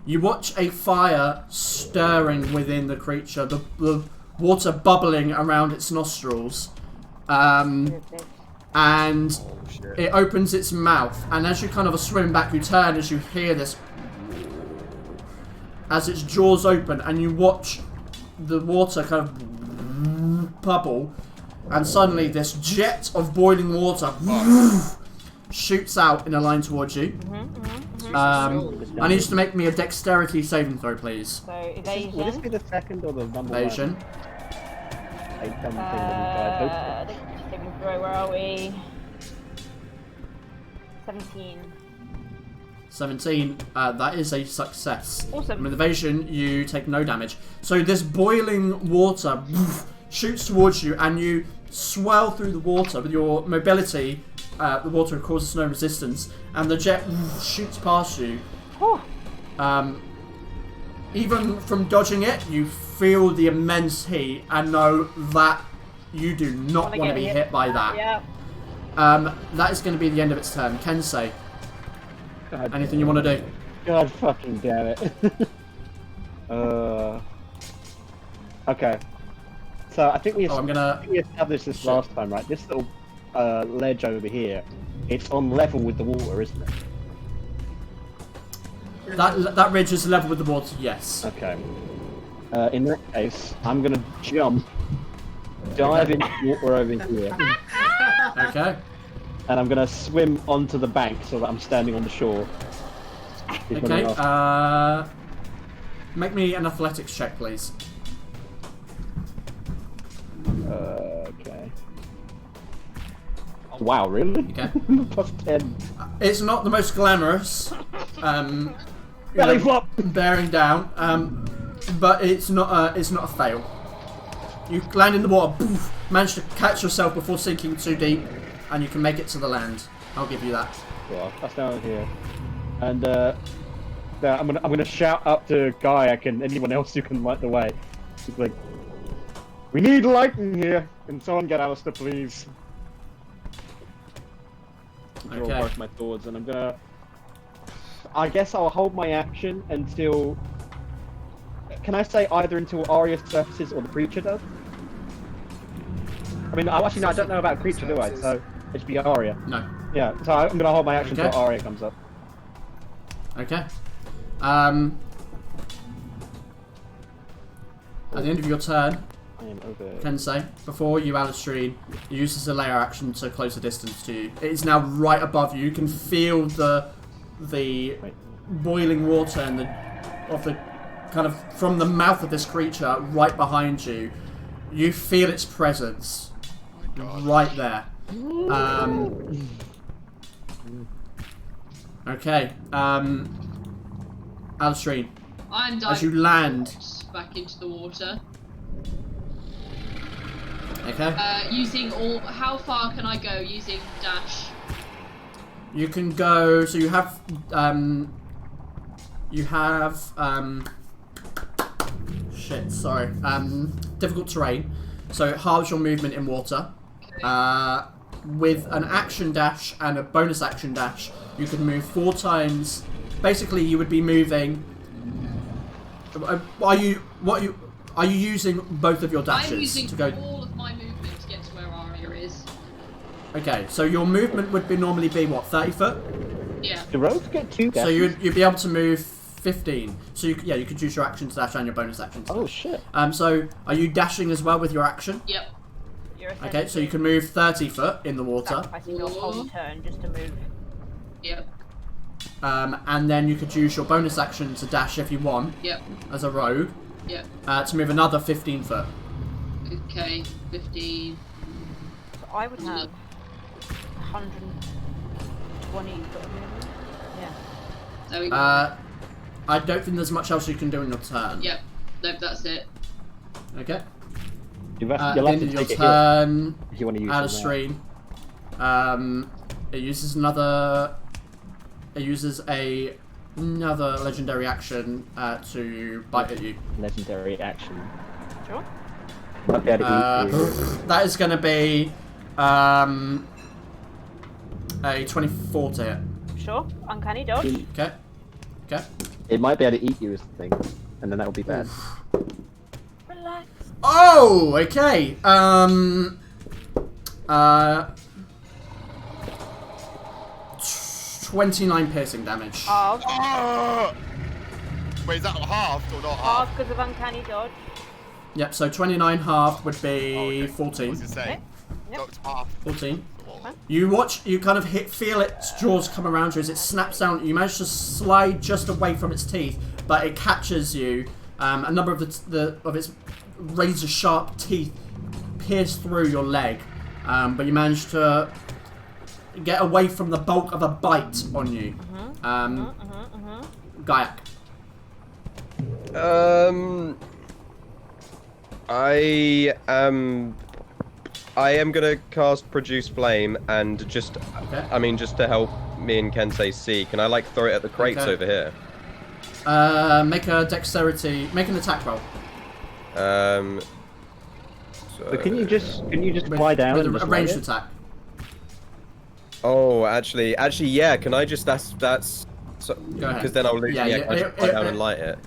You watch a fire stirring within the creature. The water bubbling around its nostrils. And it opens its mouth, and as you kind of swim back, you turn as you hear this, as its jaws open, and you watch the water kind of bubble, and suddenly this jet of boiling water shoots out in a line towards you. I need you to make me a dexterity saving throw, please. So evasion. Will this be the second or the number Evasion. one? Saving throw, where are we? 17. 17, that is a success. Awesome. With evasion, you take no damage. So this boiling water shoots towards you, and you swell through the water with your mobility. The water causes no resistance, and the jet shoots past you. Even from dodging it, you feel the immense heat and know that you do not want to be hit by that. Yeah. That is going to be the end of its turn. Kensei, anything you want to do? God fucking damn it. Okay. So I think we established this last time, right? This little ledge over here, it's on level with the water, isn't it? That ridge is level with the water, yes. Okay. In that case, I'm gonna jump, dive into the water over here. Okay. And I'm gonna swim onto the bank so that I'm standing on the shore. Okay. Make me an athletics check, please. Okay. Oh, wow, really? Okay. Plus 10. It's not the most glamorous. Belly flop! Bearing down. But it's not a fail. You land in the water, poof, manage to catch yourself before sinking too deep, and you can make it to the land. I'll give you that. Well, that's down here. And I'm gonna shout up to Gaiak and anyone else who can light the way. It's like, we need light in here. Can someone get Alistair, please? Draw both my swords, and I'm gonna. I guess I'll hold my action until. Can I say either until Arya surfaces or the creature does? I mean, actually, no, I don't know about creature, do I? So it should be Arya. No. Yeah, so I'm gonna hold my action until Arya comes up. Okay. At the end of your turn, Kensei, before you, Alistrine, uses a layer action to close the distance to you. It is now right above you. You can feel the boiling water and the kind of from the mouth of this creature right behind you. You feel its presence right there. Okay. Alistrine, I'm as you land back into the water. Okay. Using all. How far can I go using dash? You can go. So you have. Shit. Sorry. Difficult terrain. So it halves your movement in water. Okay. With an action dash and a bonus action dash, you can move 4 times. Basically, you would be moving. Are you using both of your dashes? I'm using to go... all of my movement to get to where Arya is. Okay, so your movement would normally be what, 30 foot? Yeah. The roads get 2 dashes. So you'd be able to move 15. So you could use your action to dash and your bonus action to dash. Oh shit. So are you dashing as well with your action? Yep. Okay, so you can move 30 foot in the water. Sacrificing your whole turn just to move. Yep. And then you could use your bonus action to dash if you want. Yep. As a rogue. Yep. To move another 15 foot. Okay, 15. So I would have 120 foot of movement. Yeah. There we go. I don't think there's much else you can do in your turn. Yep. Nope, that's it. Okay. You'll At have the to end of your take it turn, if you want to use Alistrine, it uses another. It uses another legendary action to bite at you. Legendary action. Sure. Might be able to eat you. That is going to be a 24 to hit. Sure. Uncanny dodge. Okay. Okay. It might be able to eat you is the thing, and then that would be bad. Relax. Oh, okay. 29 piercing damage. Half. Ah! Wait, is that half or not half? Half because of uncanny dodge. Yep, so 29 half would be Okay. I 14. was gonna say. Okay. Yep. No, it's half. 14. Oh. You watch, you kind of feel its jaws come around you as it snaps down. You manage to slide just away from its teeth, but it catches you. A number of its razor sharp teeth pierce through your leg, but you manage to get away from the bulk of a bite on you. Gaiak. I am gonna cast Produce Flame and just, Okay. just to help me and Kensei see. Can I like throw it at the crates Okay. over here? Make a dexterity. Make an attack roll. So, But can you just lie down with and a just ranged light it? attack. Oh, actually, yeah. Can I just? That's. So, Go ahead. because then I'll lose. Yeah, Yeah, yeah, can I just lie down and light it?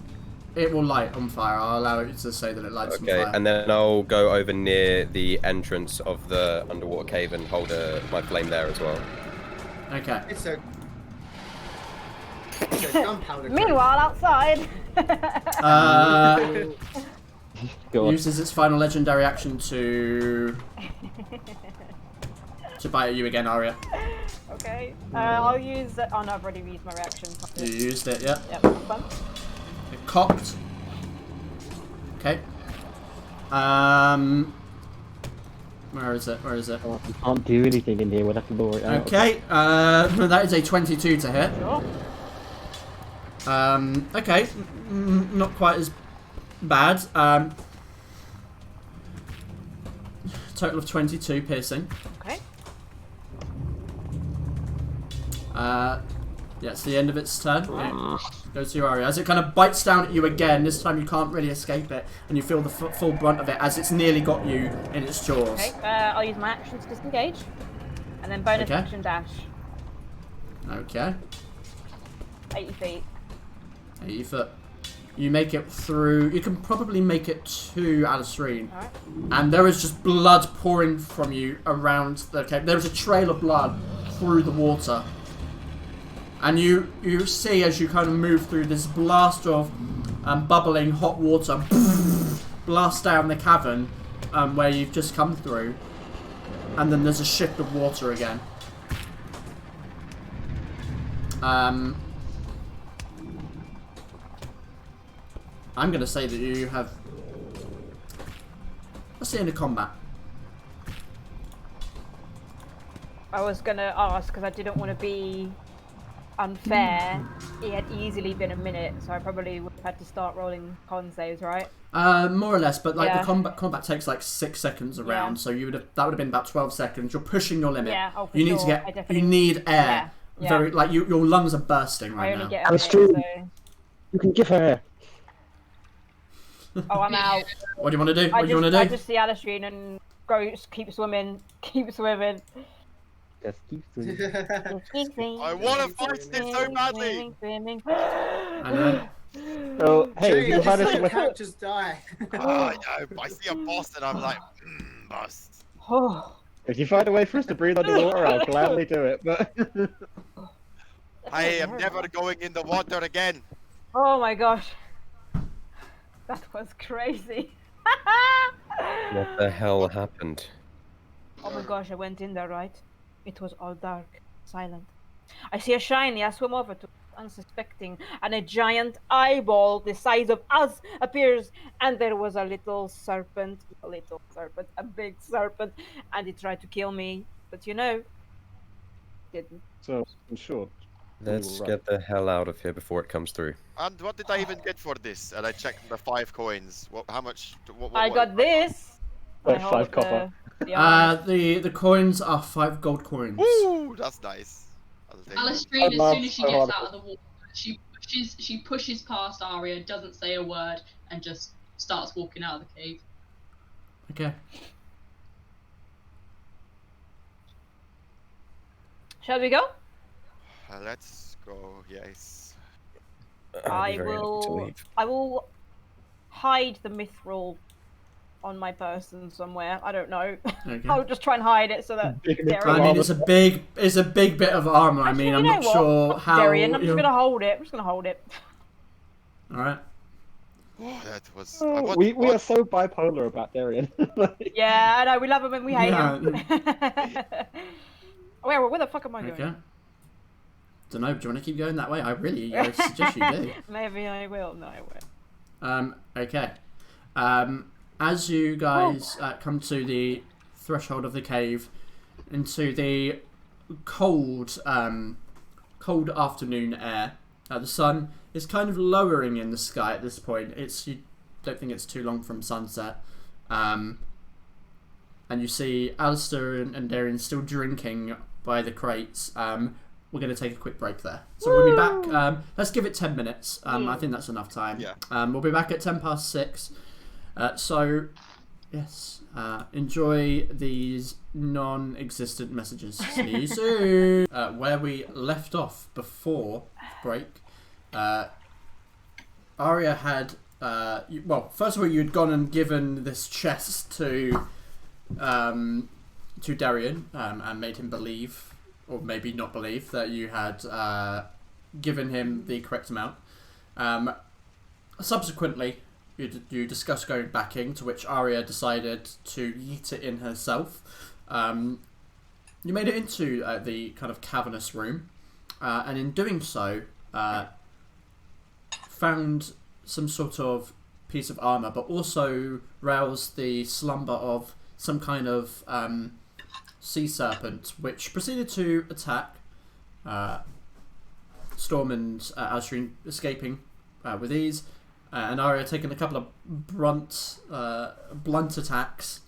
It will light on fire. I'll allow it to say that it lights on Okay, fire. and then I'll go over near the entrance of the underwater cave and hold my flame there as well. Okay. It's a gunpowder. Meanwhile, outside. Go on. Uses its final legendary action to bite at you again, Arya. Okay. I'll use. Oh no, I've already used my reaction. You used it, yeah. Yep. Fun. It cocked. Okay. Where is it? Where is it? Oh, I can't do anything in here. We'll have to lower it out. Okay. That is a 22 to hit. Sure. Okay. Not quite as bad. Total of 22 piercing. Okay. Yeah, it's the end of its turn. It goes to your Arya. As it kind of bites down at you again, this time you can't really escape it, and you feel the full brunt of it as it's nearly got you in its jaws. Okay. I'll use my action to disengage, and then bonus Okay. action dash. Okay. 80 feet. 80 foot. You make it through. You can probably make it to Alistrine. Alright. And there is just blood pouring from you around the cave. There is a trail of blood through the water. And you see as you kind of move through this blast of bubbling hot water blast down the cavern where you've just come through. And then there's a shift of water again. I'm going to say that you have... Let's see into combat. I was gonna ask because I didn't want to be unfair. It had easily been a minute, so I probably would have had to start rolling con saves, right? More or less, but like Yeah. the combat takes like 6 seconds around, Yeah. so that would have been about 12 seconds. You're pushing your limit. Yeah, oh, for you need sure. to I get. definitely- You need air. Yeah. Very like your lungs are bursting I right only now. get a That's minute, true. so... You can give her. Oh, I'm out. What do you want to do? What do you want I to do? just see Alistrine and go, keep swimming, keep swimming. Just keep swimming. I want to fight this so badly. Swimming. I know. So, hey, Jay, you just had let us with... characters die. I know. I see a boss and I'm like, boss. Oh, If you find a way for us to breathe underwater, I'll gladly do it, but... I am never going in the water again. oh my gosh. That was crazy. What the hell happened? Oh my gosh, I went in there, right? It was all dark, silent. I see a shiny, I swim over to it, unsuspecting, and a giant eyeball the size of us appears, and there was a serpent, a big serpent, and it tried to kill me, but didn't. So, in short... Let's Right. get the hell out of here before it comes through. And what did I even get for this? And I checked the 5 coins. How much? I got this. Like I 5 hold copper. The coins are 5 gold coins. Ooh, that's nice. I'll take it. Alistrine, as love soon as she so gets hard. out of the water, she pushes past Arya, doesn't say a word, and just starts walking out of the cave. Okay. Shall we go? Let's go. Yes. I'll be very happy to leave. I will hide the mithril on my person somewhere. I don't know. Okay. I'll just try and hide it so that I mean, it's a big bit of armor. I mean, I'm not sure how. Darian, I'm just gonna hold it. All right. Oh, that was. We are so bipolar about Darian. Yeah, I know. We love him and we hate Yeah. him. Where the fuck am I going? Okay. Don't know. Do you want to keep going that way? I really suggest you do. Maybe I will. No, I won't. Okay. As you guys come to the threshold of the cave, into the cold afternoon air, the sun is kind of lowering in the sky at this point. You don't think it's too long from sunset, and you see Alistair and Darian still drinking by the crates. We're going to take a quick break there. So we'll be back. Let's give it 10 minutes. I think that's enough time. Yeah. We'll be back at 6:10. So, yes, enjoy these non-existent messages. See you soon. Where we left off before break, Arya had, first of all, you'd gone and given this chest to Darian and made him believe, or maybe not believe, that you had given him the correct amount. Subsequently, you discussed going back in, to which Arya decided to yeet it in herself. You made it into the kind of cavernous room, and in doing so, found some sort of piece of armor, but also roused the slumber of some kind of sea serpent, which proceeded to attack Storm and Alshreen, escaping with ease. And Arya taking a couple of blunt attacks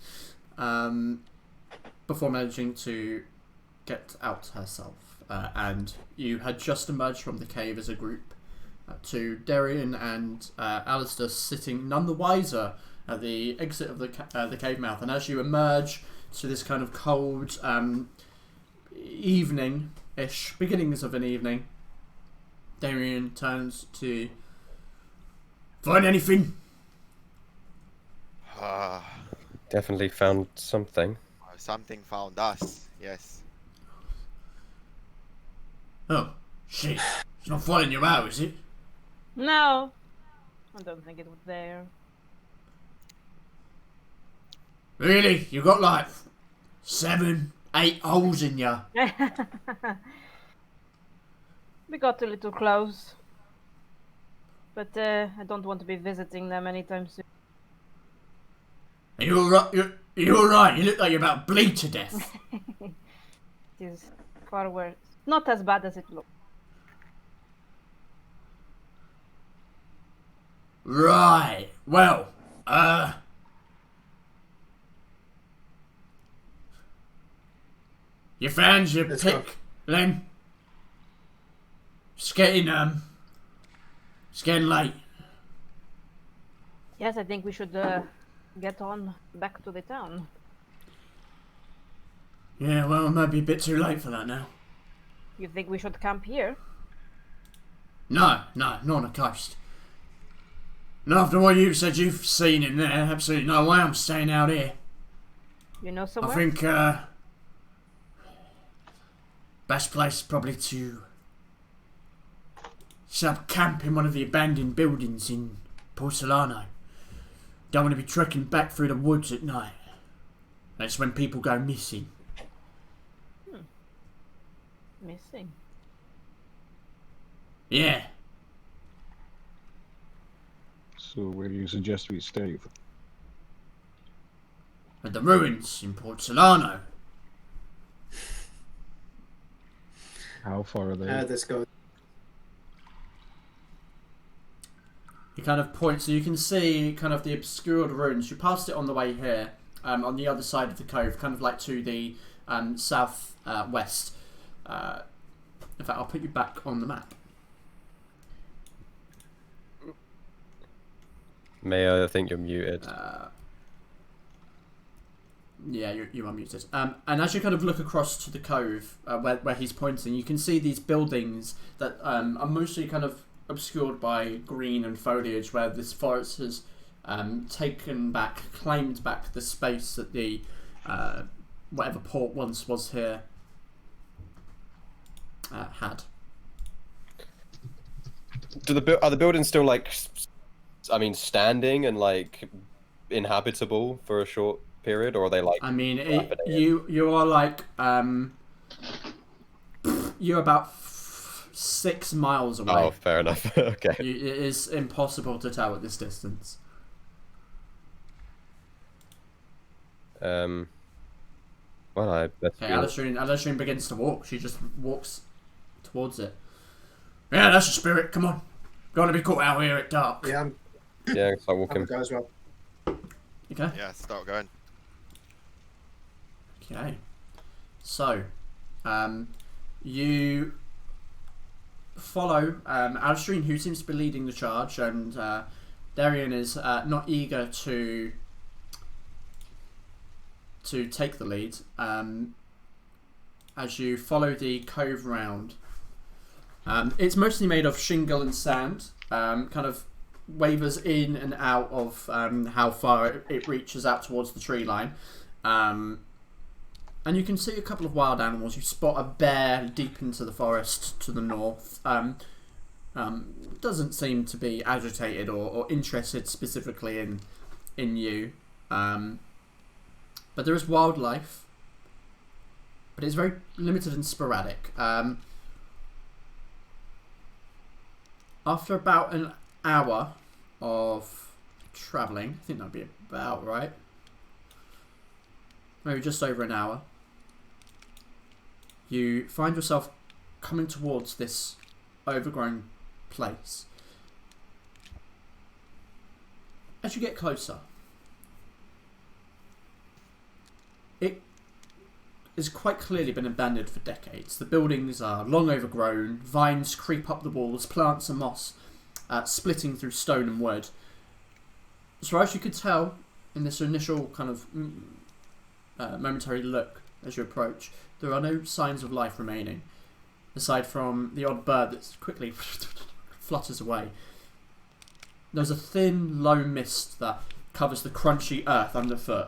before managing to get out herself. And you had just emerged from the cave as a group, to Darian and Alistair sitting none the wiser at the exit of the cave mouth. And as you emerge to this kind of cold evening-ish, beginnings of an evening, Darian turns to... Find anything? Definitely found something. Something found us, yes. Oh, shit. It's not following you out, is it? No, I don't think it was there. Really? You got like 7, 8 holes in you. We got a little close. But I don't want to be visiting them anytime soon. Are you alright? You alright? You look like you're about to bleed to death. It is far worse. Not as bad as it looks. Right. Well, you found your Let's pick, go. Len? It's getting late. Yes, I think we should get on back to the town. Yeah, well, it might be a bit too late for that now. You think we should camp here? No, not on the coast. And after what you've said you've seen in there, absolutely no way I'm staying out here. You know somewhere? I think, best place probably to set up camp in one of the abandoned buildings in Porcelano. Don't want to be trekking back through the woods at night. That's when people go missing. Missing? Yeah. So where do you suggest we stay? At the ruins in Porcelano. How far are they? Let's go. He kind of points, so you can see kind of the obscured ruins. You passed it on the way here, on the other side of the cove, kind of like to the south west. In fact, I'll put you back on the map. Mayo, I think you're muted. Yeah, you are muted. And as you kind of look across to the cove where he's pointing, you can see these buildings that are mostly kind of obscured by green and foliage, where this forest has claimed back the space that the whatever port once was here had. Are the buildings still standing and inhabitable for a short period, or are they you are you're about 6 miles away. Oh, fair enough. Okay. It is impossible to tell at this distance. Well, Alistair begins to walk. She just walks towards it. Yeah, that's the spirit. Come on. Gotta be caught out here at dark. Yeah, Yeah, start walking. I'll go as well. Okay. Yeah, start going. Okay. So, you follow Alistair, who seems to be leading the charge, and Darian is not eager to take the lead. As you follow the cove round, it's mostly made of shingle and sand. Kind of wavers in and out of how far it reaches out towards the tree line. And you can see a couple of wild animals. You spot a bear deep into the forest to the north. Doesn't seem to be agitated or interested specifically in you. But there is wildlife. But it's very limited and sporadic. After about an hour of travelling, I think that'd be about right. Maybe just over an hour. You find yourself coming towards this overgrown place. As you get closer, it has quite clearly been abandoned for decades. The buildings are long overgrown, vines creep up the walls, plants and moss splitting through stone and wood. As far as you could tell in this initial kind of momentary look as you approach, there are no signs of life remaining, aside from the odd bird that quickly flutters away. There's a thin, low mist that covers the crunchy earth underfoot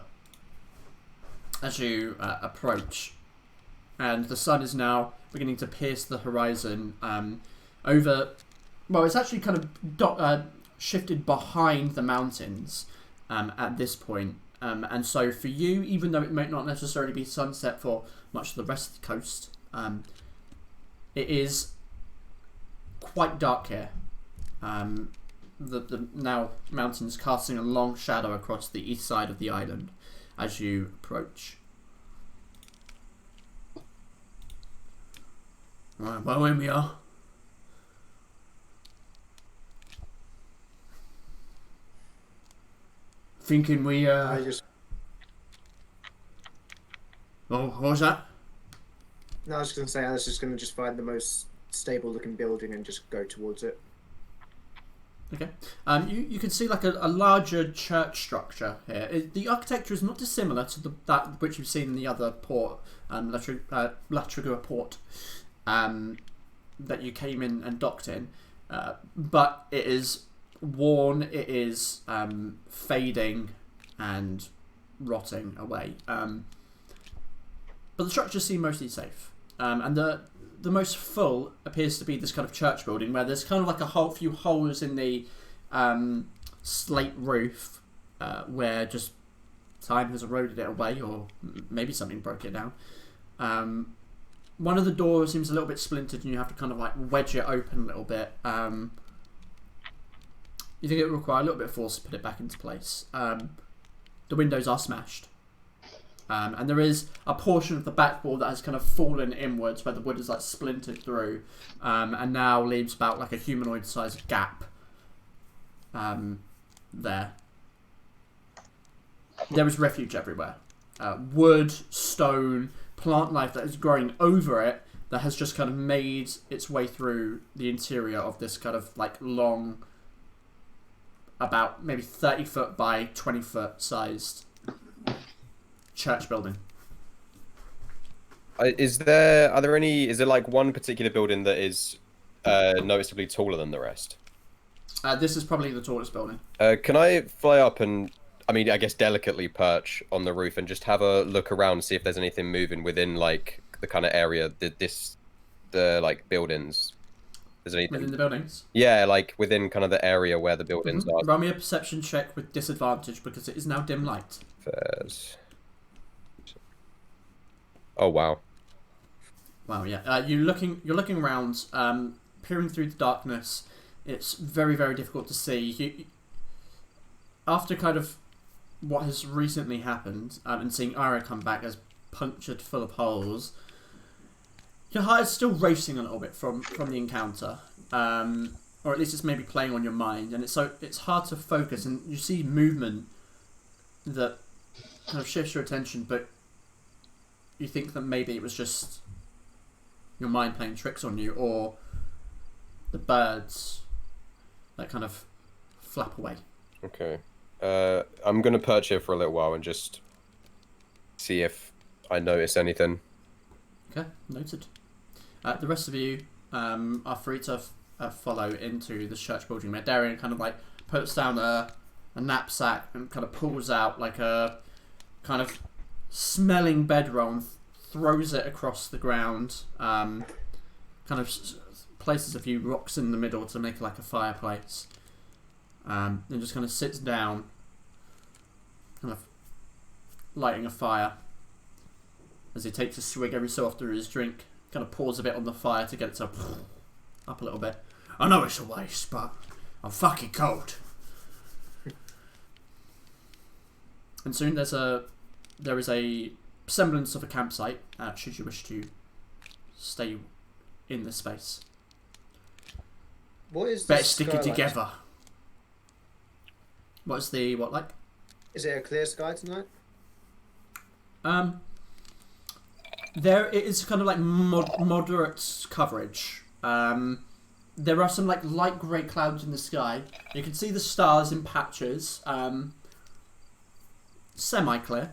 as you approach, and the sun is now beginning to pierce the horizon over. Well, it's actually kind of shifted behind the mountains at this point. And so for you, even though it may not necessarily be sunset for much of the rest of the coast, it is quite dark here. The now mountains casting a long shadow across the east side of the island as you approach. Right, well, here we are. Thinking we I just Oh, what was that? No, I was going to say I was just going to just find the most stable looking building and just go towards it. Okay. You can see like a larger church structure here. The architecture is not dissimilar to that which you've seen in the other port, La Trigua port, that you came in and docked in, but it is worn. It is fading and rotting away. But the structures seem mostly safe, and the most full appears to be this kind of church building where there's kind of like a few holes in the slate roof where just time has eroded it away, or maybe something broke it down. One of the doors seems a little bit splintered and you have to kind of like wedge it open a little bit. You think it would require a little bit of force to put it back into place. The windows are smashed. And there is a portion of the back wall that has kind of fallen inwards where the wood is like splintered through, and now leaves about like a humanoid sized gap there. There is refuge everywhere. Wood, stone, plant life that is growing over it that has just kind of made its way through the interior of this kind of like long, about maybe 30 foot by 20 foot sized church building. Is there like one particular building that is noticeably taller than the rest? This is probably the tallest building. Can I fly up and, I mean, I guess delicately perch on the roof and just have a look around, see if there's anything moving within like the kind of area that the like buildings. Is there anything Within the buildings? Yeah, like within kind of the area where the buildings are. Roll me a perception check with disadvantage because it is now dim light. Fairs. Oh wow. Wow, yeah. You're looking around, peering through the darkness. It's very, very difficult to see. After kind of what has recently happened, and seeing Arya come back as punctured full of holes, your heart is still racing a little bit from the encounter, or at least it's maybe playing on your mind, and it's hard to focus, and you see movement that kind of shifts your attention, but you think that maybe it was just your mind playing tricks on you, or the birds that kind of flap away. Okay. I'm gonna perch here for a little while and just see if I notice anything. Okay, noted. The rest of you are free to follow into the church building where Darian kind of like puts down a knapsack and kind of pulls out like a kind of smelling bedroll and throws it across the ground. Kind of places a few rocks in the middle to make like a fireplace. And just kind of sits down, kind of lighting a fire. As he takes a swig every so often of his drink, kind of pours a bit on the fire to get it to up a little bit. I know it's a waste, but I'm fucking cold. And soon there is a semblance of a campsite, should you wish to stay in this space. What is Better the stick sky it like? together. What's the what like? Is it a clear sky tonight? There it is kind of like moderate coverage. There are some like light grey clouds in the sky. You can see the stars in patches. Semi-clear.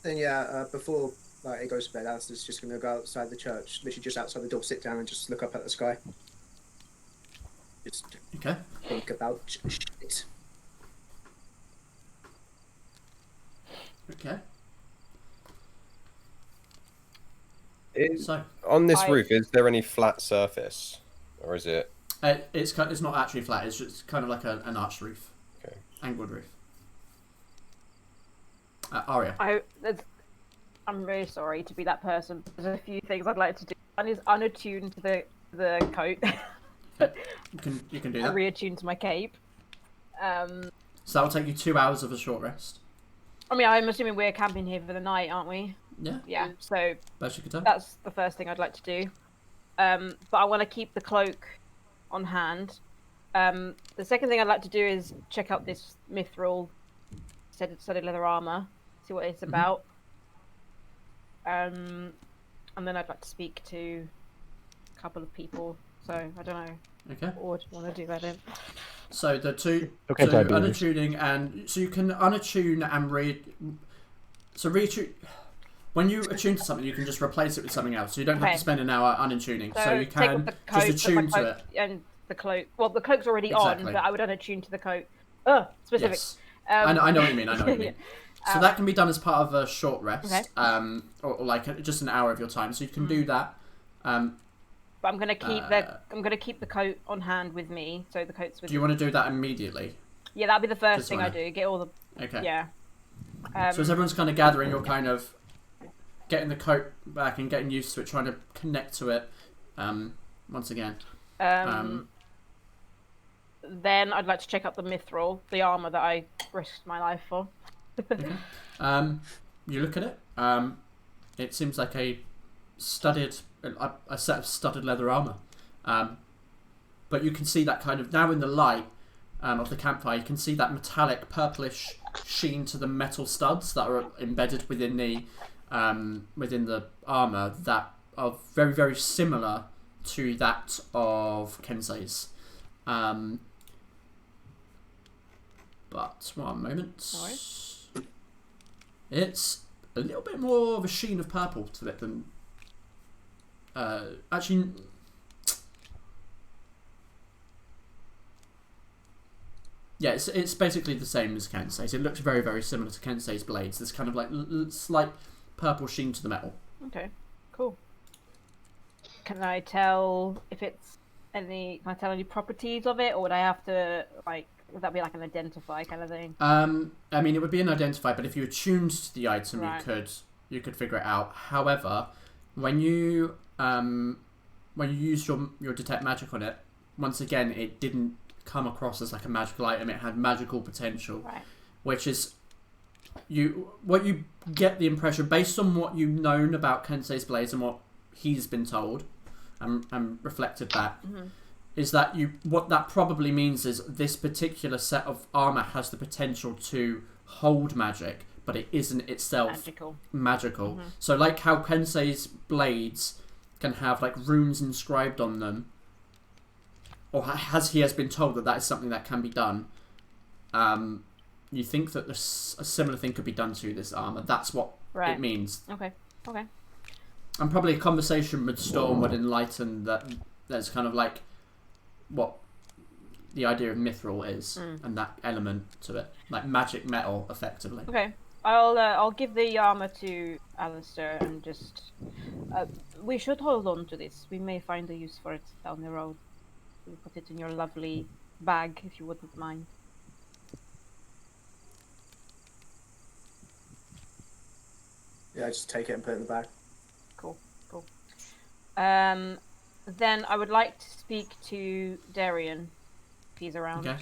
Then yeah, before like it goes to bed, Alistair's just gonna go outside the church, literally just outside the door, sit down and just look up at the sky. Just Okay. think about shit. Okay. Is, So on this roof, is there any flat surface, or is it? it's not actually flat. It's just kind of like an arched roof. Okay. Angled roof. Arya. I'm really sorry to be that person. There's a few things I'd like to do. One is unattune to the coat. You can do I that. reattune to my cape. So that will take you 2 hours of a short rest. I mean, I'm assuming we're camping here for the night, aren't we? Yeah. Yeah. So Best you could do. that's the first thing I'd like to do. But I want to keep the cloak on hand. The second thing I'd like to do is check out this mithril studded leather armor, see what it's about. And then I'd like to speak to a couple of people. So I don't know. Okay. What would you want to do that in? So the two, Okay, so Tiberius. unattuning and so you can unattune and reattune. When you attune to something, you can just replace it with something else. So you don't have Okay. to spend an hour unattuning. So you take can off the coat, just put my attune to cloak it. and the cloak. Well, the cloak's already Exactly. on, but I would unattune to the coat. Specific. Yes. I know what you mean. I know what you mean. So that can be done as part of a short rest, Okay. or like just an hour of your time. So you can do that. But I'm gonna keep the coat on hand with me, so the coat's with. Do you want to do that immediately? Yeah, that'll be the first Just thing I wanna- do. Get all the Okay. yeah. So as everyone's kind of gathering, you're kind of getting the coat back and getting used to it, trying to connect to it. Once again. Then I'd like to check out the mithril, the armor that I risked my life for. Okay. You look at it. It seems like a set of studded leather armor. But you can see that kind of now in the light of the campfire. You can see that metallic purplish sheen to the metal studs that are embedded within the armor that are very, very similar to that of Kensei's. But one moment. No worries. It's a little bit more of a sheen of purple to it than actually. Yeah, it's basically the same as Kensei's. It looks very, very similar to Kensei's blades. There's kind of like slight purple sheen to the metal. Okay, cool. Can I tell if it's any? Can I tell any properties of it, or would I have to like? Would that be like an identify kind of thing? I mean, it would be an identify, but if you attuned to the item, Right. you could figure it out. However, when you use your detect magic on it, once again, it didn't come across as like a magical item. It had magical potential, Right. which is what you get the impression based on what you've known about Kensei's blades and what he's been told and reflected back. Mm-hmm. Is that what that probably means is this particular set of armor has the potential to hold magic, but it isn't itself magical. Mm-hmm. So like how Kensei's blades can have like runes inscribed on them, or has been told that is something that can be done. You think that a similar thing could be done to this armor. That's what it means. Okay. And probably a conversation with Storm would enlighten that there's kind of like what the idea of mithril is and that element to it, like magic metal, effectively. Okay. I'll give the armor to Alistair and just we should hold on to this. We may find a use for it down the road. We'll put it in your lovely bag if you wouldn't mind. Yeah, just take it and put it in the bag. Cool. Then I would like to speak to Darian, if he's around. Okay.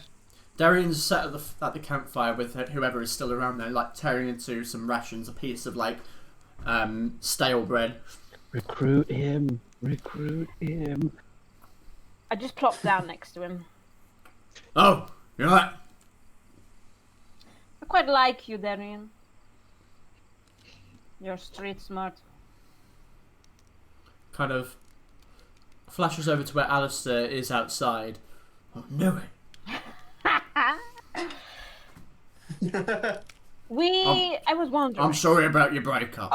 Darian's sat at the campfire with whoever is still around there, like tearing into some rations, a piece of like stale bread. Recruit him. I just plopped down next to him. Oh, you're right. I quite like you, Darian. You're street smart. Kind of flashes over to where Alistair is outside. I knew it. I was wondering. I'm sorry about your breakup.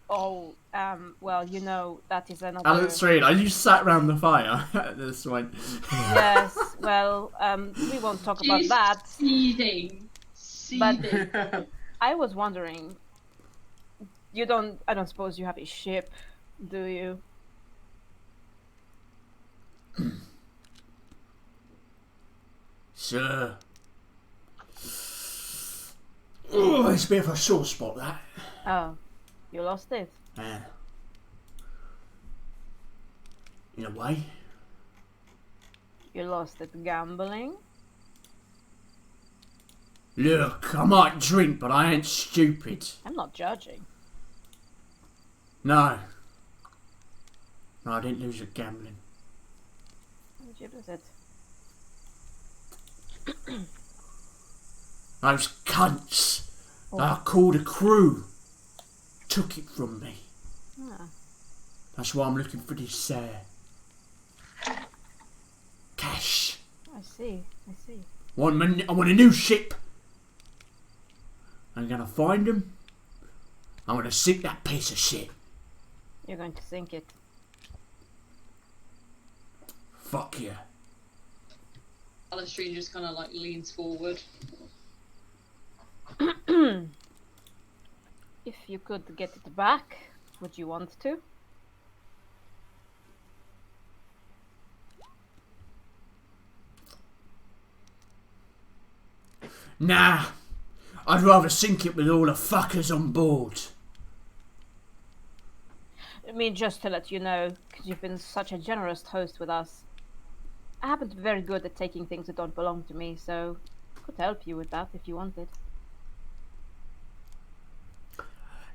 Well, you know, that is another... Alistair, are you sat round the fire at this point? Yes, well, we won't talk about that. Seething. But I was wondering, I don't suppose you have a ship, do you? Sure. Oh, it's a bit of a sore spot, that. Oh, you lost it? Yeah. In a way. You lost it gambling? Look, I might drink, but I ain't stupid. I'm not judging. No. No, I didn't lose at gambling. How did you lose it? Those cunts that I called a crew took it from me. Ah. That's why I'm looking for this cash. I see. I want a new ship. I'm gonna find them. I'm gonna sink that piece of shit. You're going to sink it. Fuck yeah. Alistair just kind of like leans forward. If you could get it back, would you want to? Nah. I'd rather sink it with all the fuckers on board. I mean, just to let you know, because you've been such a generous host with us, I happen to be very good at taking things that don't belong to me, so I could help you with that if you wanted.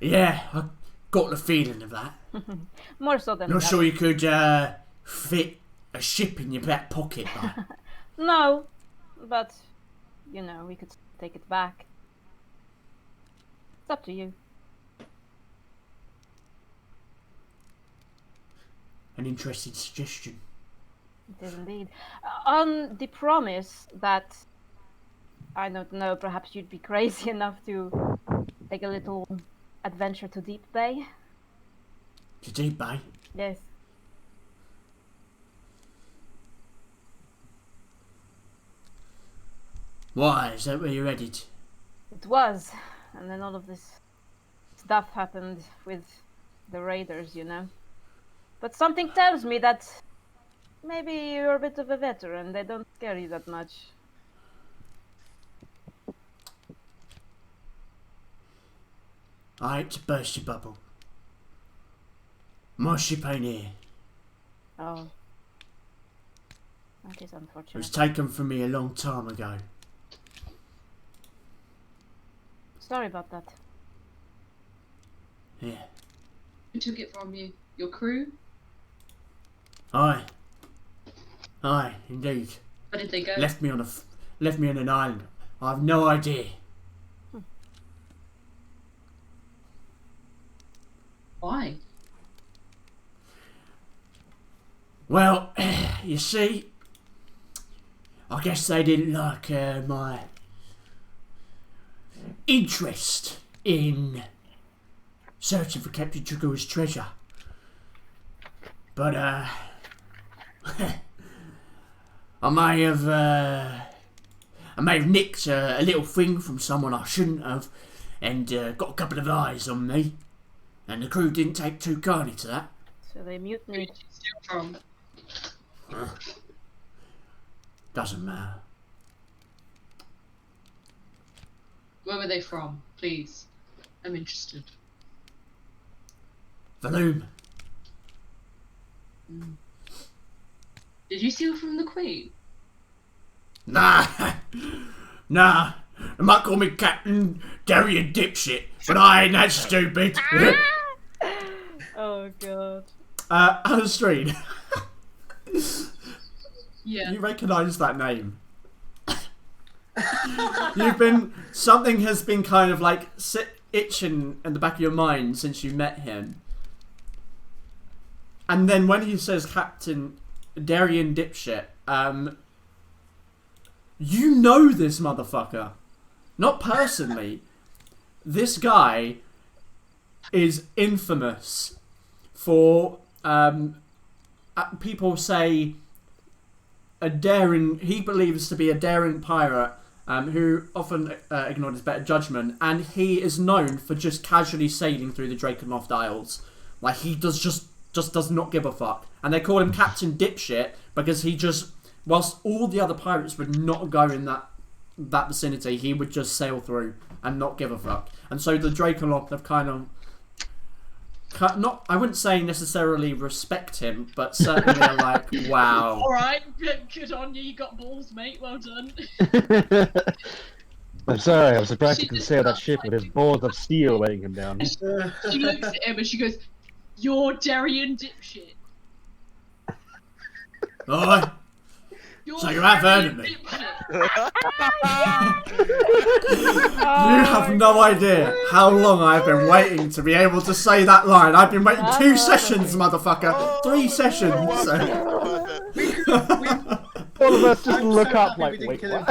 Yeah, I got the feeling of that. More so than Not that. sure you could fit a ship in your back pocket, like. No, but, you know, we could take it back. It's up to you. An interesting suggestion. It is indeed. On the promise that, I don't know, perhaps you'd be crazy enough to take a little adventure to Deep Bay. To Deep Bay? Yes. Why? Is that where you're headed? It was, and then all of this stuff happened with the raiders, you know. But something tells me that maybe you're a bit of a veteran. They don't scare you that much. I hate to burst your bubble. My ship ain't here. Oh. That is It unfortunate. was taken from me a long time ago. Sorry about that. Yeah. Who took it from you? Your crew? Aye, indeed. Where did they go? Left me on an island. I have no idea. Why? Well, you see, I guess they didn't like my interest in searching for Captain Tregua's treasure. But I may have nicked a little thing from someone I shouldn't have, and got a couple of eyes on me, and the crew didn't take too kindly to that. So they Who mutinied. did you steal from? Doesn't matter. Where were they from? Please. I'm interested. The loom. Did you steal from the Queen? Nah. They might call me Captain Darian Dipshit, but I ain't that stupid. Oh god. Alistrine, Yeah. you recognise that name? Something has been kind of like itching in the back of your mind since you met him. And then when he says Captain Darian Dipshit, you know this motherfucker. Not personally. This guy is infamous for, people say, he believes to be a daring pirate who often ignored his better judgment, and he is known for just casually sailing through the Drakenloft Isles. Like, he just does not give a fuck. And they call him Captain Dipshit because he just, whilst all the other pirates would not go in that vicinity, he would just sail through and not give a fuck. And so the Drakenloft have kind of, not, I wouldn't say necessarily respect him, but certainly are like, wow. Alright, good on you. You got balls, mate. Well done. I'm sorry, I was surprised She he could just sail that felt ship with like his balls of steel weighing him down. She looks at him and she goes, "You're Darian Dipshit. Alright. You're So you have heard of Darian me?" Dipshit." You have no idea how long I've been waiting to be able to say that line. I've been waiting 2 sessions, motherfucker. 3 sessions. All of us just I'm look so up happy we like, didn't wait, kill what?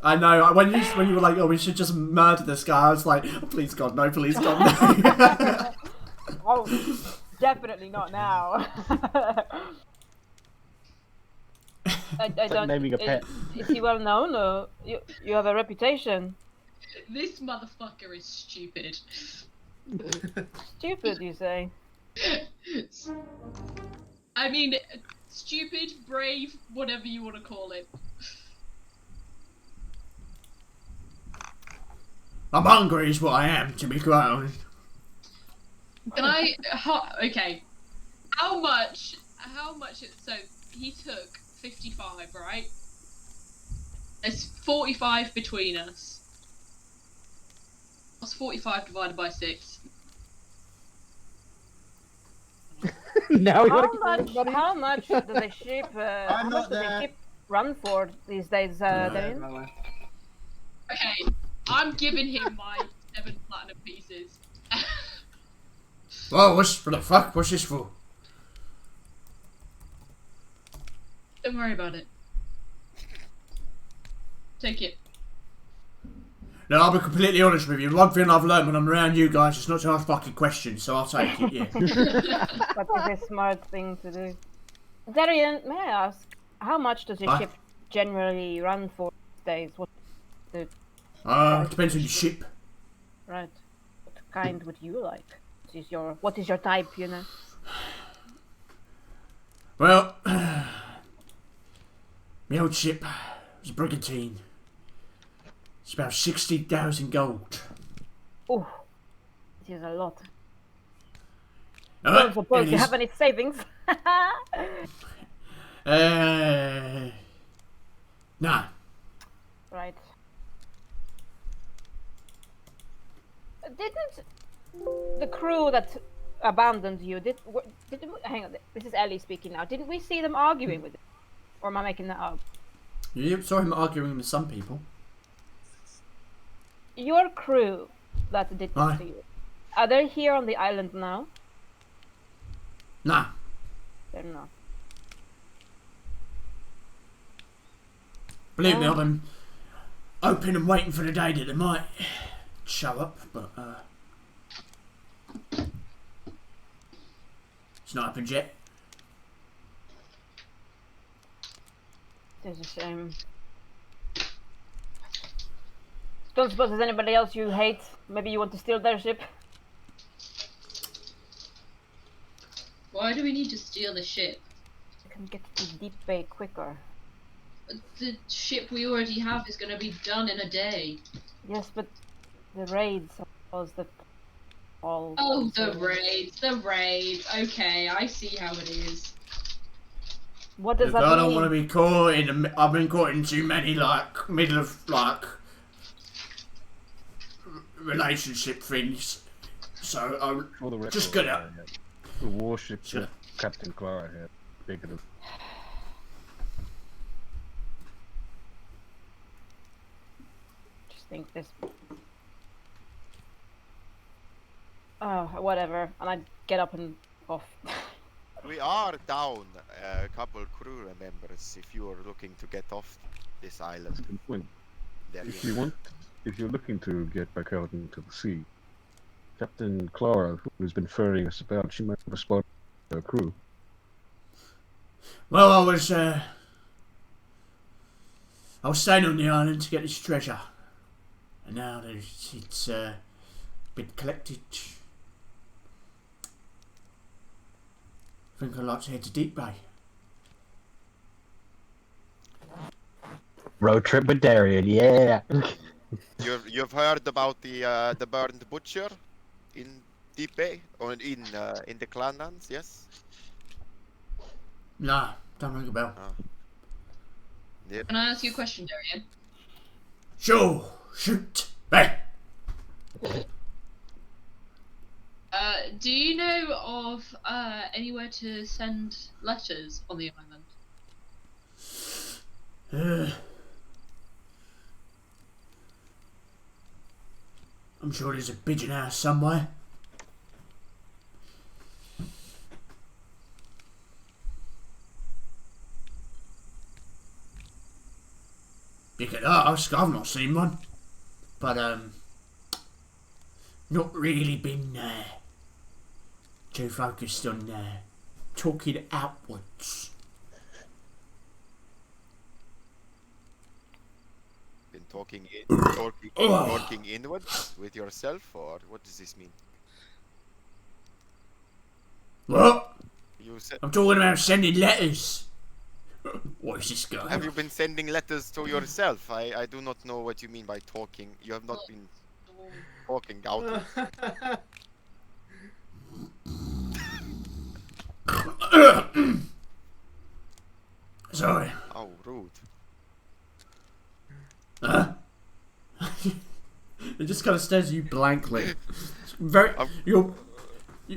I know. When you were like, oh, we should just murder this guy, I was like, oh, please God, no, please God, no. Oh, definitely not now. I It's like don't. naming a pet. Is he well known, or you have a reputation? This motherfucker is stupid. Stupid, you say? I mean, stupid, brave, whatever you want to call it. I'm hungry is what I am, to be quite honest. Can I? Okay. How much? So he took 55, right? There's 45 between us. What's 45 divided by 6? Now we gotta How much do the ship? How I'm much not do the there. ship run for these days, Dane? Okay, I'm giving him my 7 platinum pieces. Whoa, what the fuck? What's this for? Don't worry about it. Take it. No, I'll be completely honest with you. One thing I've learned when I'm around you guys is not to ask fucking questions, so I'll take it, yeah. That is a smart thing to do. Darian, may I ask, how much does your Aye. ship generally run for these days? What the Depends on your ship. right? What kind would you like? What is your type? You know. Well, my old ship was a brigantine. It's about 60,000 gold. Oh, it is a lot. I Uh, don't suppose it you is- have any savings. Nah. Right. Didn't the crew that abandoned you hang on? This is Ellie speaking now. Didn't we see them arguing with it? Or am I making that up? You saw him arguing with some people. Your crew that did this Aye. to you, are they here on the island now? Nah. They're not. Believe me, I've been hoping and waiting for the day that they might show up, but it's not happened yet. It's a shame. Don't suppose there's anybody else you hate? Maybe you want to steal their ship? Why do we need to steal the ship? You can get to Deep Bay quicker. The ship we already have is going to be done in a day. Yes, but the raids, I suppose, the all. Oh, the raids. Okay, I see how it is. What does Look, that I mean? don't want to be caught in. I've been caught in too many middle of relationship things, so I'm For the record, just gonna. the warship Sure. that Captain Clara had bigger than. Just think this. Oh, whatever. And I get up and off. We are down a couple crew members if you are looking to get off this island. When, There if you you want, if you're looking to get back out into the sea, Captain Clara, who's been ferrying us about, she might have spotted her crew. Well, I was staying on the island to get this treasure, and now it's been collected. I think I'd like to head to Deep Bay. Road trip with Darian, yeah. You've heard about the burned butcher in Deep Bay or in the Clanlands, yes? Nah, don't ring a bell. Yep. Can I ask you a question, Darian? Sure, shoot. Hey. Do you know of anywhere to send letters on the island? I'm sure there's a pigeon house somewhere. You could ask, I've not seen one. But, not really been too focused on talking outwards. Been talking inwards with yourself, or what does this mean? What? You said, I'm talking about sending letters. What is this guy? have you been sending letters to yourself? I do not know what you mean by talking. You have not been talking outwards. Sorry. Oh, rude. It just kind of stares at you blankly. Very, I'm-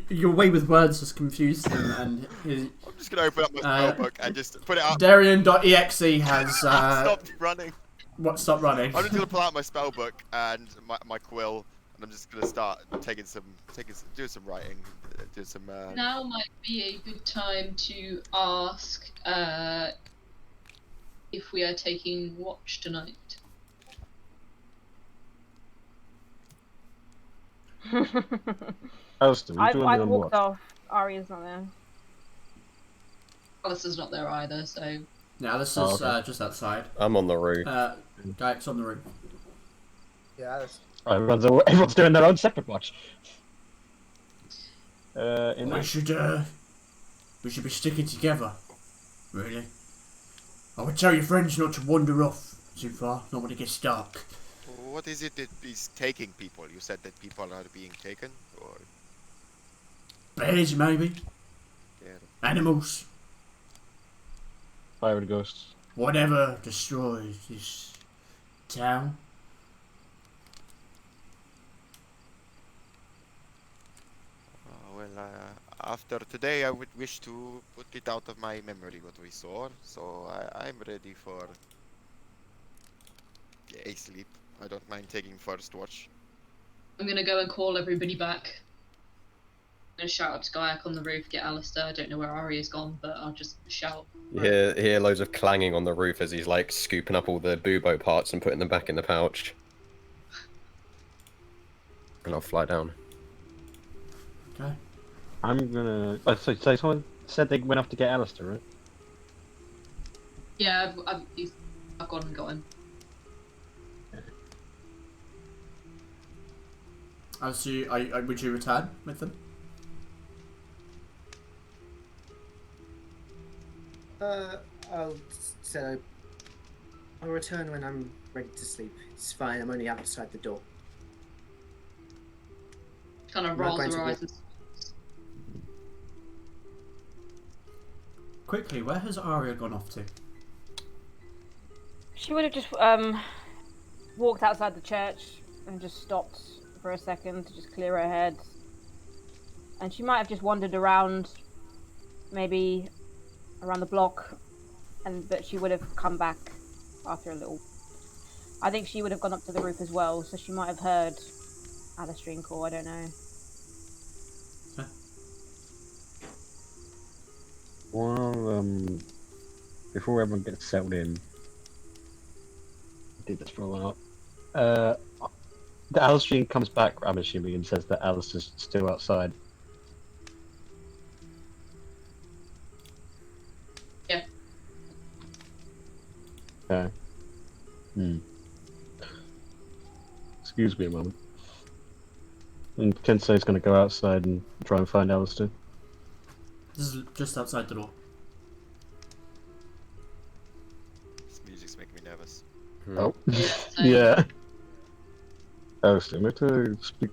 your way with words has confused him, and his, I'm just gonna open up my spellbook and just put it out. Darian.exe has Stopped running. what? Stop running. I'm just gonna pull out my spellbook and my quill, and I'm just gonna start do some writing, do some. Now might be a good time to ask if we are taking watch tonight. Alistair, you I've doing on walked what? off. Arya's not there. Alistair's not there either, so Yeah, this is okay. just outside. I'm on the roof. Guy's on the roof. Yeah, that's... Everyone's doing their own separate watch. We should be sticking together. Really. I would tell your friends not to wander off too far, not when it gets dark. What is it that is taking people? You said that people are being taken, or Bears, maybe. yeah. Animals. Fire and ghosts. Whatever destroys this town. After today, I would wish to put it out of my memory what we saw. So I'm ready for a sleep. I don't mind taking first watch. I'm gonna go and call everybody back. I'm gonna shout up to Gaiak on the roof, get Alistair. I don't know where Arya's gone, but I'll just shout. You hear loads of clanging on the roof as he's like scooping up all the bubo parts and putting them back in the pouch. And I'll fly down. Okay. I'm gonna. So someone said they went off to get Alistair, right? Yeah, I've gone and got him. Would you return with them? I'll say I'll return when I'm ready to sleep. It's fine. I'm only outside the door. Kind of I'm not rolls going her to eyes. walk. Quickly, where has Arya gone off to? She would have just walked outside the church and just stopped for a second to just clear her head. And she might have just wandered around, maybe around the block, but she would have come back after a little. I think she would have gone up to the roof as well, so she might have heard Alistair call, I don't know. Well, before everyone gets settled in, I did this for a while. The Alistair comes back, I'm assuming, and says that Alistair's still outside. Yeah. Okay. Excuse me a moment. And Kensei's going to go outside and try and find Alistair. This is just outside the door. This music's making me nervous. Oh. So- Yeah. Alistair, let her speak.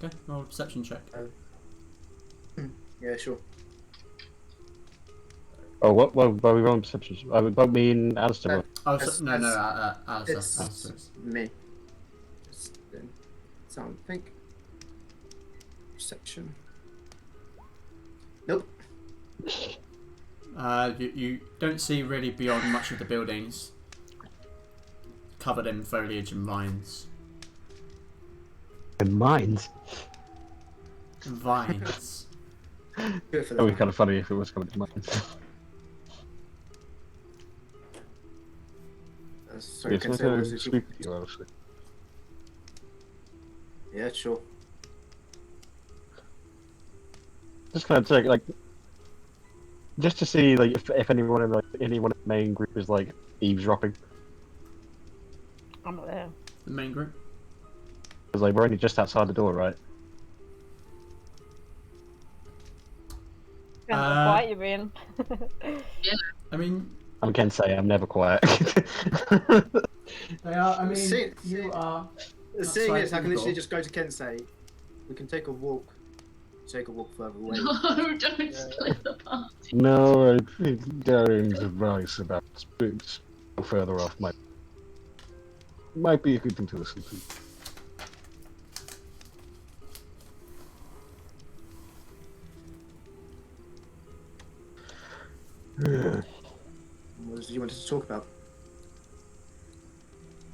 Okay, roll a perception check. Yeah, sure. Oh, what are we rolling perceptions? What me and Alistair? Oh, That's- no, Alistair. It's Alistair. me. Just something. Perception. Nope. You don't see really beyond much of the buildings, covered in foliage and vines. And mines. Vines. Good for That would be that. kind of funny if it was coming to mines. Sorry, Yes, can I let say what her was it? speak with you, Alistair. Yeah, sure. Just kind of check, like, just to see, like, if anyone in the main group is like eavesdropping, I'm not there. The main group. because like we're only just outside the door, right? Depends how quiet you're being. I mean, I can say I'm never quiet. they are. I mean, See- you are. Seeing outside this, I the can literally door. just go to Kensei. We can take a walk. Take a walk further away. No, don't split the party. No, I think Darian's advice about spirits further off might be a good thing to listen to. Yeah. What did you wanted to talk about?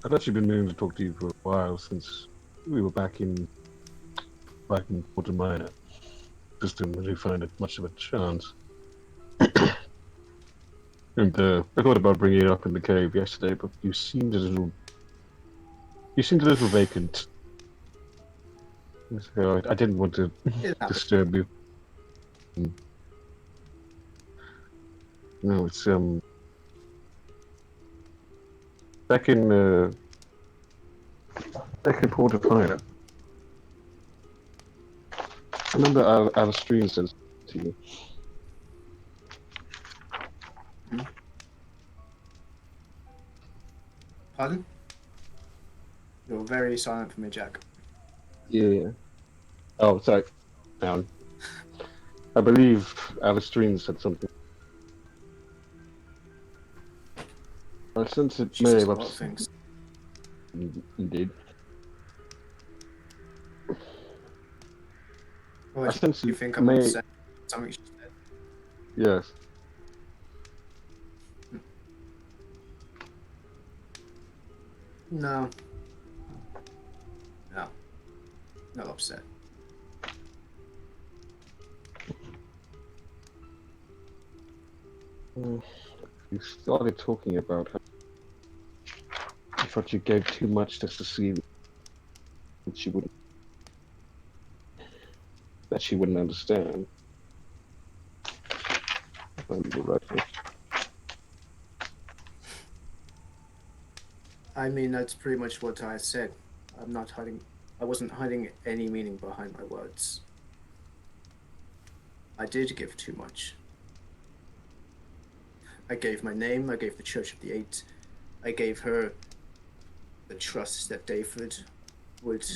I've actually been meaning to talk to you for a while since we were back in Water Minor. Just didn't really find it much of a chance. And I thought about bringing it up in the cave yesterday, but you seemed a little vacant. So I didn't want to It happened. disturb you. No, it's back in Port of Fire. I remember our stream says to you. Pardon? You're very silent for me, Jack. Yeah. Oh, sorry. I believe Alistrine said something. I sense it She may says have a lot of upset. things. Indeed. What I sense do you it think I'm may. upset? Something she said. Yes. No. No. Not upset. You started talking about her. I thought you gave too much to Cecilia. That she wouldn't understand. If I remember rightly. I mean, that's pretty much what I said. I wasn't hiding any meaning behind my words. I did give too much. I gave my name, I gave the Church of the Eight, I gave her the trust that David would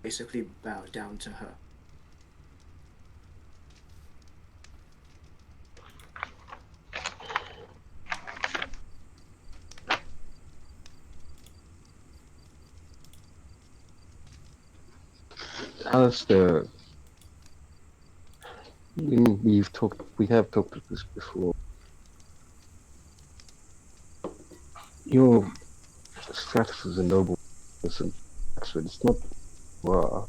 basically bow down to her. Alistair, we have talked about this before. Your status as a noble person, Oxford, it's not raw.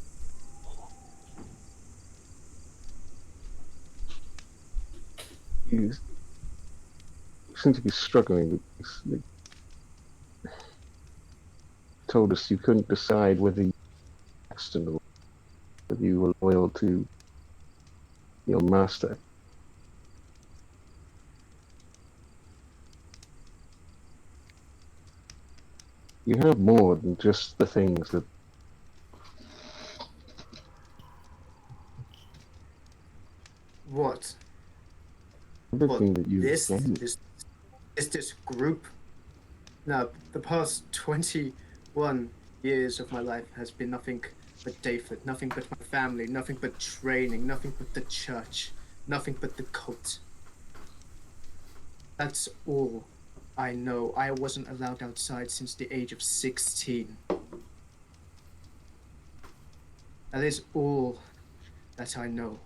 You seem to be struggling with this. You told us you couldn't decide whether you were Paxton or whether you were loyal to your master. You have more than just the things that. What? Everything that you This gained. this group? Now, the past 21 years of my life has been nothing but David, nothing but my family, nothing but training, nothing but the church, nothing but the cult. That's all I know. I wasn't allowed outside since the age of 16. That is all that I know.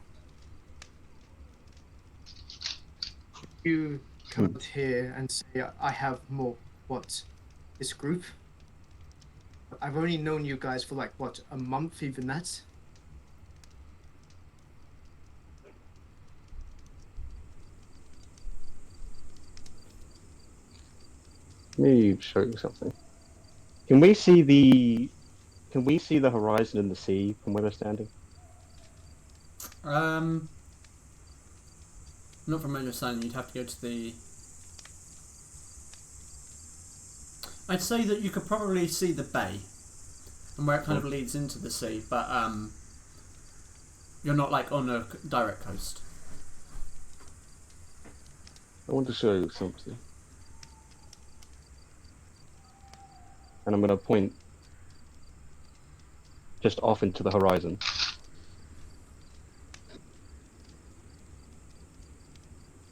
You come out here and say I have more. What? This group? I've only known you guys for like, what, a month, even that? Let me show you something. Can we see the horizon and the sea from where we're standing? Not from understanding. You'd have to go to the. I'd say that you could probably see the bay, and where it kind of leads into the sea, but you're not like on a direct coast. I want to show you something. And I'm going to point just off into the horizon.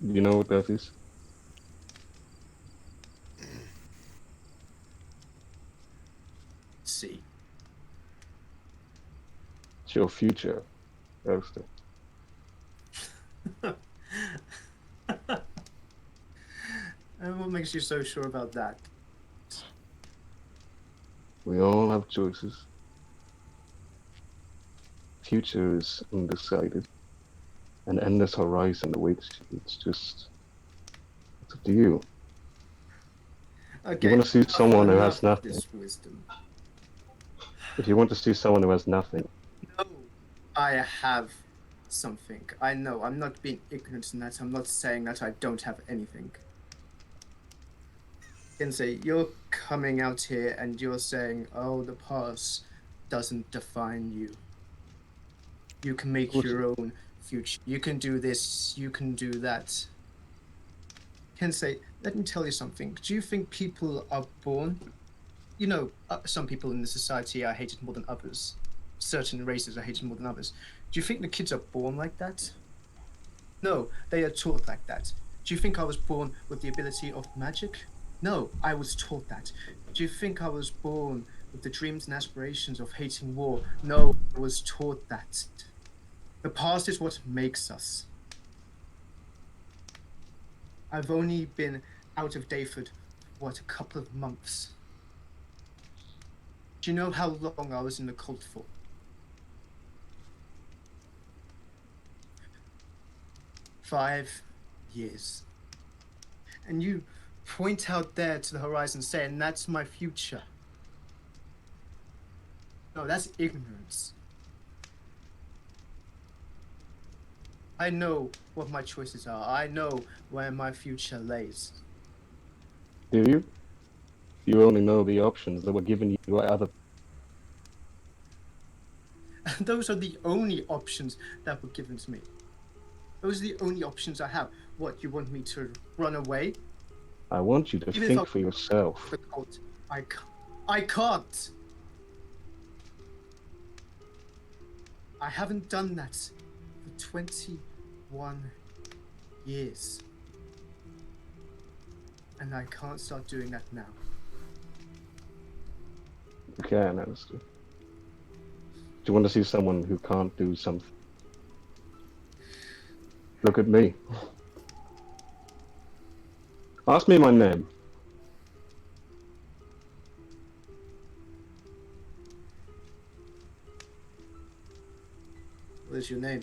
Do you know what that is? See. It's your future, Alistair. And what makes you so sure about that? We all have choices. Future is undecided. An endless horizon awaits you. It's just Up to you. Okay. You want to see someone who has enough of nothing. this wisdom. If you want to see someone who has nothing, No, I have something. I know. I'm not being ignorant in that. I'm not saying that I don't have anything. Kinsey, you're coming out here and you're saying, "Oh, the past doesn't define you. You can make your own future. You can do this. You can do that." Kinsey, let me tell you something. Do you think people are born? You know, some people in the society are hated more than others. Certain races are hated more than others. Do you think the kids are born like that? No, they are taught like that. Do you think I was born with the ability of magic? No, I was taught that. Do you think I was born with the dreams and aspirations of hating war? No, I was taught that. The past is what makes us. I've only been out of Dayford, what, a couple of months. Do you know how long I was in the cult for? 5 years. And you point out there to the horizon saying, "That's my future." No, that's ignorance. I know what my choices are. I know where my future lays. do you? You only know the options that were given you by other. Those are the only options that were given to me. Those are the only options I have. What, you want me to run away? I want you to Even if think I- for yourself. The cult. I can't. I haven't done that for 21 years. And I can't start doing that now. You can, honestly. Do you want to see someone who can't do something? Look at me. Ask me my name. What is your name?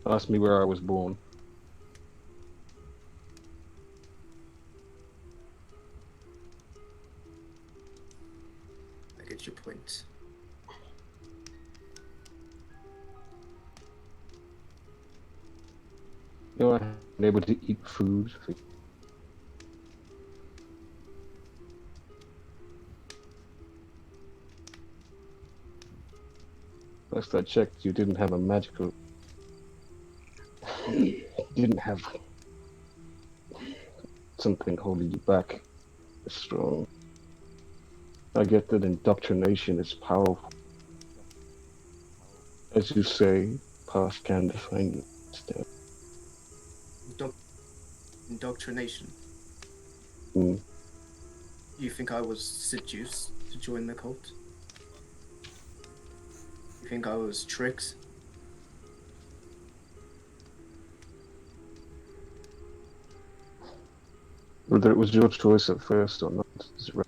Ask me where I was born. I get your point. You know, I'm able to eat food. Last I checked, you didn't have a magical. You didn't have something holding you back strong. I get that indoctrination is powerful. As you say, past can define you still. Indoctrination. Mm. You think I was seduced to join the cult? You think I was tricked? Whether it was your choice at first or not is right.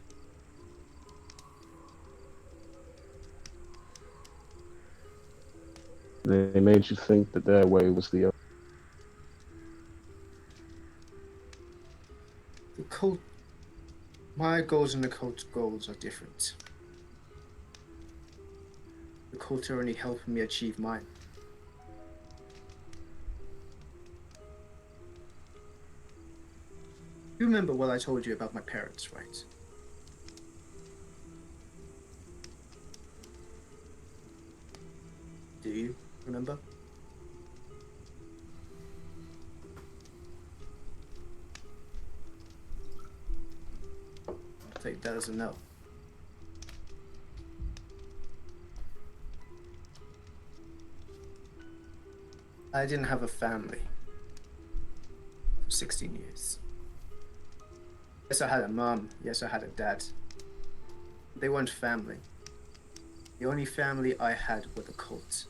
They made you think that their way was the other. The cult. My goals and the cult's goals are different. The cult are only helping me achieve mine. You remember what I told you about my parents, right? Do you remember? I'll take that as a no. I didn't have a family for 16 years. Yes, I had a mom. Yes, I had a dad. They weren't family. The only family I had were the cult.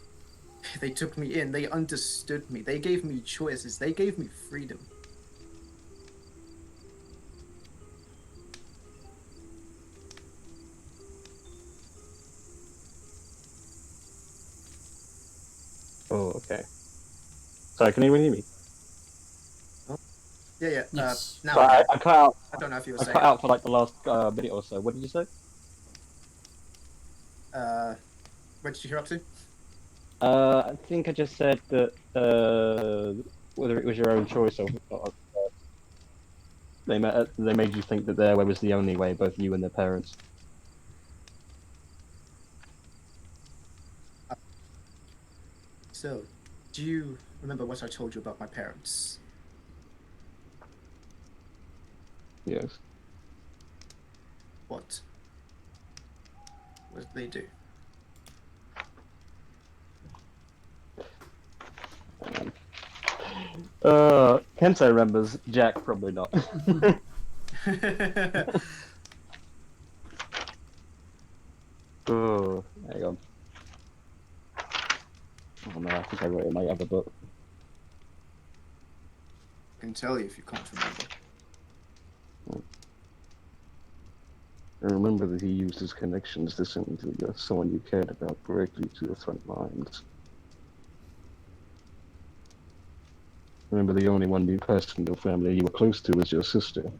They took me in. They understood me. They gave me choices. They gave me freedom. Oh, okay. Sorry, can anyone hear me? Yeah. Yes. Now Sorry, I cut out. I don't know if you were I saying. cut out for like the last minute or so. What did you say? Where did you hear up to? I think I just said that whether it was your own choice or they made you think that their way was the only way, both you and their parents. So, do you remember what I told you about my parents? Yes. What? What did they do? Kento remembers. Jack probably not. Oh, hang on. Oh no, I think I wrote it in my other book. I can tell you if you can't remember. I remember that he used his connections to send someone you cared about directly to the front lines. Remember, the only one person in your family you were close to was your sister.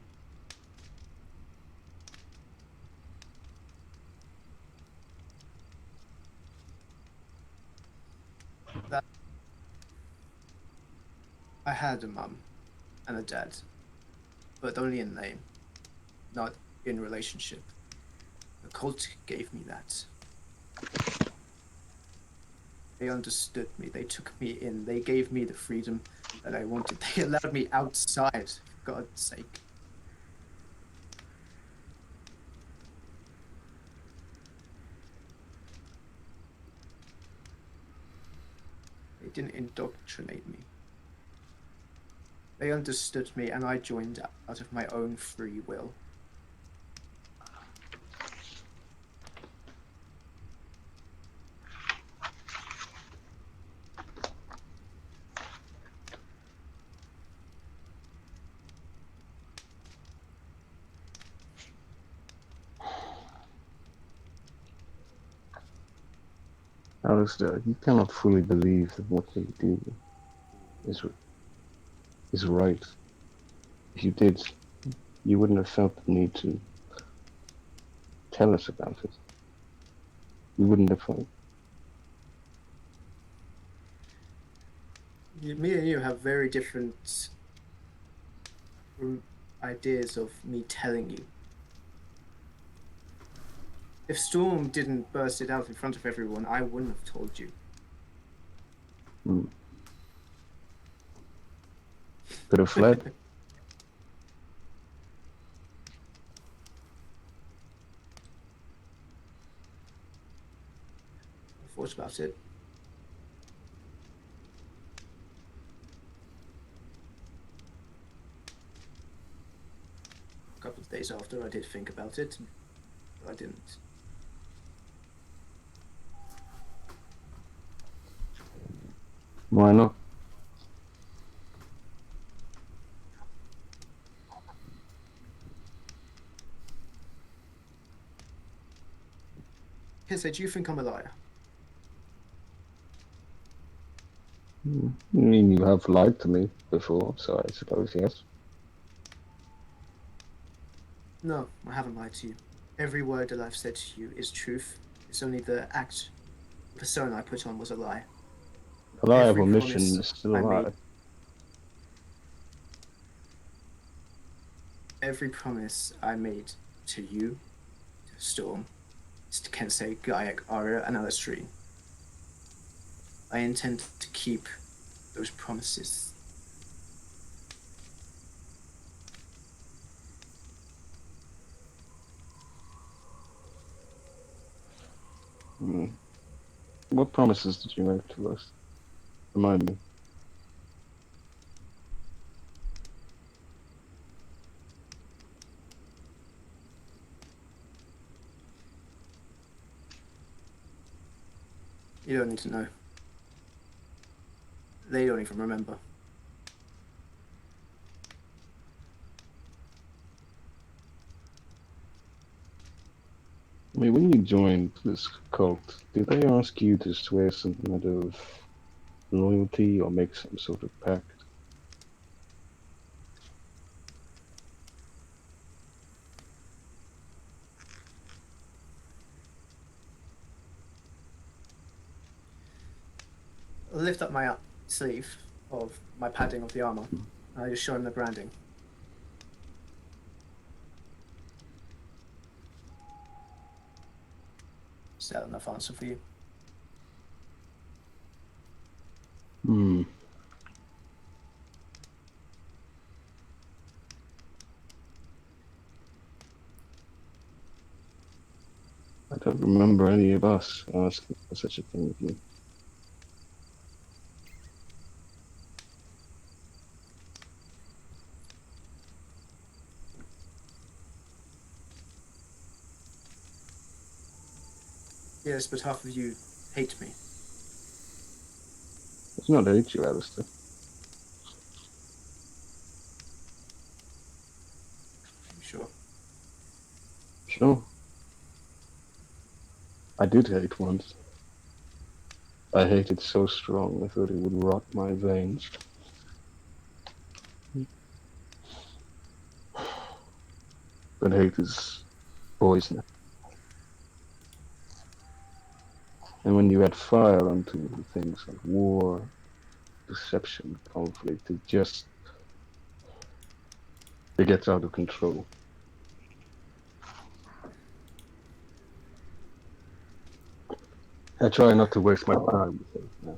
I had a mum and a dad, but only in name, not in relationship. The cult gave me that. They understood me, they took me in, they gave me the freedom that I wanted. They allowed me outside, for God's sake. They didn't indoctrinate me. They understood me and I joined out of my own free will. Alistair, you cannot fully believe that what they do is right. If you did, you wouldn't have felt the need to tell us about it. You wouldn't have felt. Me and you have very different ideas of me telling you. If Storm didn't burst it out in front of everyone, I wouldn't have told you. Could have fled. I thought about it. A couple of days after, I did think about it, but I didn't. Why not? Here's, do you think I'm a liar? I mean, you have lied to me before, so I suppose yes. No, I haven't lied to you. Every word that I've said to you is truth. It's only the act, the persona I put on was a lie. A lie of Every omission promise is still a I lie. made. Every promise I made to you, to Storm, to Kensei, Gaiak, Arya, and Alistri, I intend to keep those promises. What promises did you make to us? Remind me. You don't need to know. They don't even remember. I mean, when you joined this cult, did they ask you to swear some kind of loyalty or make some sort of pact. I'll lift up my sleeve of my padding of the armor. I just show him the branding. Is that enough answer for you? Hmm. I don't remember any of us asking for such a thing of you. Yes, but half of you hate me. It's not hate you, Alistair. You sure? Sure. I did hate once. I hated so strong I thought it would rot my veins. But hate is poison. And when you add fire onto things like war, deception, conflict, it gets out of control. I try not to waste my time with it now.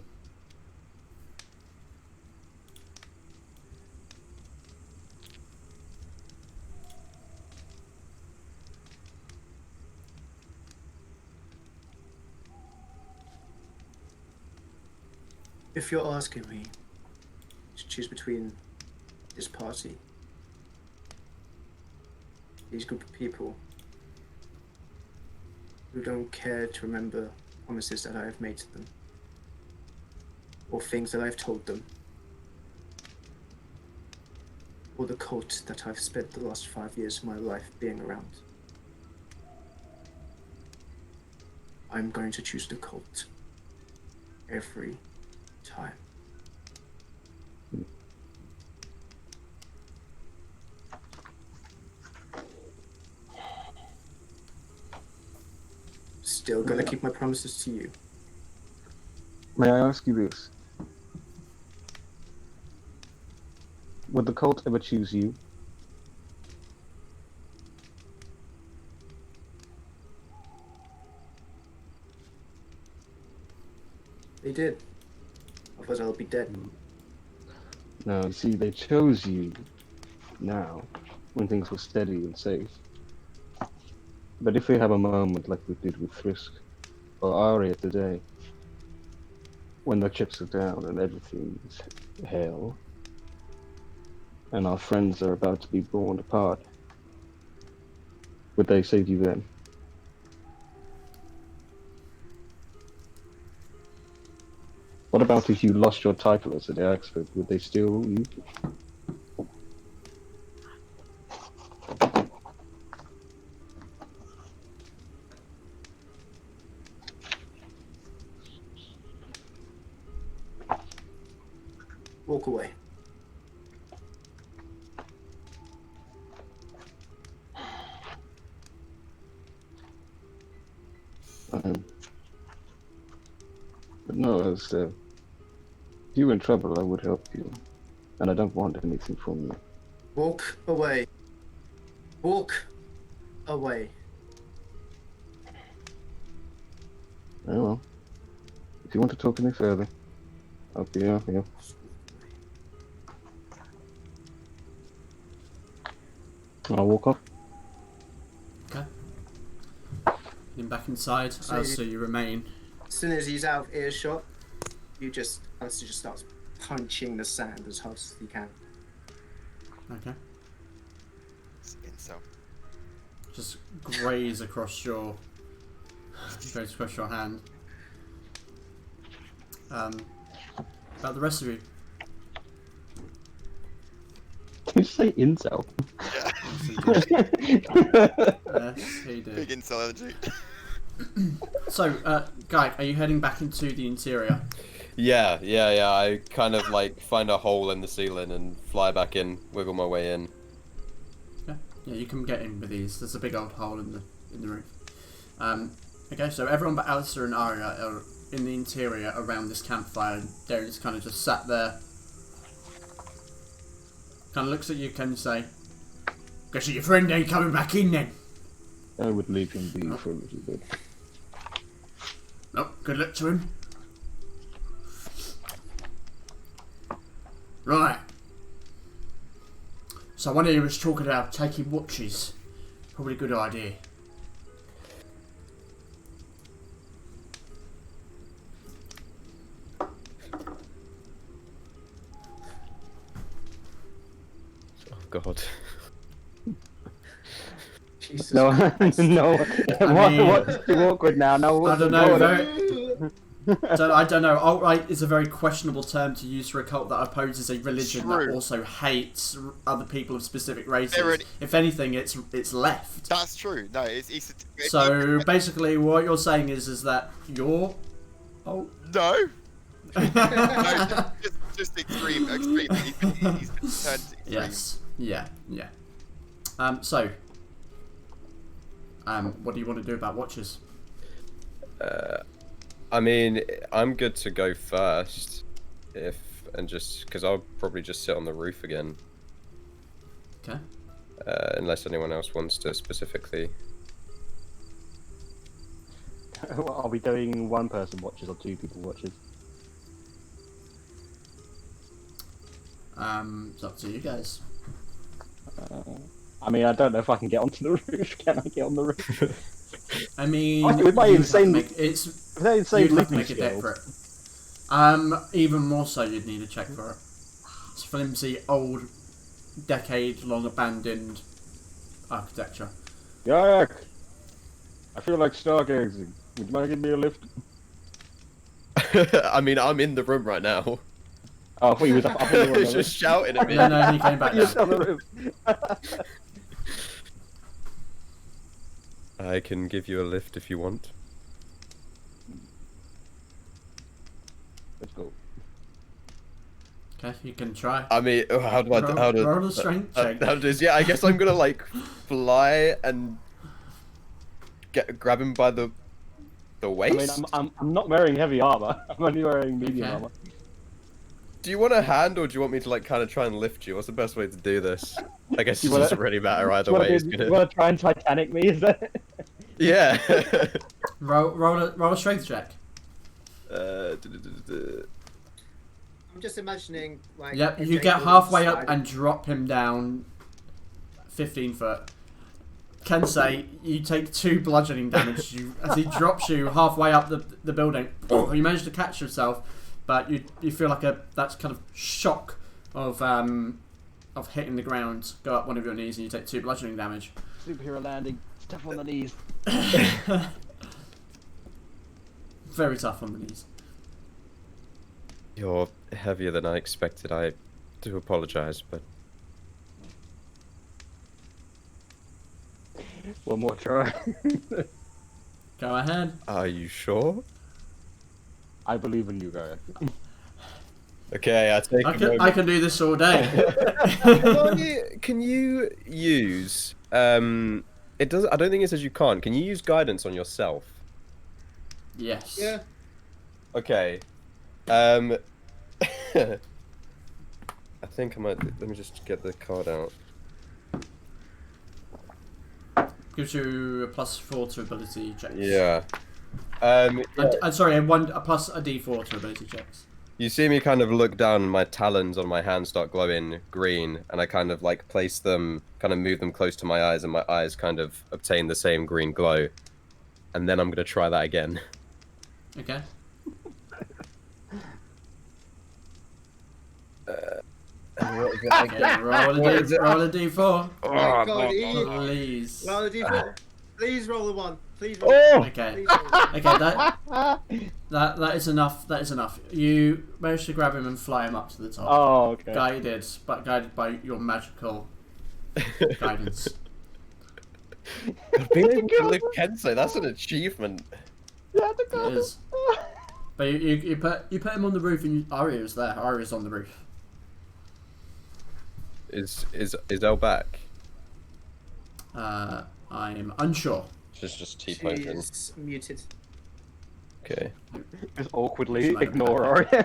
If you're asking me to choose between this party, these group of people who don't care to remember promises that I have made to them, or things that I've told them, or the cult that I've spent the last 5 years of my life being around, I'm going to choose the cult every time. Still gonna keep my promises to you. May I ask you this? Would the cult ever choose you? They did. Otherwise I'll be dead. No, you see, they chose you now, when things were steady and safe. But if we have a moment like we did with Frisk or Arya today, when the chips are down and everything's hell, and our friends are about to be torn apart, would they save you then? What about if you lost your title as an expert? Would they still rule you? Walk away. But no, as if you were in trouble, I would help you. And I don't want anything from you. Walk away. Walk away. Very well. If you want to talk any further, I'll be out here. I'll walk off. Okay. Then back inside, So Alistair, you remain. As soon as he's out of earshot, Alistair just starts punching the sand as hard as he can. Okay. So Just graze across your hand. About the rest of you. Did you say incel? Yes, he did. big incel energy. So, Guy, are you heading back into the interior? Yeah. I kind of like find a hole in the ceiling and fly back in, wiggle my way in. Yeah, you can get in with these. There's a big old hole in the roof. Okay, so everyone but Alistair and Arya are in the interior around this campfire. Darian's kind of just sat there. Kind of looks at you, can say, "Guess your friend ain't coming back in then." I would leave him be for a little bit. Nope, good luck to him. Right. So one of you was talking about taking watches. Probably a good idea. Oh God. Jesus No, Christ. no. mean- What's too awkward now? No, I don't know. I don't know. Alt-right is a very questionable term to use for a cult that opposes a religion that True. also hates other people of specific races. They're If anything, it's left. That's true. No, it's So basically, what you're saying is that you're. Oh. no. No, just extreme. He's been turned extreme. Yes. Yeah. What do you want to do about watches? I mean, I'm good to go first, because I'll probably just sit on the roof again. Okay. Unless anyone else wants to specifically. Are we doing one person watches or two people watches? It's up to you guys. I mean, I don't know if I can get onto the roof. Can I get on the roof? I mean, I think with my you'd have to insane- make- it's If they insane you'd have to lifting make a deck skills, for it. Even more so, you'd need a check for it. It's flimsy, old, decade-long abandoned architecture. Yak! I feel like stargazing. Would you mind giving me a lift? I mean, I'm in the room right now. Oh, I thought he was up on the He's just shouting at me. No, he came back You're down. on the roof. I can give you a lift if you want. Let's go. Okay, you can try. I mean, how do I? Roll a strength check. Yeah, I guess I'm gonna like fly and grab him by the I waist. mean, I'm not wearing heavy armor. I'm only wearing medium Okay. armor. Do you want a hand, or do you want me to like kind of try and lift you? What's the best way to do this? I guess it You wanna- doesn't really matter either You way. It's wanna, gonna... you wanna try and Titanic me? Is that? Yeah. Roll a strength check. I'm just imagining, like. Yep, if you they get all halfway up slide- and drop him down 15 foot. Kensei, you take 2 bludgeoning damage as he drops you halfway up the building. You manage to catch yourself, but you feel like that's kind of shock of hitting the ground. Go up one of your knees and you take 2 bludgeoning damage. Superhero landing. Step on the knees. Very tough on the knees. You're heavier than I expected. I do apologize, but One more try. Go ahead. are you sure? I believe in you, guys. Okay, I take. I can do this all day. Can you use? It does. I don't think it says you can't. Can you use guidance on yourself? Yes. Yeah. Okay. I think I might. Let me just get the card out. Gives you a +4 to ability checks. Yeah. Sorry, a plus a D4 to ability checks. You see me kind of look down, and my talons on my hand start glowing green, and I kind of like place them, kind of move them close to my eyes, and my eyes kind of obtain the same green glow. And then I'm gonna try that again. Okay. Okay, roll a D4. Oh my god, Please. roll a d4. Please roll a 1. Please roll Okay. Please roll a Okay, that is enough. That is enough. You managed to grab him and fly him up to the top. Oh, okay. Guided by your magical guidance. Being able to lift Kensei, that's an achievement. Yeah, the It is. But you put him on the roof, and Arya's there. Arya's on the roof. Is Elle back? I'm unsure. She's just T-posing. She's muted. Okay. Just awkwardly She might have ignore been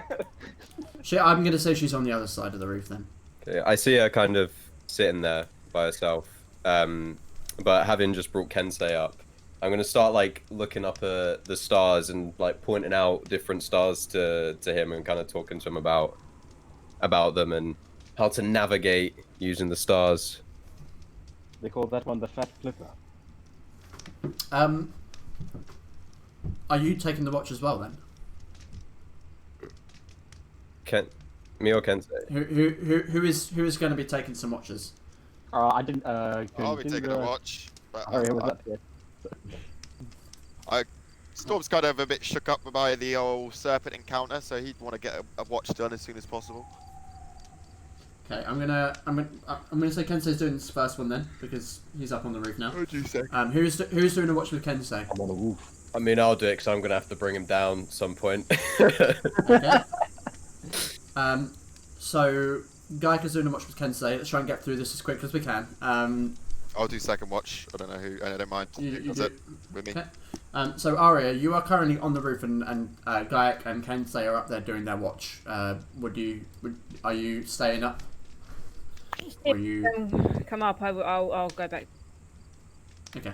Arya. I'm gonna say she's on the other side of the roof then. Okay. I see her kind of sitting there by herself. But having just brought Kensei up, I'm gonna start like looking up at the stars and like pointing out different stars to him and kind of talking to him about them and how to navigate using the stars. They call that one the fat flipper. Are you taking the watch as well then? Me or Kensei? Who is going to be taking some watches? I didn't. I'll be taking a watch. But Arya was up here. Storm's kind of a bit shook up by the old serpent encounter, so he'd want to get a watch done as soon as possible. Okay, I'm gonna say Kensei's doing this first one then because he's up on the roof now. What do you say? Who's doing a watch with Kensei? I'm on the roof. I mean, I'll do it because I'm gonna have to bring him down at some point. Okay. So Geiger's doing a watch with Kensei. Let's try and get through this as quick as we can. I'll do second watch. I don't know who. I don't mind. You That's do. it with me. Okay. So Arya, you are currently on the roof, and Gayak and Kensei are up there doing their watch. Are you staying up? Or are you? Come up. I'll go back. Okay.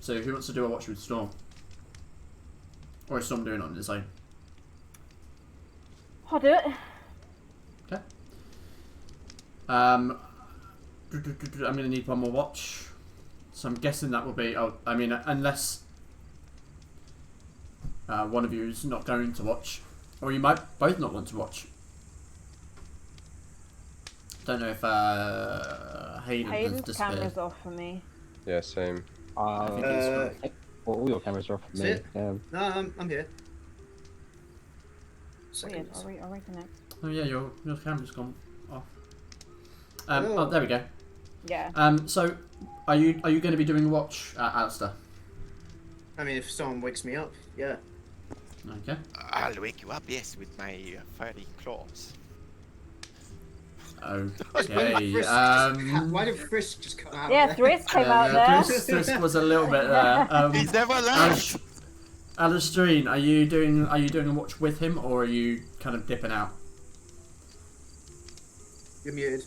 So who wants to do a watch with Storm? Or is Storm doing it on his own? I'll do it. Okay. I'm going to need one more watch. So I'm guessing that will be... Oh, I mean, unless one of you is not going to watch. Or you might both not want to watch. Don't know if Hayden has Hayden's disappeared. camera's off for me. Yeah, same. I think he's Uh, All your cameras are off for me. Sit. No, I'm here. Weird. Second. I'll reconnect. Oh yeah, your camera's gone off. Oh. Oh, there we go. Yeah. So, are you going to be doing a watch, Alistair? I mean, if someone wakes me up, yeah. Okay. I'll wake you up, yes, with my furry claws. Okay. Why did Frisk just come out? Yeah, there? Thrisk came out there. This was a little bit there. He's never left. Alistairine, are you doing a watch with him, or are you kind of dipping out? You're muted.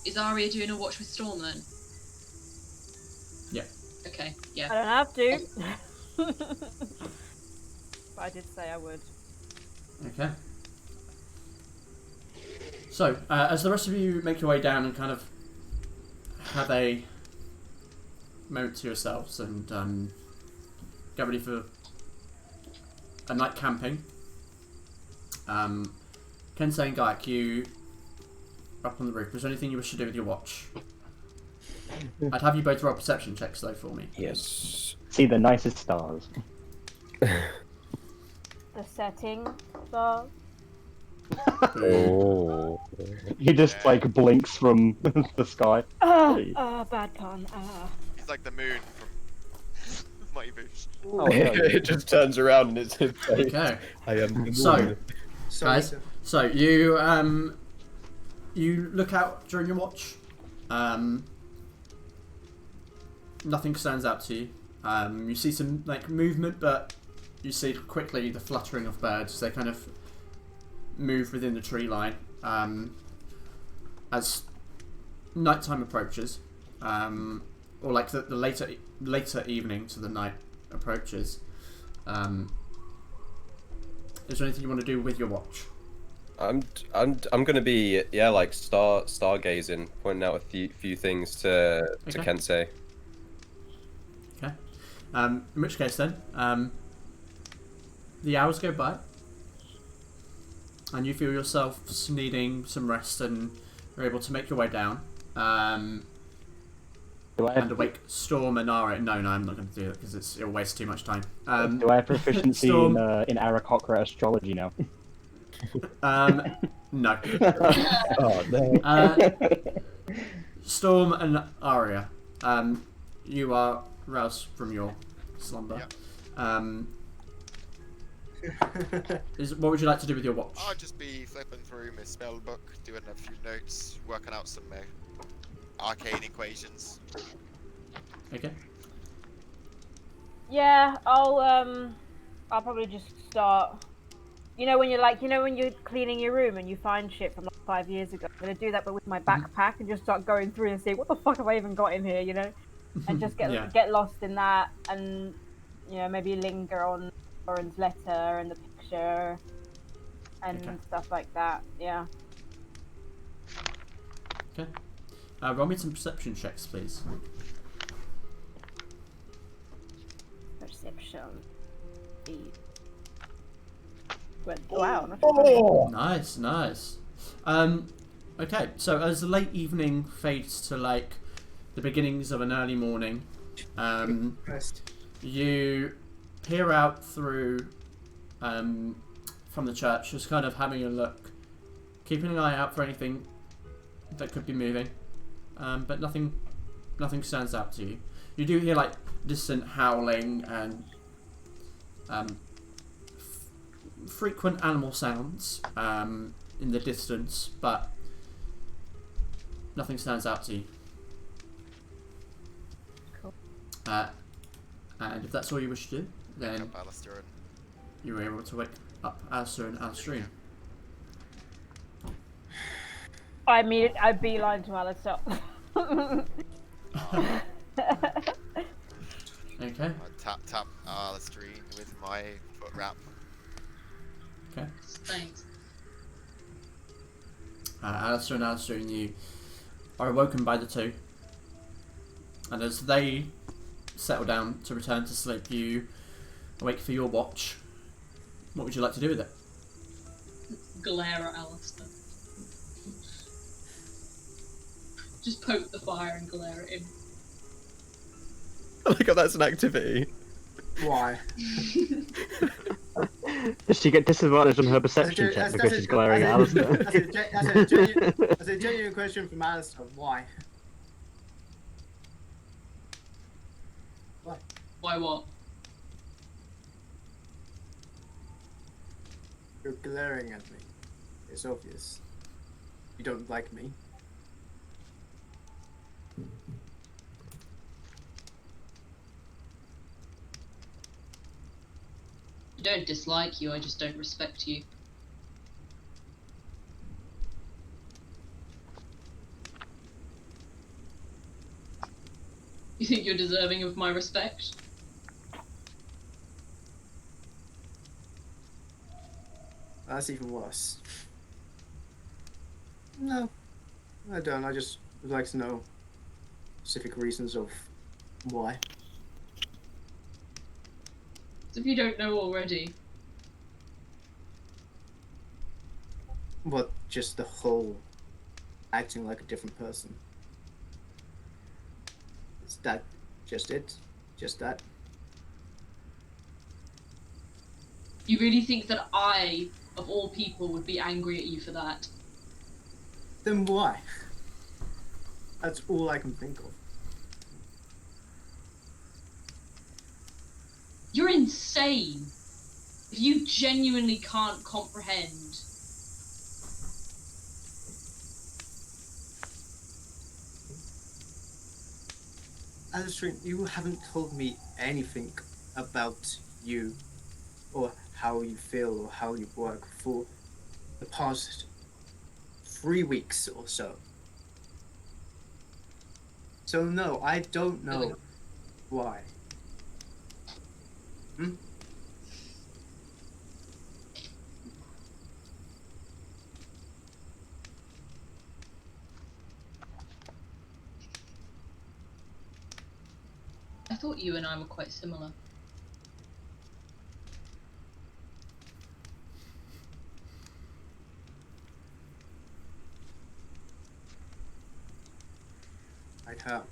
Is Arya doing a watch with Storm then? Yeah. Okay, I yeah. don't have to. But I did say I would. Okay. So, as the rest of you make your way down and kind of have a moment to yourselves and get ready for a night camping, Kensei and Gaik, you are up on the roof. Is there anything you wish to do with your watch? I'd have you both roll perception checks though for me. Yes. See the nicest stars. The setting stars. Oh. He just like blinks from the sky. Bad pun. He's like the moon from Mighty Boosh. Oh, yeah. It just turns around and it's his face. Okay. I am the So, moon. Sorry, guys, sir. so you look out during your watch. Nothing stands out to you. You see some like movement, but you see quickly the fluttering of birds. They kind of move within the tree line as nighttime approaches, or like the later evening to the night approaches. Is there anything you want to do with your watch? I'm gonna be like stargazing, pointing out a few things to Okay. Kensei. Okay. In which case then, the hours go by, and you feel yourself needing some rest, and you're able to make your way down. Do I have, And awake Storm and Arya. No, I'm not going to do that because it'll waste too much time. do I have proficiency Storm- in Arakocra astrology now? No. Oh no. Storm and Arya, you are roused from your slumber. Yep. What would you like to do with your watch? I'll just be flipping through my spell book, doing a few notes, working out some arcane equations. Okay. Yeah, I'll probably just start. You know when you're cleaning your room and you find shit from like 5 years ago. I'm gonna do that, but with my backpack and just start going through and see what the fuck have I even got in here, you know, and just get lost in that, and maybe linger on Lauren's letter and the picture and stuff like that. Yeah. Okay. Roll me some perception checks, please. Perception. Wow. Nice. Okay, so as the late evening fades to like the beginnings of an early morning, you peer out through from the church, just kind of having a look, keeping an eye out for anything that could be moving, but nothing stands out to you. You do hear like distant howling and frequent animal sounds in the distance, but nothing stands out to you. Cool. And if that's all you wish to do, then you were able to wake up Alistair and Alistair. I beeline to Alistair. Okay. I tap Alistair with my foot wrap. Okay. Thanks. Alistair and you are awoken by the two, and as they settle down to return to sleep, you awake for your watch. What would you like to do with it? Glare at Alistair. Just poke the fire and glare at him. I like how that's an activity. Why? Does she get disadvantage on her perception check because she's glaring at Alistair? That's a genuine question from Alistair. Why? Why? Why what? You're glaring at me. It's obvious. You don't like me. I don't dislike you, I just don't respect you. You think you're deserving of my respect? That's even worse. No, I don't. I just would like to know specific reasons of why. If you don't know already. What, just the whole acting like a different person? Is that just it? Just that? You really think that I, of all people, would be angry at you for that? Then why? That's all I can think of. You're insane. If you genuinely can't comprehend. Alistair, you haven't told me anything about you, or how you feel, or how you work for the past 3 weeks or so. So no, I don't know why. I thought you and I were quite similar. Like how?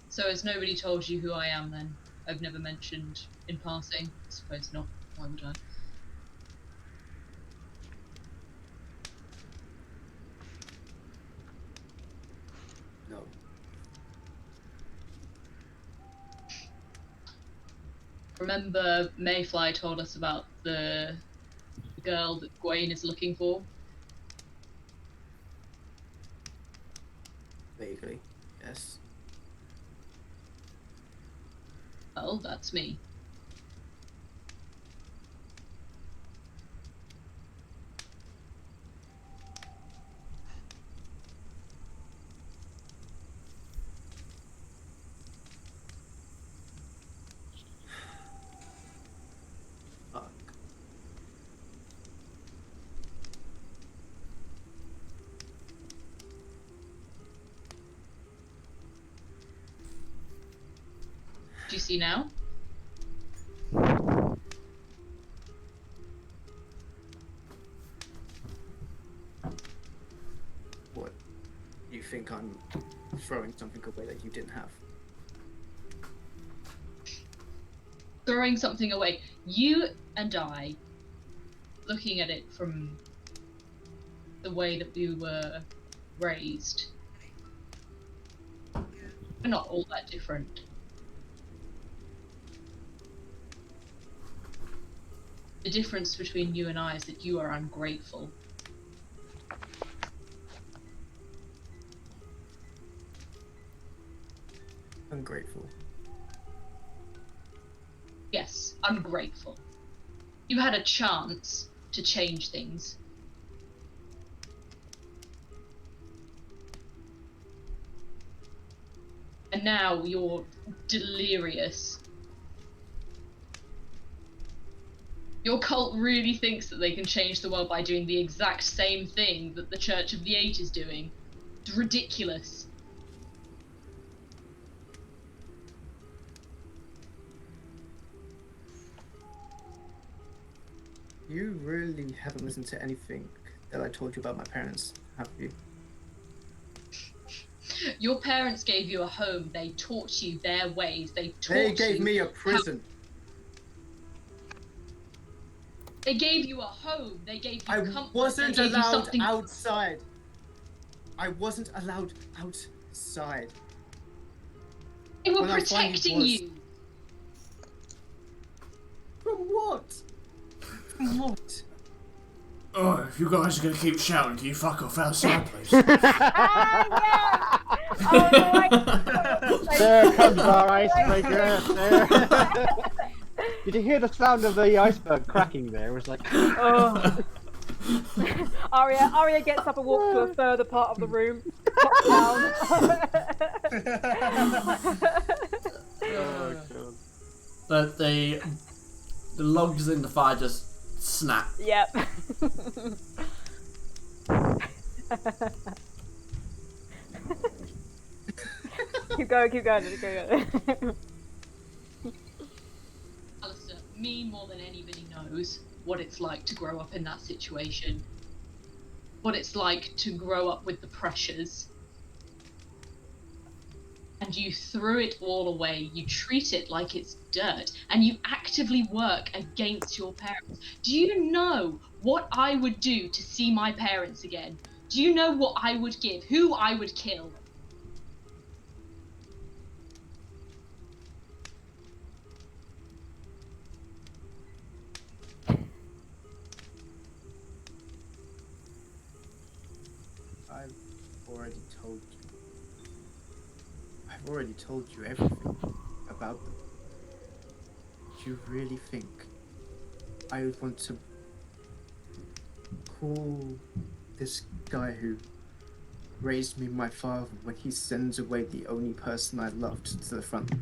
So has nobody told you who I am then? I've never mentioned in passing. I suppose not. Why would I? Remember Mayfly told us about the girl that Gwaine is looking for? Vaguely, yes. Well, that's me. Fuck. Do you see now? What? You think I'm throwing something away that you didn't have? Throwing something away. You and I, looking at it from the way that we were raised, we're not all that different. The difference between you and I is that you are ungrateful. Ungrateful. Yes, ungrateful. You had a chance to change things. And now you're delirious. Your cult really thinks that they can change the world by doing the exact same thing that the Church of the Age is doing. It's ridiculous. You really haven't listened to anything that I told you about my parents, have you? Your parents gave you a home. They taught you their ways. They gave me a prison. They gave you a home. They gave you comfort. I wasn't they gave allowed you something... outside. I wasn't allowed outside. They were When I finally protecting was. you. From what? From what? Oh, if you guys are gonna keep shouting, can you fuck off outside, please? Ah, yes! Oh, no, I... There comes our icebreaker. There. Did you hear the sound of the iceberg cracking there? It was like... Oh. Arya gets up and walks to a further part of the room. Pops down. Oh, God. But the logs in the fire just snap. Yep. keep going. Alistair, me more than anybody knows what it's like to grow up in that situation. What it's like to grow up with the pressures. And you threw it all away. You treat it like it's dirt. And you actively work against your parents. Do you know what I would do to see my parents again? Do you know what I would give? Who I would kill? I've already told you. I've already told you everything about them. Do you really think I would want to call this guy who raised me my father when he sends away the only person I loved to the front? Do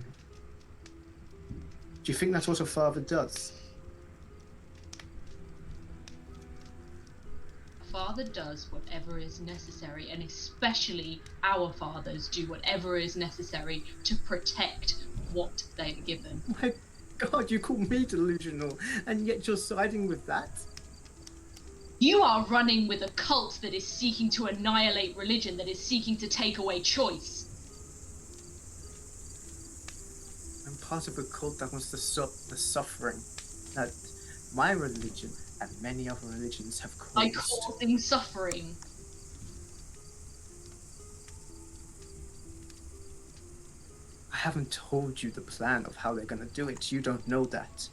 you think that's what a father does? Father does whatever is necessary, and especially our fathers do whatever is necessary to protect what they are given. My God, you call me delusional, and yet you're siding with that? You are running with a cult that is seeking to annihilate religion, that is seeking to take away choice. I'm part of a cult that wants to stop the suffering that my religion and many other religions have caused. By causing suffering. haven't told you the plan of how they're gonna do it. You don't know that.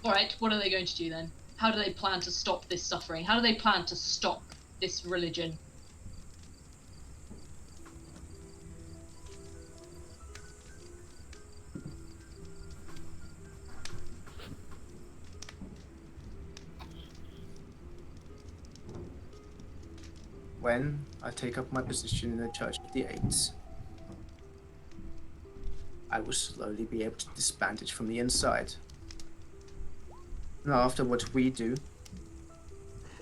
Alright, what are they going to do then? How do they plan to stop this suffering? How do they plan to stop this religion? When I take up my position in the Church of the Eight, I will slowly be able to disband it from the inside. Now, after what we do,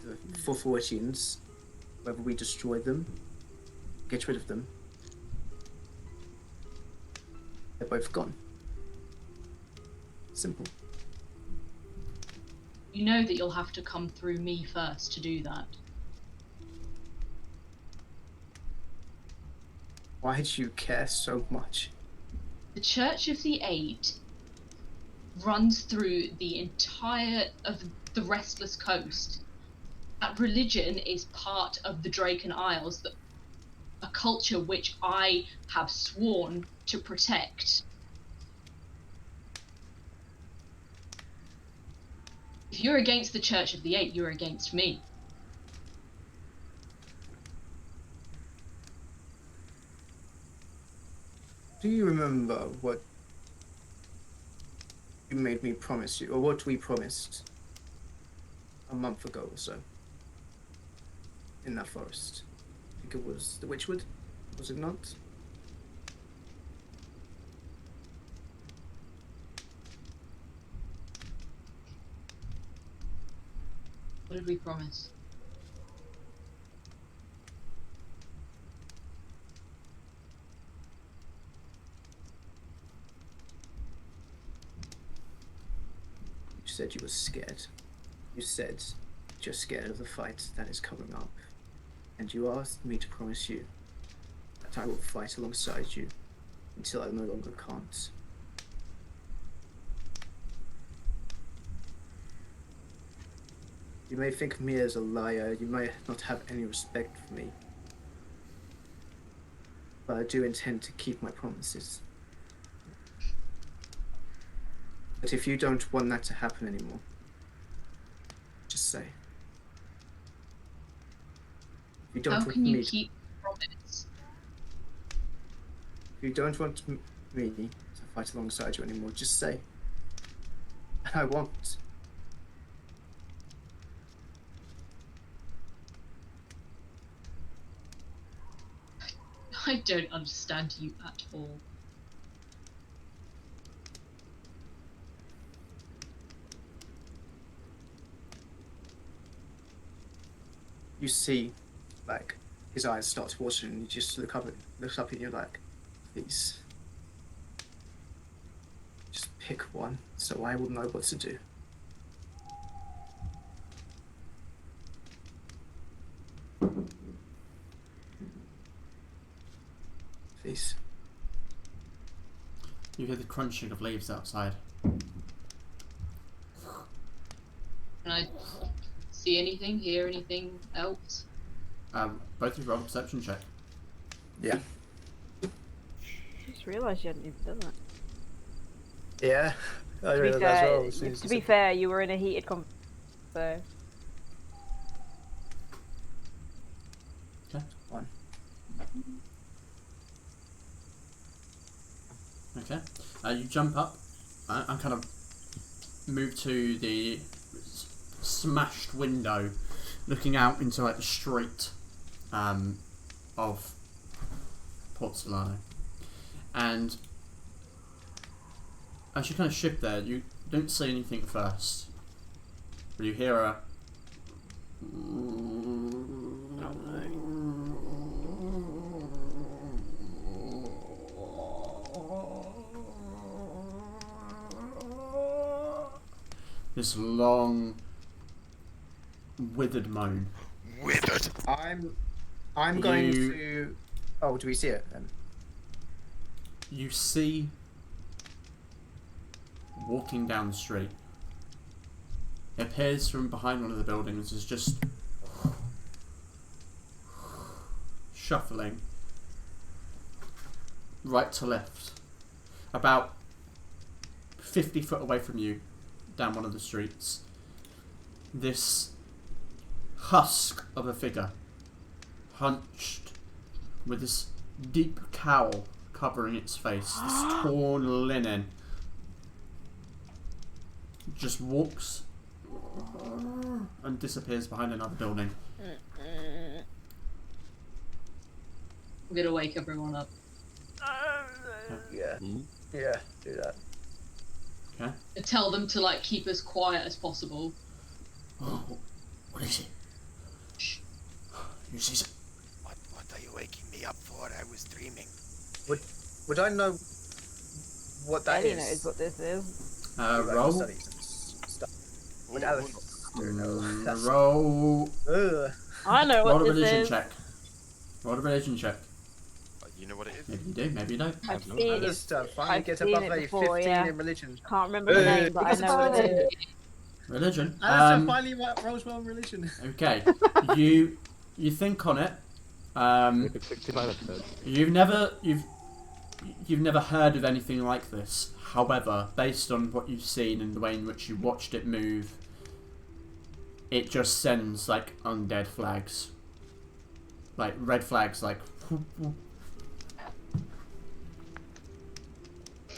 the Fortians, whether we destroy them, get rid of them, they're both gone. Simple. You know that you'll have to come through me first to do that. Why do you care so much? The Church of the Eight runs through the entire of the Restless Coast. That religion is part of the Draken Isles, a culture which I have sworn to protect. If you're against the Church of the Eight, you're against me. Do you remember what you made me promise you, or what we promised a month ago or so in that forest? I think it was the Witchwood, was it not? What did we promise? You said you were scared. You said you're scared of the fight that is coming up. And you asked me to promise you that I will fight alongside you until I no longer can't. You may think of me as a liar, you may not have any respect for me, but I do intend to keep my promises. But if you don't want that to happen anymore, just say. If you don't How want can you me keep promise? If you don't want me to fight alongside you anymore, just say. And I won't. I don't understand you at all. You see, like, his eyes start to water and you just looks up and you're like, please. Just pick one so I will know what to do. Please. You hear the crunching of leaves outside. Can I see anything, hear anything else? Both of you roll a perception check. Yeah. I just realised you hadn't even done that. Yeah. I To be realised fair, as well, as soon as to you be said- fair, you were in a heated conversation, so... Okay. One. Okay. You jump up and kind of move to the smashed window, looking out into like the street of Port Solano. And as you kind of shift there, you don't see anything first, but you hear a this long, withered moan. Withered. I'm going to. Oh, do we see it then? You see, walking down the street, it appears from behind one of the buildings is just shuffling right to left, about 50 foot away from you, down one of the streets, this husk of a figure, hunched, with this deep cowl covering its face, this torn linen, just walks and disappears behind another building. I'm gonna wake everyone up. Yeah. Hmm? Yeah, do that. Okay. And tell them to like keep as quiet as possible. Oh, what is it? Shh. You see some... What are you waking me up for? I was dreaming. Would I know what that Ellie is? knows what this is. Like, roll. studies and stuff. Would Ooh, Alice know? That's- Roll. Ugh. I know Roll what a this religion is. check. Roll a religion check. You know what it is? Maybe you do, maybe you don't. I've no seen I it. just finally I've get seen above it a before, 15 yeah. in religion. Can't remember the name, but I know what it is. Religion. Alistair finally rolls well in religion. Okay. you think on it. Make it 65 episodes. You've never heard of anything like this. However, based on what you've seen and the way in which you watched it move, it just sends like undead flags, like red flags, like.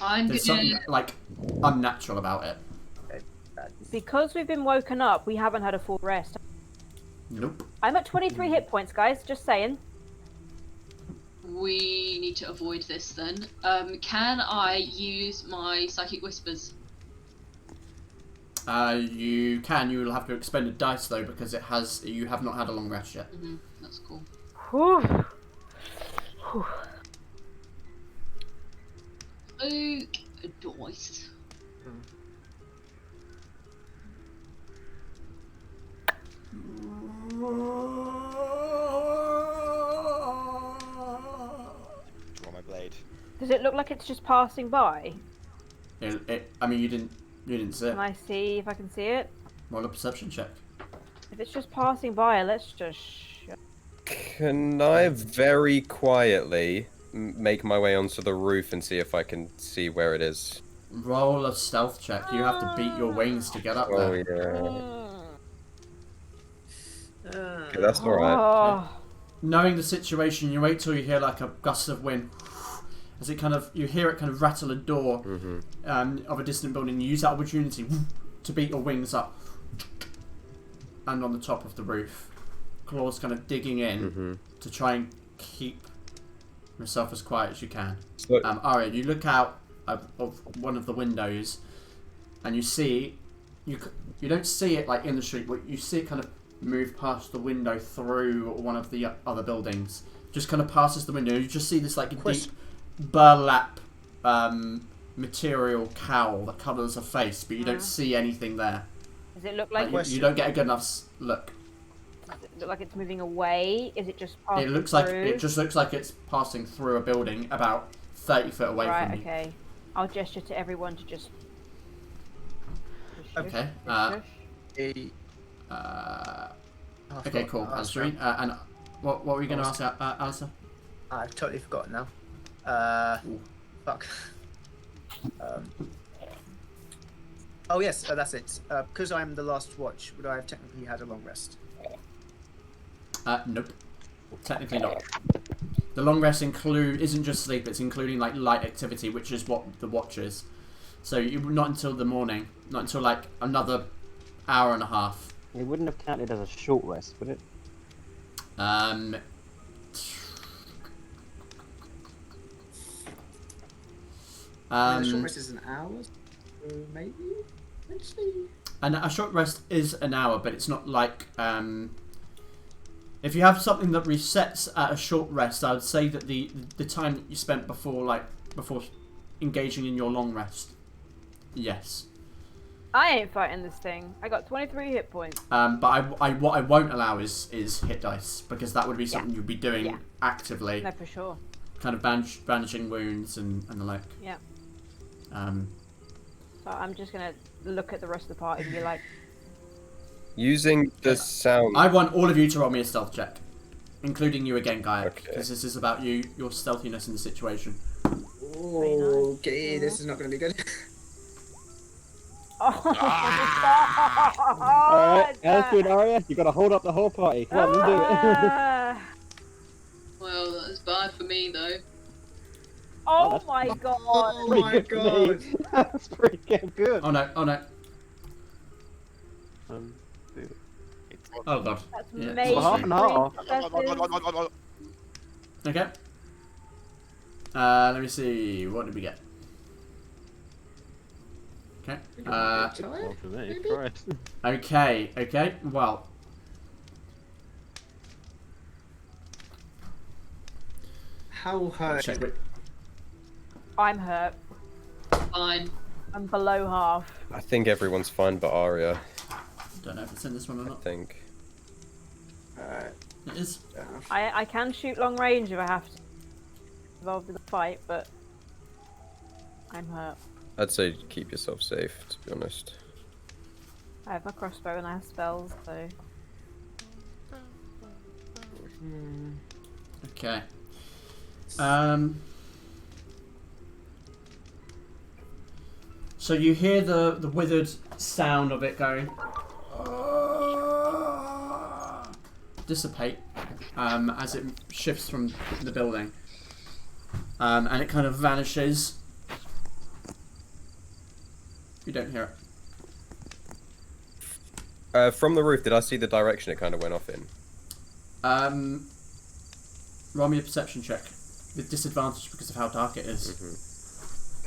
I'm There's gonna. something like unnatural about it. Because we've been woken up, we haven't had a full rest. Nope. I'm at 23 hit points, guys. Just saying. We need to avoid this then. Can I use my psychic whispers? You can. You will have to expend a dice though because it has. You have not had a long rest yet. That's cool. Whew. Whew. Oak dice. Draw my blade. Does it look like it's just passing by? I mean, you didn't see it. Can I see if I can see it? Roll a perception check. If it's just passing by, let's just. Can I very quietly make my way onto the roof and see if I can see where it is? Roll a stealth check. You have to beat your wings to get up Oh there. yeah. Okay, that's alright. Oh. Knowing the situation, you wait till you hear like a gust of wind. As it you hear it kind of rattle a door of a distant building. You use that opportunity to beat your wings up and on the top of the roof. Claws kind of digging in to try and keep yourself as quiet as you can. So, Arya, you look out of one of the windows and you see, you don't see it like in the street, but you see it kind of move past the window through one of the other buildings. Just kind of passes the window. You just see this like deep burlap material cowl that covers a face, but you don't see anything there. Does it look like? You don't get a good enough look. Does it look like it's moving away? Is it just passing It looks like through? it just looks like it's passing through a building about 30 foot away right, from you. okay. I'll gesture to everyone to just. Okay. Okay, cool. Alistair. And what were you going to ask, Alistair? I've totally forgotten now. Fuck. Oh yes, that's it. Because I'm the last watch, would I have technically had a long rest? Nope. Technically not. The long rest isn't just sleep; it's including like light activity, which is what the watch is. So not until the morning, not until like another hour and a half. It wouldn't have counted as a short rest, would it? The short rest is an hour, so maybe. And a short rest is an hour, but it's not like if you have something that resets at a short rest, I would say that the time that you spent before engaging in your long rest, yes. I ain't fighting this thing. I got 23 hit points. But what I won't allow is hit dice, because that would be something you'd be doing actively. No, for sure. Kind of bandaging wounds and the like. Yeah. So I'm just gonna look at the rest of the party and be like. using the sound. I want all of you to roll me a stealth check, including you again, Gaia, Okay. because this is about your stealthiness in the situation. Oh, okay, this is not going to be good. Oh, Alright, that's good, Arya. You gotta hold up the whole party. Come on, let's do it. Well, that was bad for me though. Oh my god. Oh Pretty my good for me. god. That's pretty damn good. Oh no, oh no. It's Oh god. That's Yeah. major Well, half and half. successes. Okay. Let me see. What did we get? Okay. Well, for me, Christ. Okay. Okay. Well. How hurt? Check it. I'm hurt. Fine. I'm below half. I think everyone's fine but Arya. Don't know if it's in this one or I not. think. It is. I can shoot long range if I have to. Involved in the fight, but I'm hurt. I'd say keep yourself safe, to be honest. I have my crossbow and I have spells, so. Okay. So you hear the withered sound of it going dissipate as it shifts from the building, and it kind of vanishes. You don't hear it. From the roof, did I see the direction it kind of went off in? Roll me a perception check with disadvantage because of how dark it is.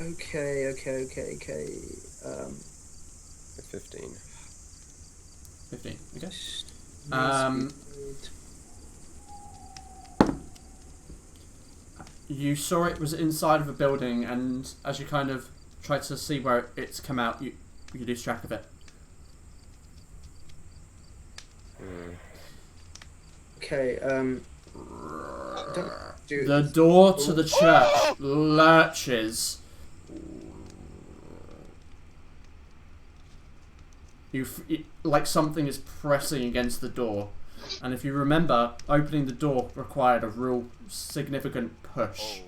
Okay. 15. 15. Okay. You saw it was inside of a building, and as you kind of try to see where it's come out, you lose track of it. Okay, The door to the church lurches. Like something is pressing against the door. And if you remember, opening the door required a real significant push.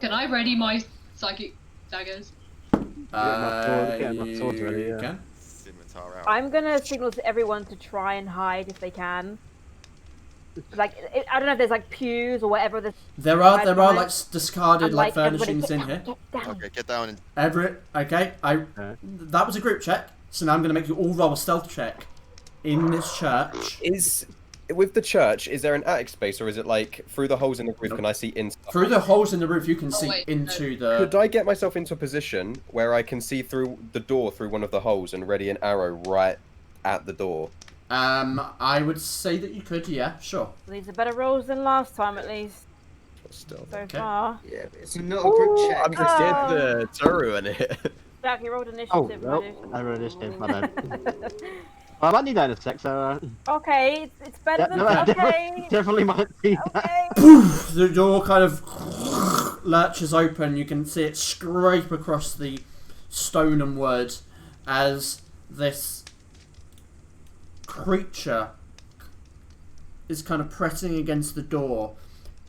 Can I ready my psychic daggers? my sword's ready, You yeah. can. Scimitar out. I'm gonna signal to everyone to try and hide if they can. Like, I don't know if there's like pews or whatever. There are like discarded like furnishings in here. Get down. Okay, get down and Okay, that was a group check. So now I'm going to make you all roll a stealth check in this church. With the church, is there an attic space, or is it like through the holes in the roof? Can I see inside? Through the holes in the roof, you can see wait, into the. Could I get myself into a position where I can see through the door through one of the holes and ready an arrow right at the door? I would say that you could. Yeah, sure. These are better rolls than last time, at least. Still. So Okay. far. yeah, but it's not a group check. I'm just getting the Toru in it. Jack, you rolled Oh, initiative. well, I rolled initiative, my bad. I might need that in a sec, so... Okay, it's better Yeah, than. no, I Okay. definitely might need that. Okay. Poof! The door kind of lurches open. You can see it scrape across the stone and wood as this creature is kind of pressing against the door.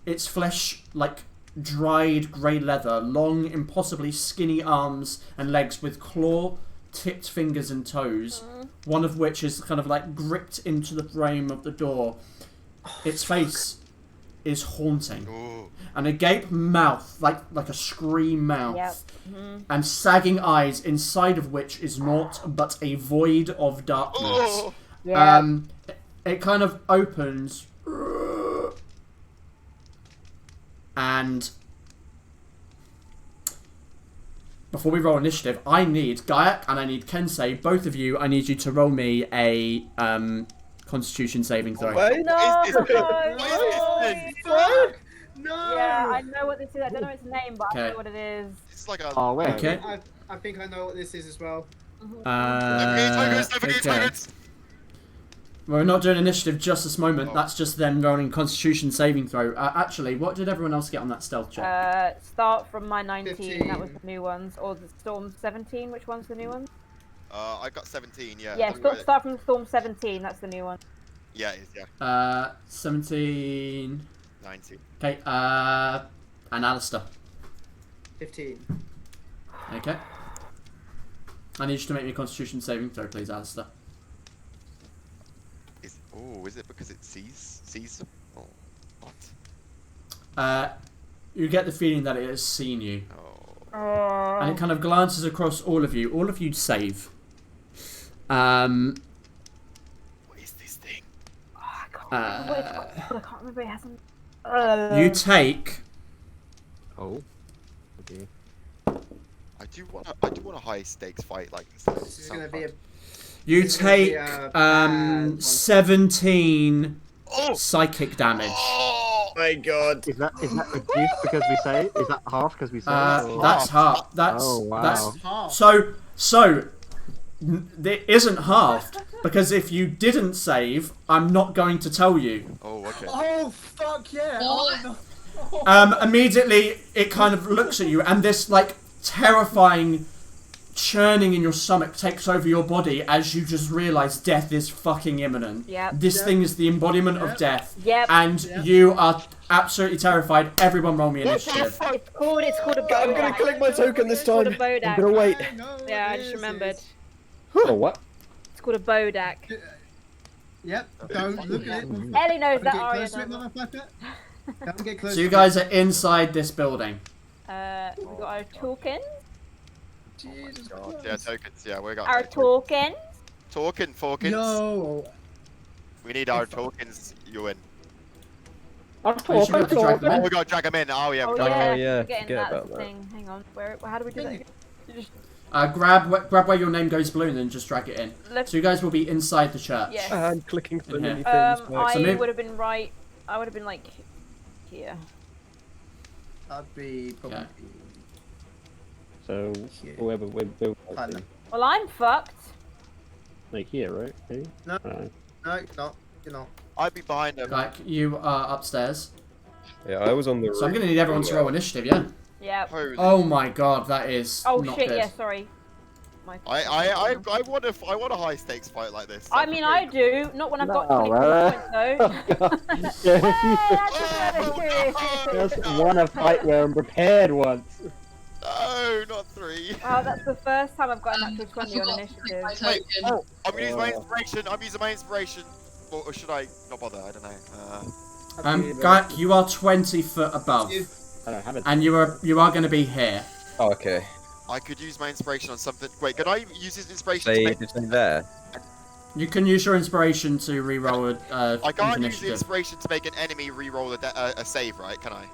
Its flesh like dried grey leather, long, impossibly skinny arms and legs with claw-tipped fingers and toes, one of which is kind of like gripped into the frame of the door. Its face is haunting. Ooh. An agape mouth, like a scream mouth, Yep. and sagging eyes, inside of which is naught but a void of darkness. Oh. Yeah. It kind of opens, and before we roll initiative, I need Gaiak and I need Kensei, both of you, I need you to roll me a Constitution saving throw. Wait, No, Is this- no, No! Yeah, I know what this is. I don't know its name, but I Okay. know what it is. It's like a. Oh, wait. Okay. I think I know what this is as well. Okay. We're not doing initiative just this moment. Oh. That's just them rolling Constitution saving throw. Actually, what did everyone else get on that stealth check? Start from my 19. 15. That was the new ones, or the Storm 17. Which one's the new one? I got 17. Yeah. Yeah, I've got it. start from Storm 17. That's the new one. Yeah, it is. Yeah. 17. 19. Okay. And Alistair. 15. Okay. I need you to make me a Constitution saving throw, please, Alistair. Is it because it sees them? Oh, what? You get the feeling that it has seen you. Oh. And it kind of glances across all of you. All of you save. What is this thing? I can't remember. It hasn't. You take. Oh. Okay. I do want a high stakes fight like this. This is gonna be a. You It's gonna be take a bad one. 17 psychic damage. Oh my god! Is that reduced because we say it? Is that half because we say it? or- That's half. That's Oh, wow. that's Half. so. It isn't halved because if you didn't save, I'm not going to tell you. Oh, okay. Oh fuck yeah! What? Oh, no. Immediately, it kind of looks at you, and this like terrifying churning in your stomach takes over your body as you just realise death is fucking imminent. Yep. This thing is the embodiment of death. Yep. And you are absolutely terrified. Everyone roll me initiative. It's called a bodak. I'm gonna collect my token this It's called time. a bodak. I'm gonna wait. Yeah, I just remembered. Oh, what? It's called a bodak. Yep. Don't look at it. Ellie knows Don't that get Arya close to it, does. motherfucker. Don't get close. So you to guys are inside this building. We got our tokens. Jesus God, Christ. yeah, tokens. Yeah, we got Our tokens. tokens. No. We need our tokens, Ewan. I'm You should be able to drag them Oh, in. we gotta drag them in. Oh yeah, Oh we yeah, got yeah, forgetting forget that's about the that. thing. Hang on, how do we do that? Again? You just Grab where your name goes blue and then just drag it in. left. So you guys will be inside the church. Yes. I'm clicking so In here. many things. Max. So I maybe- would have been right. I would have been like here. I'd be probably. Okay. So, Here. whoever, we're Find them. Well, I'm fucked. like here, right? Here? No. No, you're not. You're not. I'd be behind them. Like you are upstairs. Yeah, I was on the. So I'm gonna need everyone to roll initiative, yeah? Yeah. Holy. Oh my god, that is Oh not shit! good. Yeah, sorry. My I want a high stakes fight like this. I mean, I do. Not when I've got No, 24 points though. Yeah, Hey, that's just won a fight where I'm prepared once. No, not 3. Oh, that's the first time I've got an I actual 20 forgot on to click initiative. my Wait, token. I'm gonna use my inspiration. I'm using my inspiration. Or should I not bother? I don't know. Gaik, you are 20 foot above, I don't have it. and you are going to be here. Oh, okay. I could use my inspiration on something. Wait, can I use his inspiration Say, to make... did you say there? You can use your inspiration to re-roll I can't use the initiative. inspiration to make an enemy re-roll a save, right? Can I?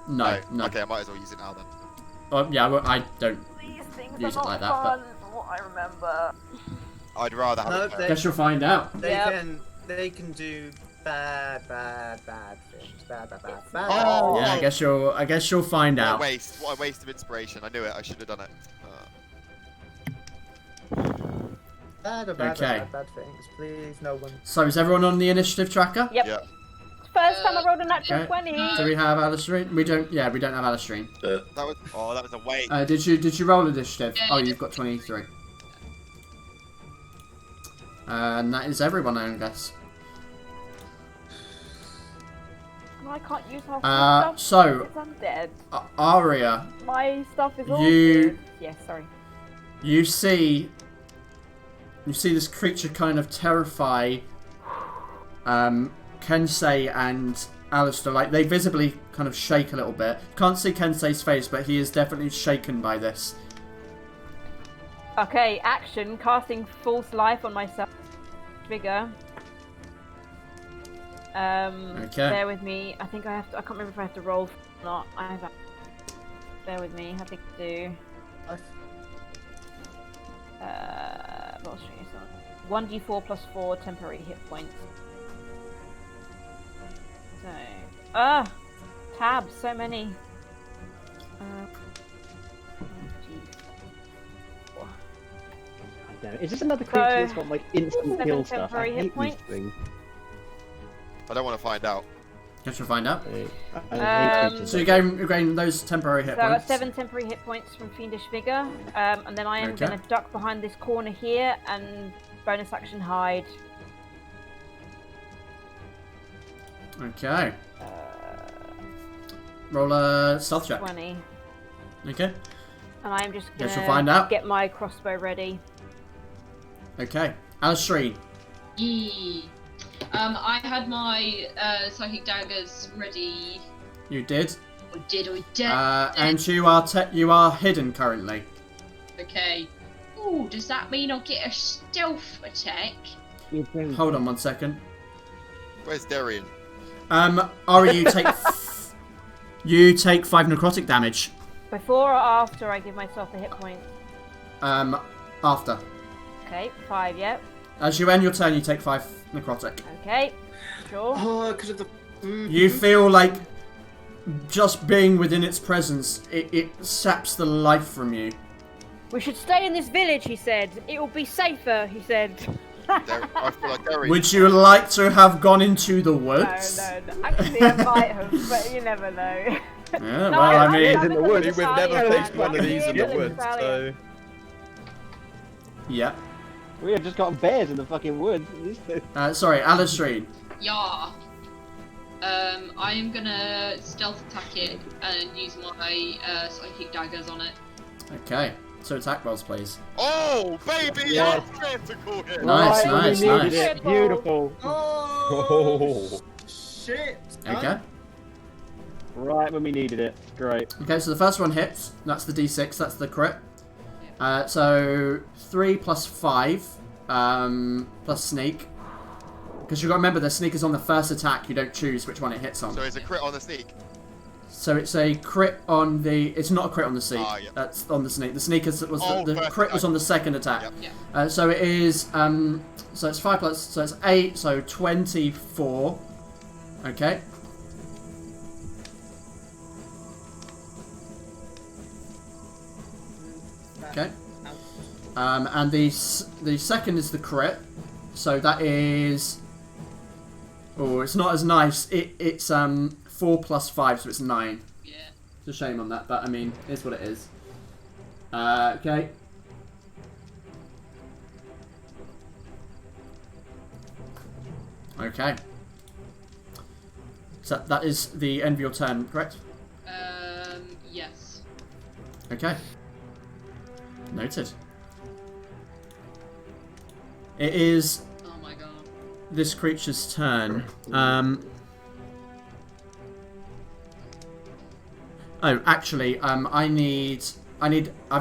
No. Okay, I might as well use it now then. Yeah, well, I don't These things use are it like not that, fun, from what I remember. I'd rather have No, it. but guess you'll find out. They can do bad things. Bad. Oh, Yeah, I guess you'll find What a out. waste. What a waste of inspiration. I knew it. I should have done it. Bad Okay. things. Please, no one. So is everyone on the initiative tracker? Yep. Yeah. First time I rolled a natural Okay. 20. Do we have Alistair? We don't. Yeah, we don't have Alistair. That was a waste. Did you roll initiative? Yeah, Oh, you you've got 23. And that is everyone, I guess. And I can't use half my stuff So because I'm dead. Arya, My stuff is all You- good. Yeah, sorry. you see this creature kind of terrify Kensei and Alistair. Like, they visibly kind of shake a little bit. Can't see Kensei's face, but he is definitely shaken by this. Okay, action. Casting false life on myself. Trigger. Okay. Bear with me. I think I have to. I can't remember if I have to roll or not. I have. Bear with me. I think I do. What was it? 1d4 plus 4 temporary hit points. So, tabs, so many. Damn it. Is this another creature that's got like instant 7 kill stuff? I temporary hit hate these points. things. I don't want to find out. Guess we'll find out. I hate creatures So you like gain those temporary hit So I got points. 7 temporary hit points from Fiendish Vigor, and then I am Okay. going to duck behind this corner here and bonus action hide. Okay. Roll a stealth check. 20. Okay. And I am just Guess gonna we'll find out. get my crossbow ready. Okay. Alistrine. Yee. I had my psychic daggers ready. You did. I did. And you are hidden currently. Okay. Ooh, does that mean I'll get a stealth attack? Hold on 1 second. Where's Darian? Arya, you take 5 necrotic damage. Before or after I give myself the hit point? After. Okay, 5, yep. As you end your turn, you take 5 necrotic. Okay, sure. Oh, because of the food. You feel like just being within its presence, it saps the life from you. We should stay in this village, he said. It will be safer, he said. I feel like Darian. Would you like to have gone into the woods? No. Actually, I might have, but you never know. Yeah, well, I mean... in the woods. We've never faced one of these in the woods, so... Yeah. We have just got bears in the fucking woods. Sorry, Alistrine. Yeah. I am gonna stealth attack it and use my psychic daggers on it. Okay. So attack rolls, please. Oh, baby! Yes. Tentacle hit! Nice, Right, nice, we needed nice. it. Beautiful. Oh, shit. Okay. Right when we needed it. Great. Okay, so the first one hits. That's the d6. That's the crit. So 3 plus 5 plus sneak. Because you've got to remember the sneak is on the first attack. You don't choose which one it hits on. So it's a crit on the sneak. So it's a crit on the. It's not a crit on the sneak. Yeah. That's on the sneak. The sneak was the first crit was attack. on the second attack. Yep. So it is. So it's 5 plus. So it's 8. So 24. Okay. Okay. And the second is the crit. So that is. Oh, it's not as nice. It's 4 plus 5, so it's 9. Yeah. It's a shame on that, but I mean, it's what it is. Okay. Okay. So that is the end of your turn, correct? Yes. Okay. Noted. It is Oh my god. this creature's turn. Oh, actually, I've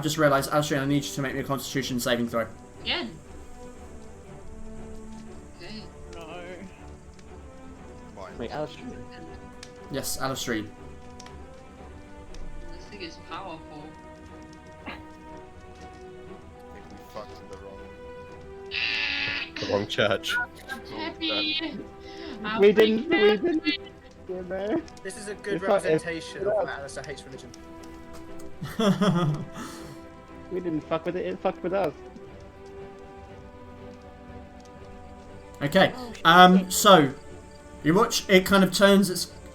just realised, Alistrine, I need you to make me a Constitution saving throw. Again. Okay. No. Wait, Alistrine. Yes, Alistrine. This thing is powerful. I think we fucked in the wrong. The wrong church. Heavy. We didn't. Yeah, man. This is a good It's not- representation of why Alistair hates religion. We didn't fuck with it. It fucked with us. Okay. So you watch it kind of turns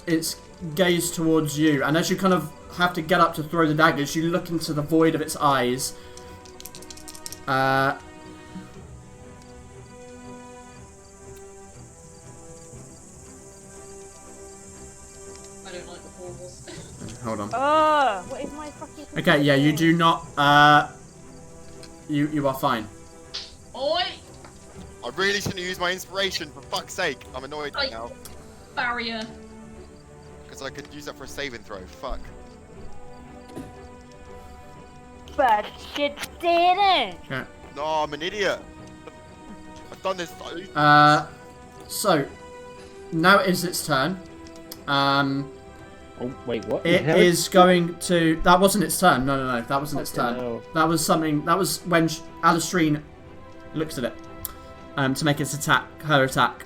its gaze towards you, and as you kind of have to get up to throw the daggers, you look into the void of its eyes. I don't like the horribles. Hold on. Oh, what is my fucking... Okay, yeah, you do not. You are fine. Oi! I really shouldn't use my inspiration, for fuck's sake. I'm annoyed Like- now. Barrier. Because I could use that for a saving throw. Fuck. But you didn't. Okay. No, I'm an idiot. I've done this. So now it is its turn. Oh wait, what? It is going to. That wasn't its turn. No. That wasn't its turn. No. That was something. That was when Alistrine looks at it to make its attack. Her attack.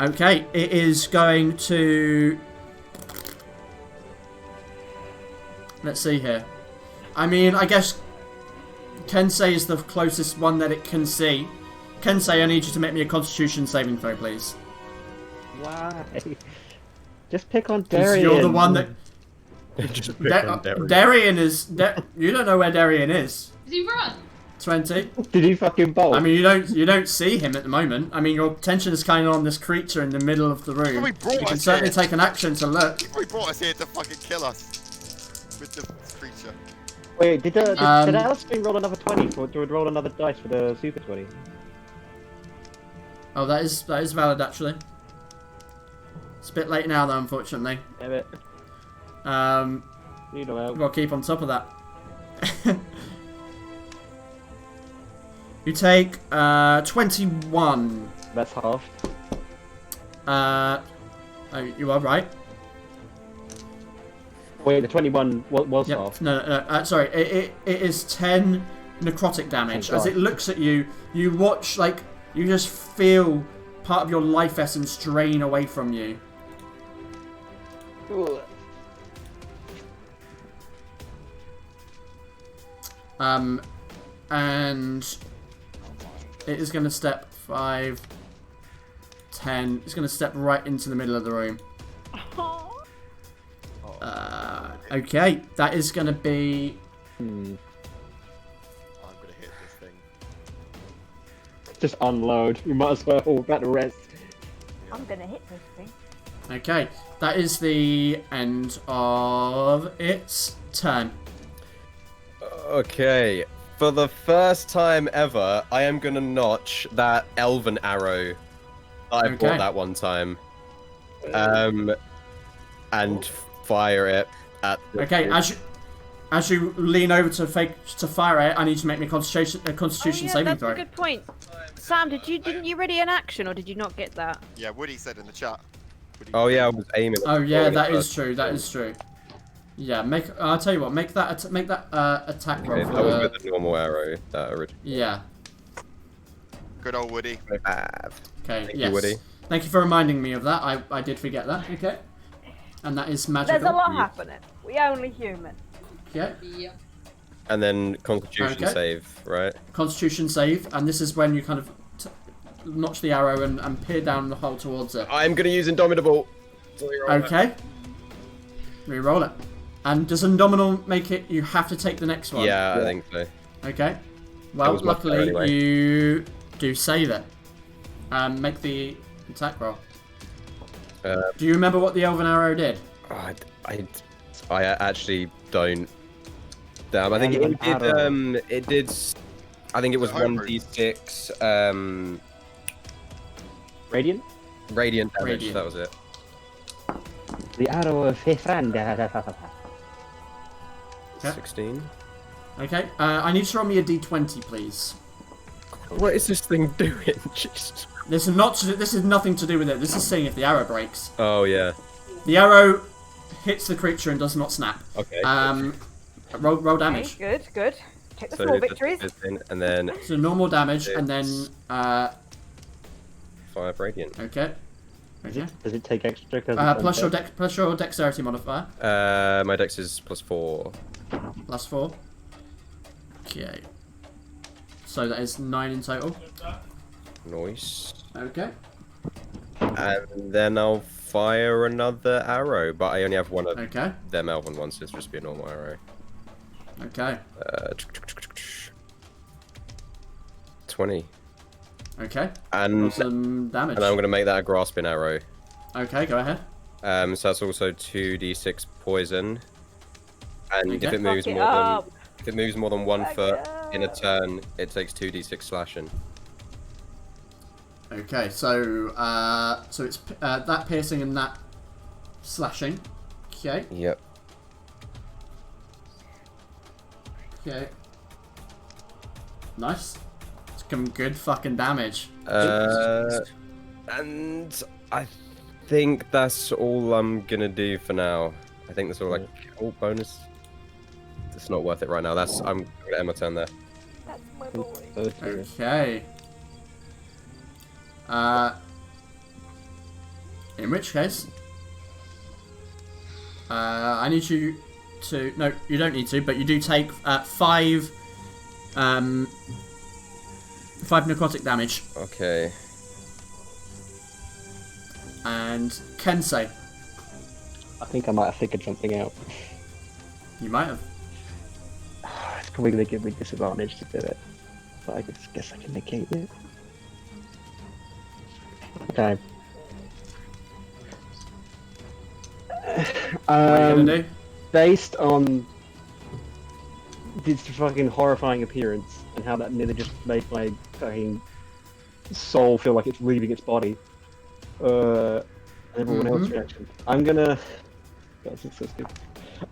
Okay, it is going to. Let's see here. I mean, I guess Kensei is the closest one that it can see. Kensei, I need you to make me a Constitution saving throw, please. Why? Just pick on 'Cause Darian. you're the one that. Just pick on Derek. Darian is. You don't know where Darian is. Does he run? 20. Did he fucking bolt? I mean, you don't see him at the moment. I mean, your attention is kind of on this creature in the middle of the room. We brought You can us certainly here. take an action to look. We brought us here to fucking kill us with the creature. Wait, did Alice roll another 20 for? Do roll another dice for the super 20? Oh, that is valid actually. It's a bit late now though, unfortunately. Damn it. You know We've how. got to keep on top of that. You take 21. That's half. Oh, you are right. Wait, the 21 was Yep. half. No, sorry. It is 10 necrotic damage. Thank As God. it looks at you, you watch, like, you just feel part of your life essence drain away from you. And it is going to step 5, 10. It's going to step right into the middle of the room. Okay, that is going to be... I'm gonna hit this thing. Just unload. You might as well about the rest. I'm gonna hit this thing. Okay, that is the end of its turn. Okay, for the first time ever, I am gonna notch that elven arrow that I Okay. bought that one time, and fire it at. The Okay, as you lean over to fire it, I need you to make me a Constitution saving that's throw. a good point. Sam, didn't you ready an action, or did you not get that? Yeah, Woody said in the chat. Woody Oh yeah, I was aiming. Oh yeah, Rolling that it is first. true. That is true. Yeah, I'll tell you what. Make that attack roll. Okay, For that was with the normal arrow. That original. Yeah. Good old Woody. 5. Okay. Thank yes. you, Woody. Thank you for reminding me of that. I did forget that. Okay. And that is magical. There's a lot happening. We only human. Okay. Yeah. And then Constitution Okay. save, right? Constitution save, and this is when you kind of notch the arrow and peer down the hole towards it. I'm gonna use Indomitable. Okay. Reroll it. And does Indomitable make it? You have to take the next one. Yeah, I think so. Okay. Well, was my luckily turn anyway. you do save it. Make the attack roll. Do you remember what the elven arrow did? I actually don't. Damn, I think Elven it did. arrow. It did. I think it was Over. 1d6. Radiant? Radiant damage. Radiant. That was it. The arrow of Hithran. Okay. 16. Okay. I need you to roll me a d20, please. What is this thing doing? Jesus. This is nothing to do with it. This is seeing if the arrow breaks. Oh yeah. The arrow hits the creature and does not snap. Okay. Roll damage. Okay, good. Take the So small that's victories. 15, and then So normal damage, and then 5 radiant. okay. Okay. Does it take extra? Plus your dexterity modifier. My dex is +4. Plus 4. Okay. So that is 9 in total. Nice. Okay. And then I'll fire another arrow, but I only have one of Okay. them elven ones, so it's just be a normal arrow. Okay. 20. Okay. And Roll some damage. I'm going to make that a grasping arrow. Okay, go ahead. So that's also 2d6 poison. And Okay. if it moves Fuck it more than up. if it moves more than 1 Fuck foot it in a up. turn, it takes 2d6 slashing. Okay, so so it's that piercing and that slashing. Okay. Yep. Okay. Nice. It's some good fucking damage. And I think that's all I'm gonna do for now. I think that's all like bonus. It's not worth it right now. I'm gonna end my turn there. That's my boy. Okay. In which case, I need you to. No, you don't need to, but you do take 5 necrotic damage. Okay. And Kensei, I think I might have figured something out. you might have. It's probably going to give me disadvantage to do it. But I guess I can negate it. Okay. What are you gonna do? Based on this fucking horrifying appearance and how that nearly just made my fucking soul feel like it's leaving its body, everyone else's reaction, I'm gonna... God, this is so stupid.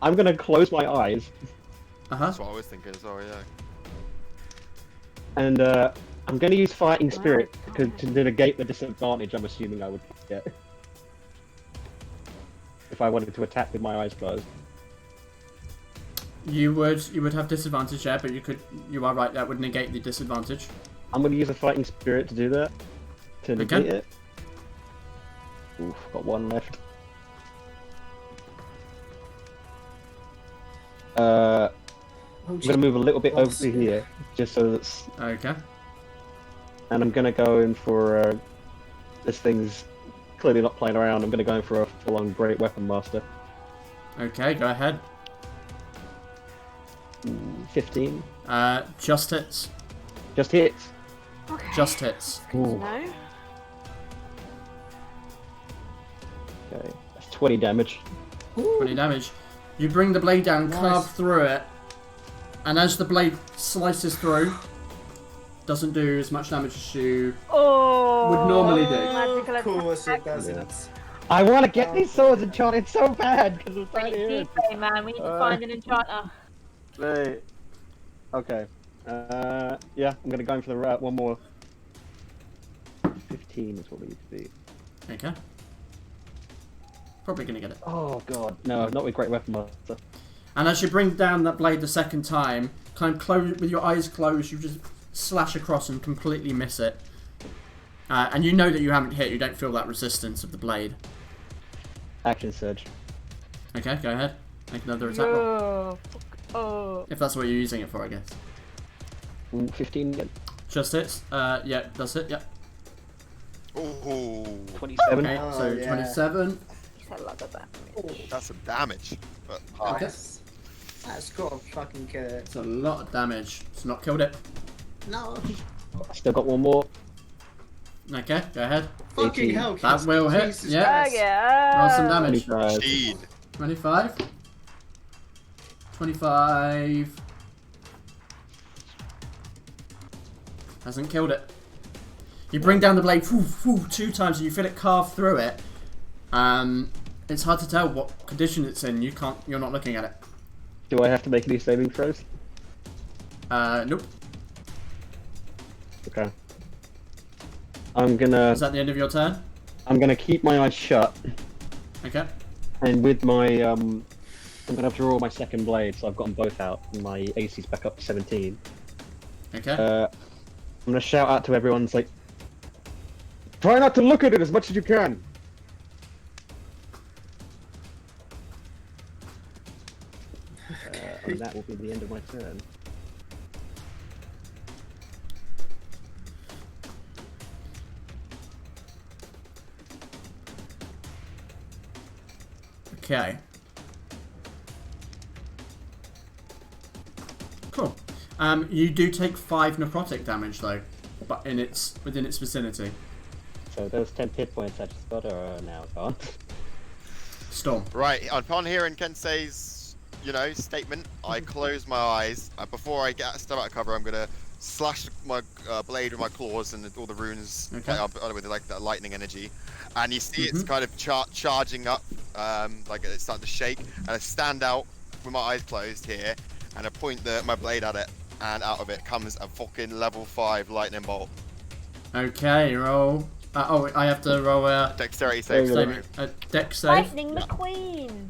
I'm gonna close my eyes. That's what I was thinking as well, yeah. And I'm gonna use Fighting Spirit to negate the disadvantage I'm assuming I would get. If I wanted to attack with my eyes closed. You would have disadvantage there, but you are right, that would negate the disadvantage. I'm gonna use a Fighting Spirit to do that. To negate it. Oof, got one left. I'm gonna move a little bit over to here, just so that's... Okay. And I'm gonna go in for, this thing's clearly not playing around, I'm gonna go in for a full-on Great Weapon Master. Okay, go ahead. 15. Just hits. Just hits? Okay. Just hits. Good to know. Okay, that's 20 damage. 20 damage. You bring the blade down, carve through it, and as the blade slices through, doesn't do as much damage as you would normally do. Magical Of course it attack. doesn't. I want to get these swords enchanted so bad because I'm trying to hear it. Hey man, we need to find an enchanter. Right. Okay. Yeah, I'm gonna go in for the one more. 15 is what we need to be. Okay. Probably gonna get it. Oh god, no, not with Great Weapon Master. And as you bring down that blade the second time, kind of close with your eyes closed, you just slash across and completely miss it. And you know that you haven't hit. You don't feel that resistance of the blade. Action Surge. Okay, go ahead. Make another attack roll. Oh. If that's what you're using it for, I guess. 15 again. Just hits. Yeah, that's it. Yep. Ooh, 27. Okay, so yeah. 27. He's had a lot of damage. that's some damage. But Okay. That's got a fucking It's a lot of damage. It's not killed it. no. Still got one more. Okay, go ahead. Fucking 18. hell. That will hit. Jesus Yeah. Christ. Roll some damage. 25. Indeed. 25. 25. Hasn't killed it. You bring down the blade 2 times and you feel it carve through it. It's hard to tell what condition it's in. You're not looking at it. Do I have to make any saving throws? Nope. Okay. I'm gonna. Is that the end of your turn? I'm gonna keep my eyes shut, Okay. and with my I'm gonna have to roll my second blade, so I've got them both out, and my AC's back up to 17. Okay. I'm gonna shout out to everyone, it's like, try not to look at it as much as you can. And that will be the end of my turn. Okay. Cool. You do take 5 necrotic damage though, but within its vicinity. So those 10 hit points I just got are now gone. Storm. Right, upon hearing Kensei's, statement, I close my eyes. Before I step out of cover, I'm gonna slash my blade with my claws and all the runes Okay. with that lightning energy. And you see it's kind of charging up, like it's starting to shake. And I stand out with my eyes closed here, and I point my blade at it, and out of it comes a fucking level 5 lightning bolt. Okay, roll. I have to roll a Dexterity save. dex save. Lightning McQueen.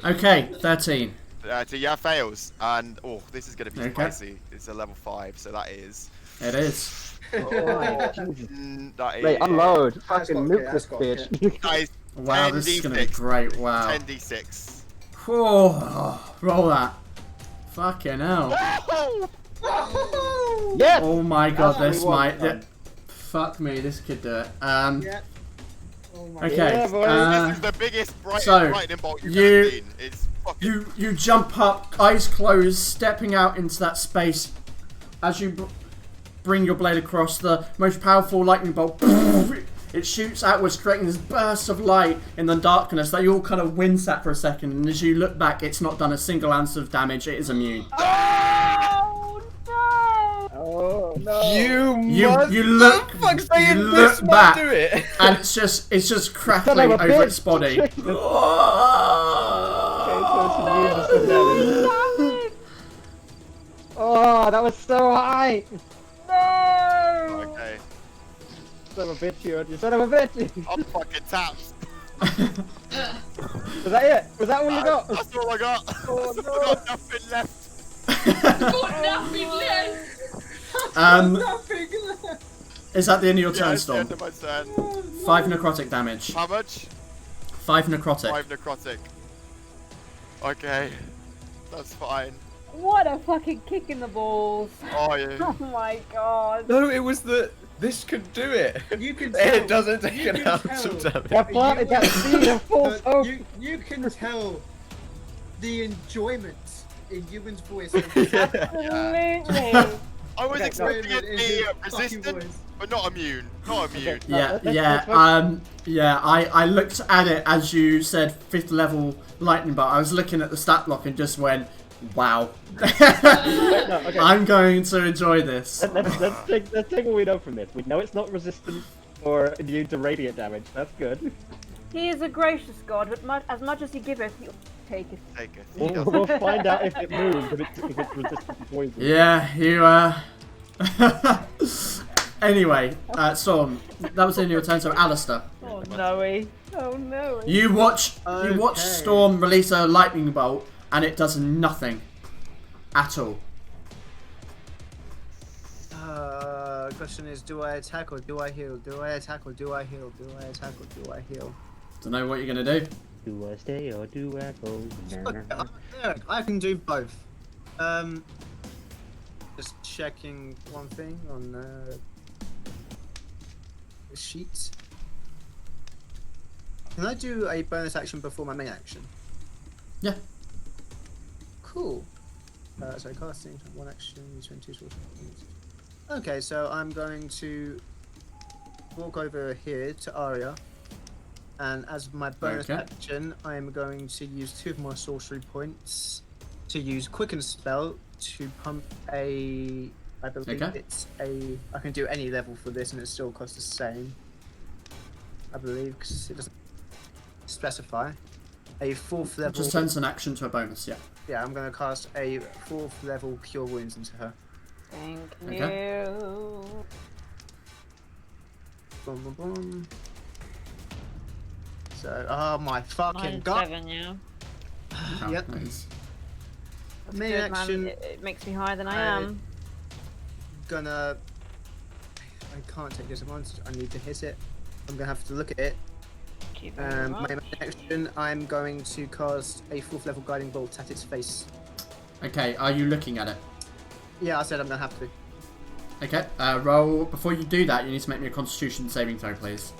Okay, 13. So yeah, fails, and this is gonna be Okay. spicy. It's a level 5, so that is. It is. That is. Mate, unload. That's Fucking got nuke it, this that's got bitch. That is Wow, this is gonna be 10d6. great. Wow. 10d6. Oh, roll that. Fucking hell. Yes! Oh my god, That's this what we might. want. Fuck me, this could do it. Yeah. Oh my Okay. Yeah, boy. This is the biggest so, lightning bolt you've you- ever seen. It's you jump up, eyes closed, stepping out into that space. As you bring your blade across, the most powerful lightning bolt, it shoots outwards, creating this burst of light in the darkness that you all kind of wince at for a second. And as you look back, it's not done a single ounce of damage. It is immune. Oh no! You look back, and it's just crackling over its body. Oh, that was so high! No! Okay. Son of a bitch, you son of a bitch! I'm fucking tapped. Was that it? Was that all you got? That's all I got. Oh, I've no. got nothing left. Got nothing left. Nothing left. Is that the end of your Yeah, turn, it's the Storm? end of my turn. 5 necrotic damage. How much? 5 necrotic. 5 necrotic. Okay. That's fine. What a fucking kick in the balls. Oh, yeah. Oh my god. No, it was this could do it. You can It tell. doesn't take you an can ounce of tell. damage. I planted that seed of false hope! You can tell the enjoyment in Ewan's voice. Absolutely. I was Okay, expecting no, it to it be is fucking resistant, voice. but not immune. Not immune. I looked at it as you said 5th level lightning bolt. I was looking at the stat block and just went, wow. No, okay. I'm going to enjoy this. Let's take what we know from this. We know it's not resistant or immune to radiant damage. That's good. He is a gracious god, but as much as he giveth, he'll take it. Take it. We'll find out if it moves, if it's resistant to poison. Yeah, you Anyway, Storm, that was the end of your turn, so Alistair. Oh no! Oh no! You watch Okay. Storm release a lightning bolt and it does nothing. At all. Question is, do I attack or do I heal? Do I attack or do I heal? Do I attack or do I heal? Don't know what you're gonna do. Do I stay or do I go? Okay, I can do both. Just checking one thing on the sheet. Can I do a bonus action before my main action? Yeah. Cool. So casting, one action, 22. Okay, so I'm going to walk over here to Arya, and as my bonus Okay. action, I am going to use 2 of my sorcery points to use Quicken Spell to pump I believe Okay. it's I can do any level for this and it still costs the same. I believe, because it doesn't specify. A 4th level. Just turns an action to a bonus, yeah. Yeah, I'm going to cast a 4th level Cure Wounds into her. Thank Okay. you. Boom, boom, boom. So, oh my fucking god. 7, yeah. Oh, Yep. nice. That's Main good, action. man. It makes me higher than I I- am. Gonna. I can't take this at once. I need to hit it. I'm gonna have to look at it. Thank you very My much. main action. I'm going to cast a 4th level Guiding Bolt at its face. Okay, are you looking at it? Yeah, I said I'm gonna have to. Okay, roll. Before you do that, you need to make me a Constitution saving throw, please.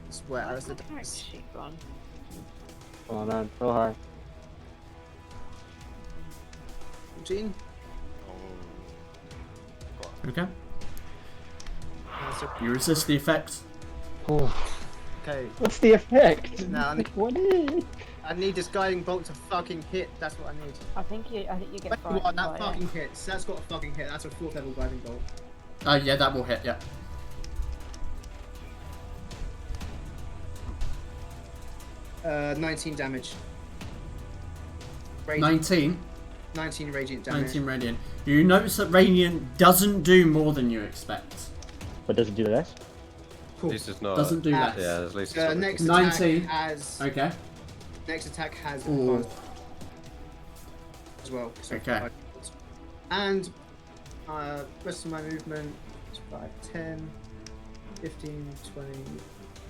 Swear, I was the Alright, dice. sheep on. Come on, man. So high. 14. Okay. That's a- You resist the effect. Okay. What's the effect? Now I need, What is? I need this Guiding Bolt to fucking hit. That's what I need. I think you get Wait, frightened what? by That it. fucking hits. That's got a fucking hit. That's a 4th level Guiding Bolt. Oh, yeah, that will hit, yeah. 19 damage. 19. 19 radiant damage. 19 radiant. You notice that radiant doesn't do more than you expect. But does it do less? Cool. At least it's not. Doesn't do less. Yeah, at least it's The not. next 19. attack has. Okay. Next attack has Ooh. advantage as well. So Okay. And rest of my movement is 5, 10, 15, 20,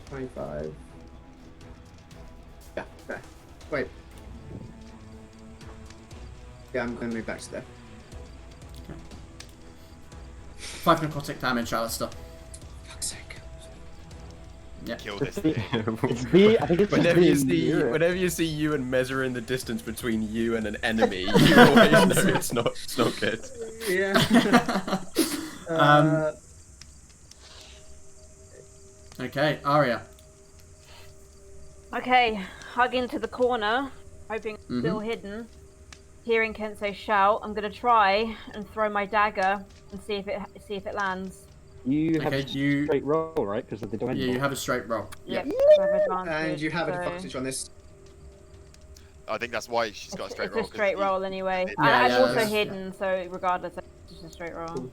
25. Yeah, okay. Wait. Yeah, I'm going to move back to there. 5 necrotic damage, Alistair. Fuck's sake. Yeah. Kill this It's thing. It's B. I think it's Whenever B you in see, Europe. whenever you see you and Mez are in the distance between you and an enemy, you always know it's not good. Yeah. Okay, Arya. Okay, hug into the corner, hoping Mm-hmm. still hidden. Hearing Kensei shout, I'm gonna try and throw my dagger and see if it lands. You have Okay, a you- straight roll, right? Because of the domain. Yeah, you have a straight roll. Yep. Yeah. I have advantage, And you have so advantage on this. I think that's why she's got a straight roll. It's a straight roll anyway. Yeah, I'm yeah, also that's- hidden, so regardless, it's just a straight roll.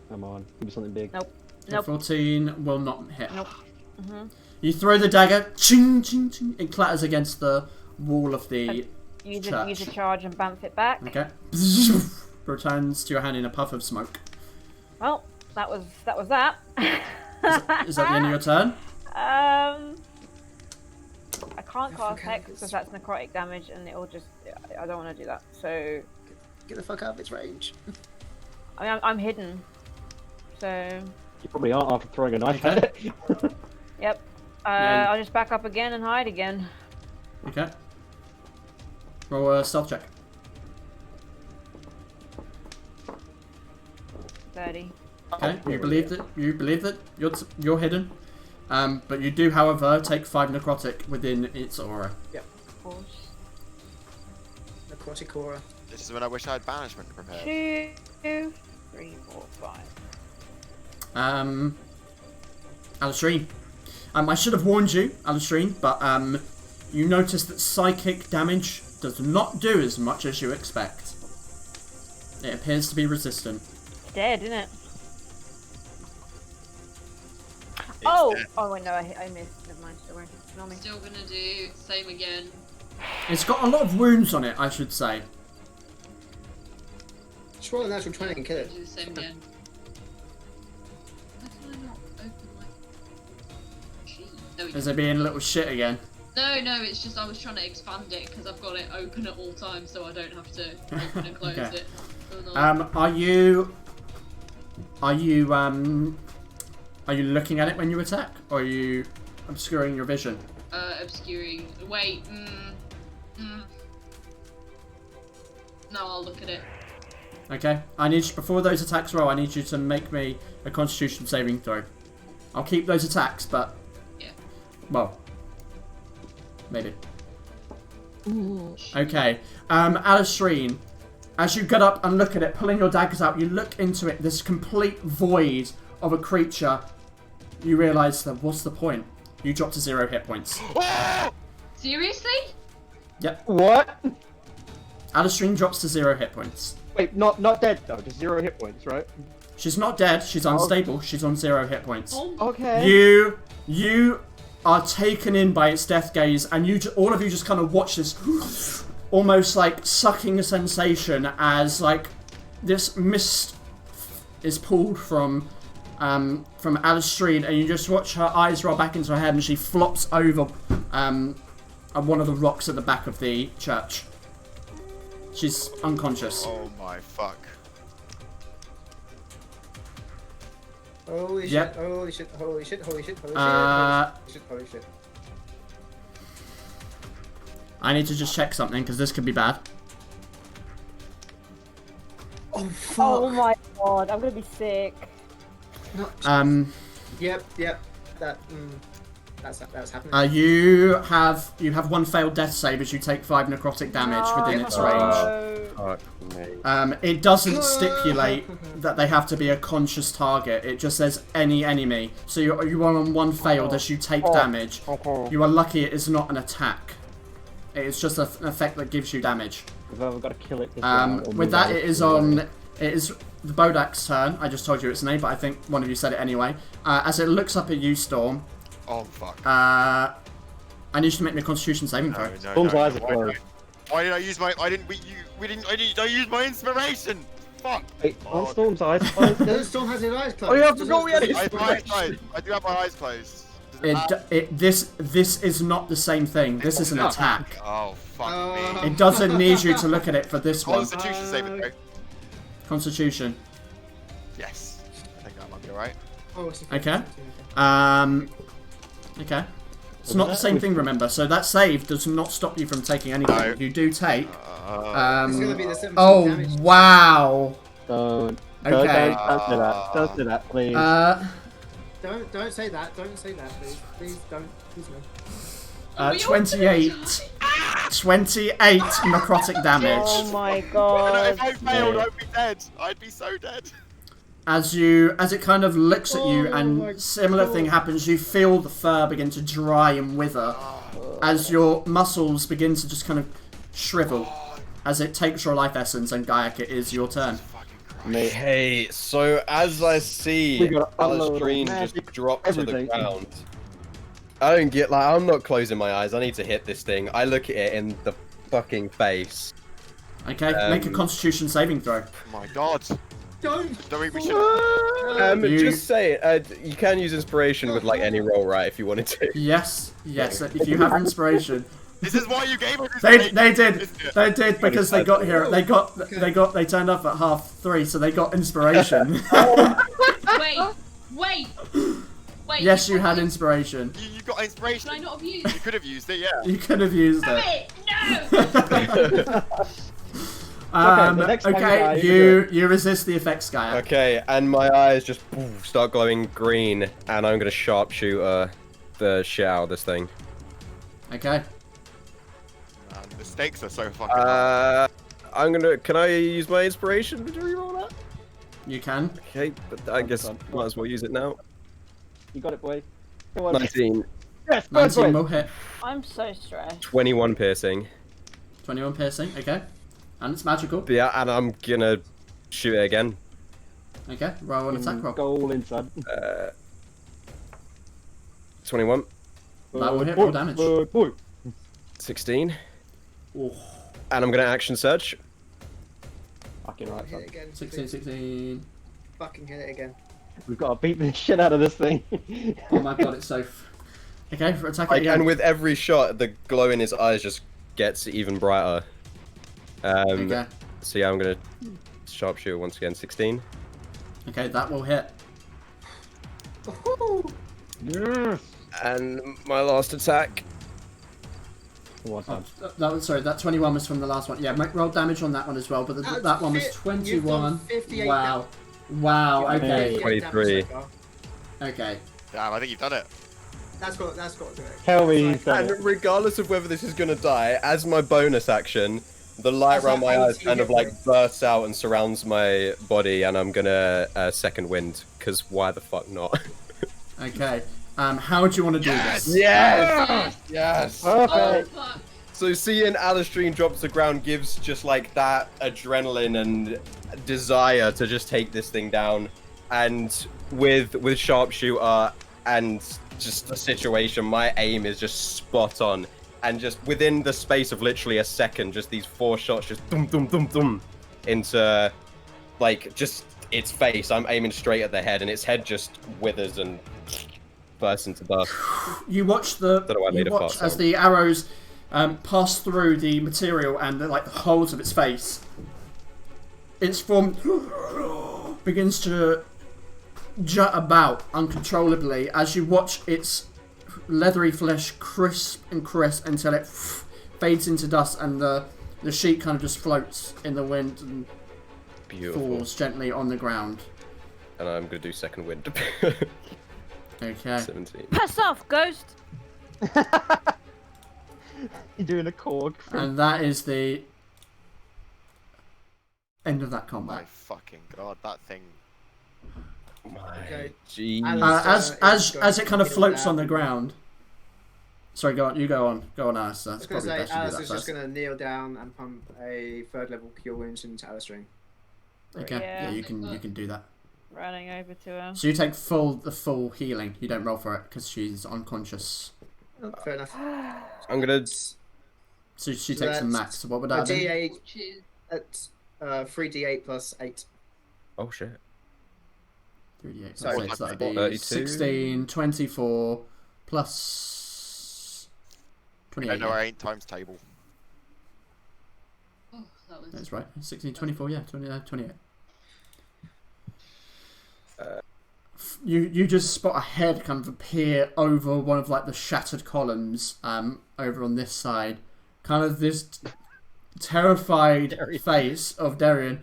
Come on, give me something big. Nope. Okay, Nope. 14 will not hit. Nope. Mhm. You throw the dagger, ching, ching, ching. It clatters against the wall of the Use church. a charge and bamf it back. Okay. Returns to your hand in a puff of smoke. Well, that was that. Is that the end of your turn? I can't cast fuck out Hex of because this. that's necrotic damage, and it'll just. I don't want to do that. So, Get the fuck out of its range. I mean, I'm hidden. So, You probably aren't after throwing a knife Okay. at it. yep. Yeah. I'll just back up again and hide again. Okay. Roll a stealth check. 30. Okay. You believe that you're hidden, but you do, however, take 5 necrotic within its aura. Of course. Necrotic aura. This is when I wish I had banishment prepared. 2, 3, 4, 5. Alistrine. I should have warned you, Alistrine, but you notice that psychic damage does not do as much as you expect. It appears to be resistant. Dead, isn't it? It's Oh! dead. Oh, wait, no, I missed. Never mind. Still working. Ignore me. Still gonna do same again. It's got a lot of wounds on it, I should say. Just roll a natural 20 and kill it. Do the same again. Why can I not open my sheet? There we go. Is it being a little shit again? No, it's just I was trying to expand it because I've got it open at all times, so I don't have to open and close Okay. it. So no. Are you looking at it when you attack, or are you obscuring your vision? Obscuring. Wait. No, I'll look at it. Okay. Before those attacks roll, I need you to make me a Constitution saving throw. I'll keep those attacks, but Yeah. well, maybe. Okay. Alistrine, as you get up and look at it, pulling your daggers out, you look into it. This complete void of a creature. You realise that what's the point? You drop to 0 hit points. Seriously? Yep. What? Alistrine drops to 0 hit points. Wait, not dead though. Just 0 hit points, right? She's not dead. She's unstable. She's on 0 hit points. Oh, Okay. You are taken in by its death gaze, and all of you just kind of watch this almost like sucking sensation as like this mist is pulled from Alistrine, and you just watch her eyes roll back into her head, and she flops over on one of the rocks at the back of the church. She's unconscious. Oh my fuck. Holy shit, Yep. holy shit, holy shit, holy shit, holy shit, Uh, holy shit, holy shit. I need to just check something because this could be bad. Oh fuck! Oh my god, I'm gonna be sick. Yep, that's happening. You have 1 failed death save as you take 5 necrotic damage within its range. Fuck me. It doesn't stipulate that they have to be a conscious target. It just says any enemy. So you are on 1 failed as you take damage. You are lucky it is not an attack. It is just an effect that gives you damage. I've got to kill it. This round, or With move that, out. it is the Bodak's turn. I just told you its name, but I think one of you said it anyway. As it looks up at you, Storm, Oh fuck. I need you to make me a Constitution saving throw. Storm's eyes are closed. Why did I use my? I didn't use my inspiration. Fuck. Wait, Oh. on Storm's eyes closed. No, Storm has his eyes closed. Oh, yeah, I Doesn't forgot we had have his I have my eyes closed. I do have my eyes closed. This is not the same thing. This is an attack. Oh fuck me. It doesn't need you to look at it for this one. Constitution saving throw. Constitution. Yes. I think that might be alright. Oh, it's Okay. Okay. It's not the same thing, remember. So that save does not stop you from taking anything. No. You do take. It's gonna be the 17 Oh damage. wow. Don't Okay. don't do that. Don't do that, please. Don't say that. Don't say that, please. Please don't. Please no. 28. 28 necrotic damage. Oh my No, god. if I failed, I'd be dead. I'd be so dead. As it kind of looks at you, Oh my and similar thing happens. You feel the fur begin to dry and wither, as your muscles begin to just kind of shrivel, as it takes your life essence. And Gaiak, it is your turn. Mate, Okay, so as I see We gotta unload Alastrine all just magic, drop to the everything. ground, I don't get, like, I'm not closing my eyes. I need to hit this thing. I look at it in the fucking face. Okay, make a Constitution saving throw. Oh my god. Don't. We should. Just say it. You can use inspiration with like any roll, right? If you wanted to. Yes. If you have inspiration, This is why you gave us this. they did because they got here. They turned up at 3:30, so they got inspiration. Wait. Yes, you had inspiration. You got inspiration. Should I not have used You could have used it, yeah. You could have used it. it? No! the next time Okay, you you resist the effects, guy. Okay, and my eyes just start glowing green, and I'm gonna sharpshooter the shit out of this thing. Okay. Man, the stakes are so fucking high. Can I use my inspiration to reroll that? You can. Okay, but I guess might as well use it now. You got it, boy. Come on. 19, Yes, go 19 for it. will hit. I'm so stressed. 21 piercing. 21 piercing. Okay. And it's magical. But yeah, and I'm gonna shoot it again. Okay. Roll an attack roll. Go all inside. 21, That will hit. Roll damage. Boy. 16, Oh. and I'm gonna action surge. Fucking right, Hit it son. again. 16, 16. Fucking hit it again. We've got to beat the shit out of this thing. Oh my god, it's so. Okay, for attack it Like, again. and with every shot, the glow in his eyes just gets even brighter. Okay. So yeah, I'm gonna sharpshooter once again. 16. Okay, that will hit. Yes. And my last attack. What's Oh, up? that 21 was from the last one. Yeah, roll damage on that one as well, but that one was 21. 58 Wow. Wow, okay. 23. Okay. Damn, I think you've done it. That's got to do it. Tell me he's done And it. regardless of whether this is gonna die, as my bonus action, the light That's around my like eyes kind of 80 like hit bursts out and surrounds my body, and I'm gonna second wind, because why the fuck not? Okay. How do you want to do this? Yes! Yes! Oh, Perfect. fuck. So seeing Alastrine drop to the ground gives just like that adrenaline and desire to just take this thing down, and with sharpshooter and just the situation, my aim is just spot on, and just within the space of literally a second, just these 4 shots just dum dum dum dum into like just its face. I'm aiming straight at the head, and its head just withers and bursts into dust. You watch Don't know why I made a fart as sound. the arrows pass through the material and the holes of its face. Its form begins to jut about uncontrollably as you watch its leathery flesh crisp until it fades into dust, and the sheet kind of just floats in the wind and Beautiful. falls gently on the ground. And I'm gonna do second wind. Okay. 17. Piss off, ghost! You're doing a cork. And that is the end of that My combat. fucking god, that thing. Okay. Jeez. As it kind of floats on the ground. Sorry, go on. You go on. Go on, Alice. I That's was going to probably say, best you do Alice that is just first. going to kneel down and pump a 3rd level cure wounds into Alastrine. Okay. Yeah, Yeah. you can do that. Running over to her. So you take the full healing. You don't roll for it because she's unconscious. Oh, fair enough. I'm gonna. So she So takes the that's max. So what would A that be? D8 Which is at 3d8 plus 8. Oh shit. 3d8 Sorry, plus 6. That'd be 32. 16, 24 plus I 28. know I ain't times table. oh, that was That's right. 16, 24, yeah, 28. you just spot a head kind of appear over one of like the shattered columns over on this side. Kind of this terrified face of Darian.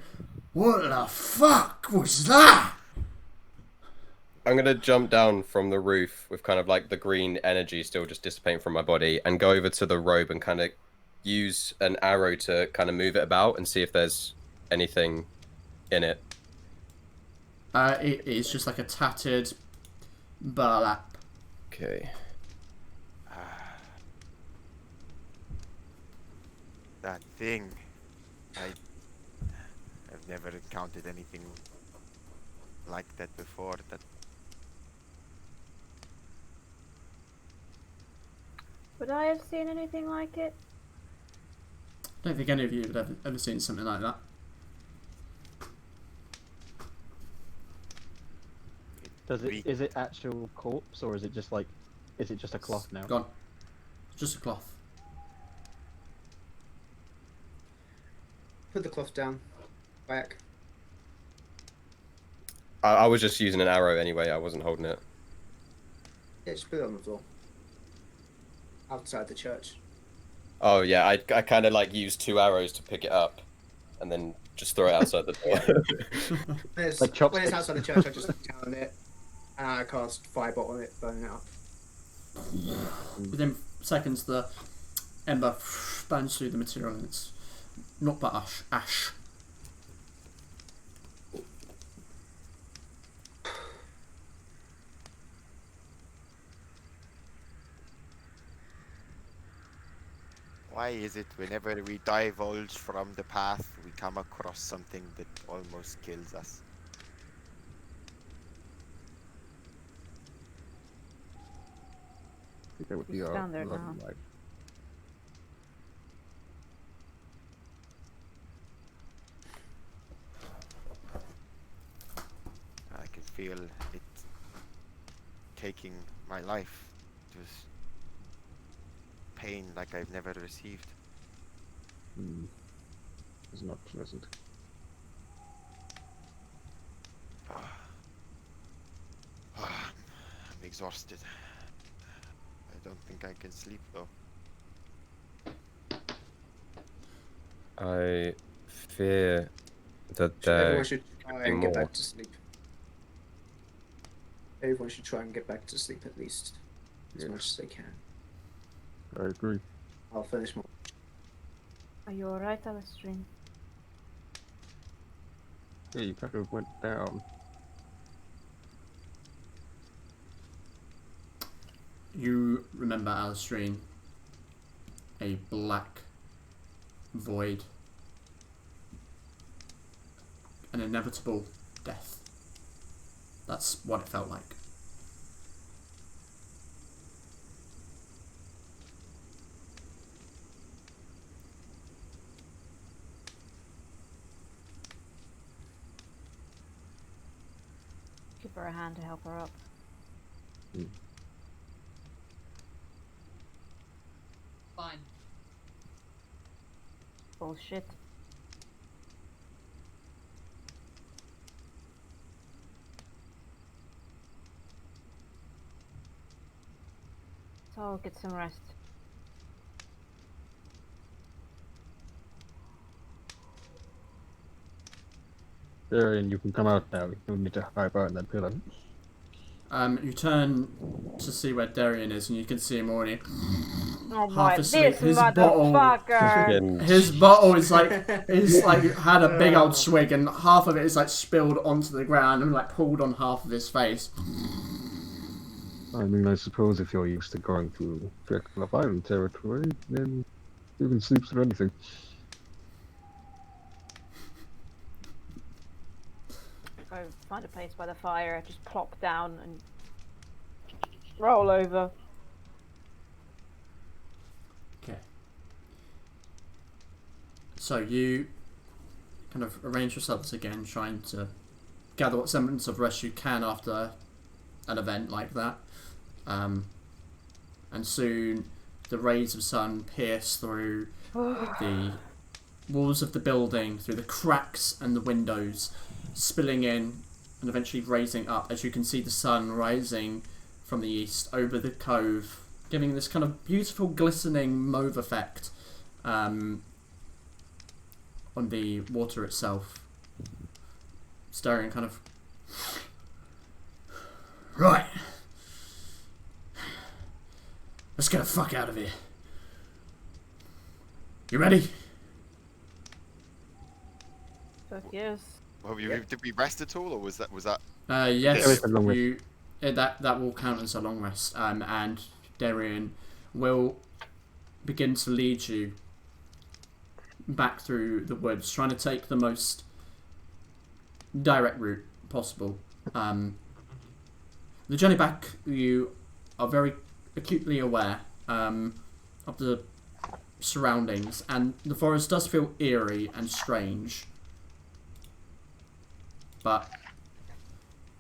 What the fuck was that? I'm gonna jump down from the roof with kind of like the green energy still just dissipating from my body and go over to the robe and kind of use an arrow to kind of move it about and see if there's anything in it. It is just like a tattered burlap. Okay. That thing. I've never encountered anything like that before. Would I have seen anything like it? I don't think any of you have ever seen something like that. Is it actual corpse, or is it just like, is it just a cloth now? Gone. It's just a cloth. Put the cloth down. Back. I was just using an arrow anyway. I wasn't holding it. Yeah, just put it on the floor. Outside the church. Oh yeah, I kind of like used 2 arrows to pick it up, and then just throw it outside the door. When it's, Like when it's outside the church, I just look down on it, and I cast Firebolt on it, burning it up. Within seconds, the ember burns through the material, and it's not but ash. Why is it whenever we divulge from the path, we come across something that almost kills us? I think that would be He's our down there blood now. light. I can feel it taking my life. It was pain like I've never received. It's not pleasant. I'm exhausted. I don't think I can sleep though. I fear that Everyone there should try could be and get more. back to sleep. Everyone should try and get back to sleep at least. As Yes. much as they can. I agree. I'll finish my... Are you alright, Alistrin? Yeah, you kind of went down. You remember Alistrine, a black void, an inevitable death. That's what it felt like. Give her a hand to help her up. Fine. Bullshit. So I'll get some rest. There, and you can come out now. You don't need to hide behind that pillar. You turn to see where Darian is, and you can see him already. Oh Half boy, asleep. this His bottle- motherfucker! His bottle is like had a big old swig, and half of it is like spilled onto the ground and like pulled on half of his face. I mean, I suppose if you're used to going through Dracula Island territory, then you can sleep through anything. Go find a place by the fire, just plop down and roll over. Okay. So you kind of arrange yourselves again, trying to gather what semblance of rest you can after an event like that. And soon the rays of sun pierce through the walls of the building, through the cracks and the windows, spilling in and eventually raising up as you can see the sun rising from the east over the cove, giving this kind of beautiful glistening mauve effect on the water itself. Staring kind of... Right. Let's get the fuck out of here. You ready? Fuck yes. Well, did we rest at all, or was that? Yes. a long rest. That will count as a long rest. And Darian will begin to lead you back through the woods, trying to take the most direct route possible. The journey back, you are very acutely aware of the surroundings, and the forest does feel eerie and strange. But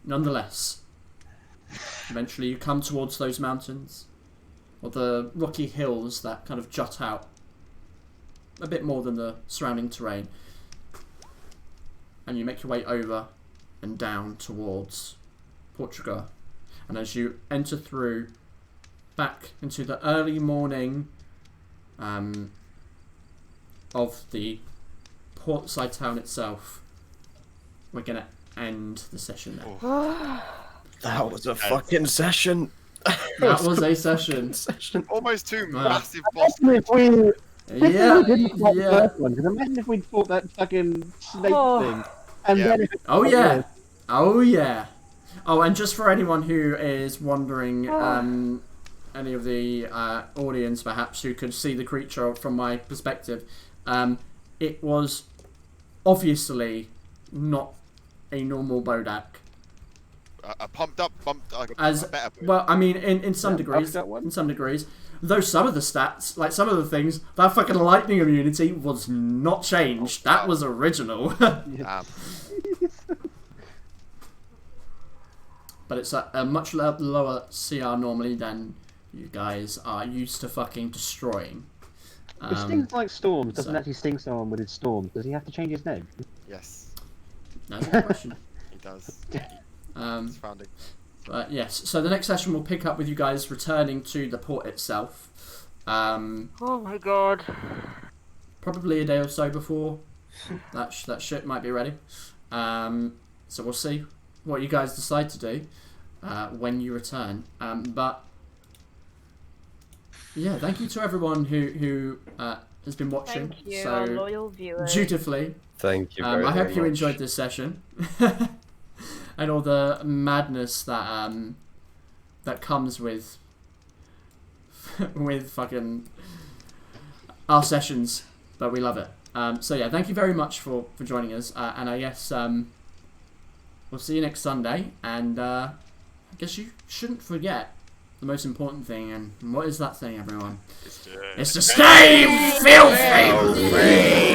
nonetheless, eventually you come towards those mountains, or the rocky hills that kind of jut out a bit more than the surrounding terrain, and you make your way over and down towards Portugal. And as you enter through back into the early morning of the portside town itself, we're gonna end the session there. That was a fucking session. That was a session. Almost two Wow. massive boss. Imagine if we Yeah, didn't fight the yeah. first one, 'cause imagine if we'd fought that fucking snake thing. And Yeah. then if Oh yeah. Oh yeah. Oh, and just for anyone who is wondering, any of the audience perhaps who could see the creature from my perspective, it was obviously not a normal Bodak. A pumped up, As a better. well, I mean, in some Yeah, degrees, I've got one. in some degrees, though some of the stats, like some of the things, that fucking lightning immunity was not changed. That was original. But it's a much lower CR normally than you guys are used to fucking destroying. it stings like storms, doesn't so- actually sting someone with his storm. Does he have to change his name? Yes, That's a good question. he does. Um, It's founding. But yes, so the next session will pick up with you guys returning to the port itself. Oh my god. Probably a day or so before that ship might be ready. So we'll see what you guys decide to do when you return. But yeah, thank you to everyone who has been watching Thank you, so our loyal viewers. dutifully. Thank you very, I hope very you much. enjoyed this session and all the madness that that comes with with fucking our sessions, but we love it. So yeah, thank you very much for joining us, and I guess we'll see you next Sunday. And I guess you shouldn't forget the most important thing. And what is that thing, everyone? It's to stay filthy.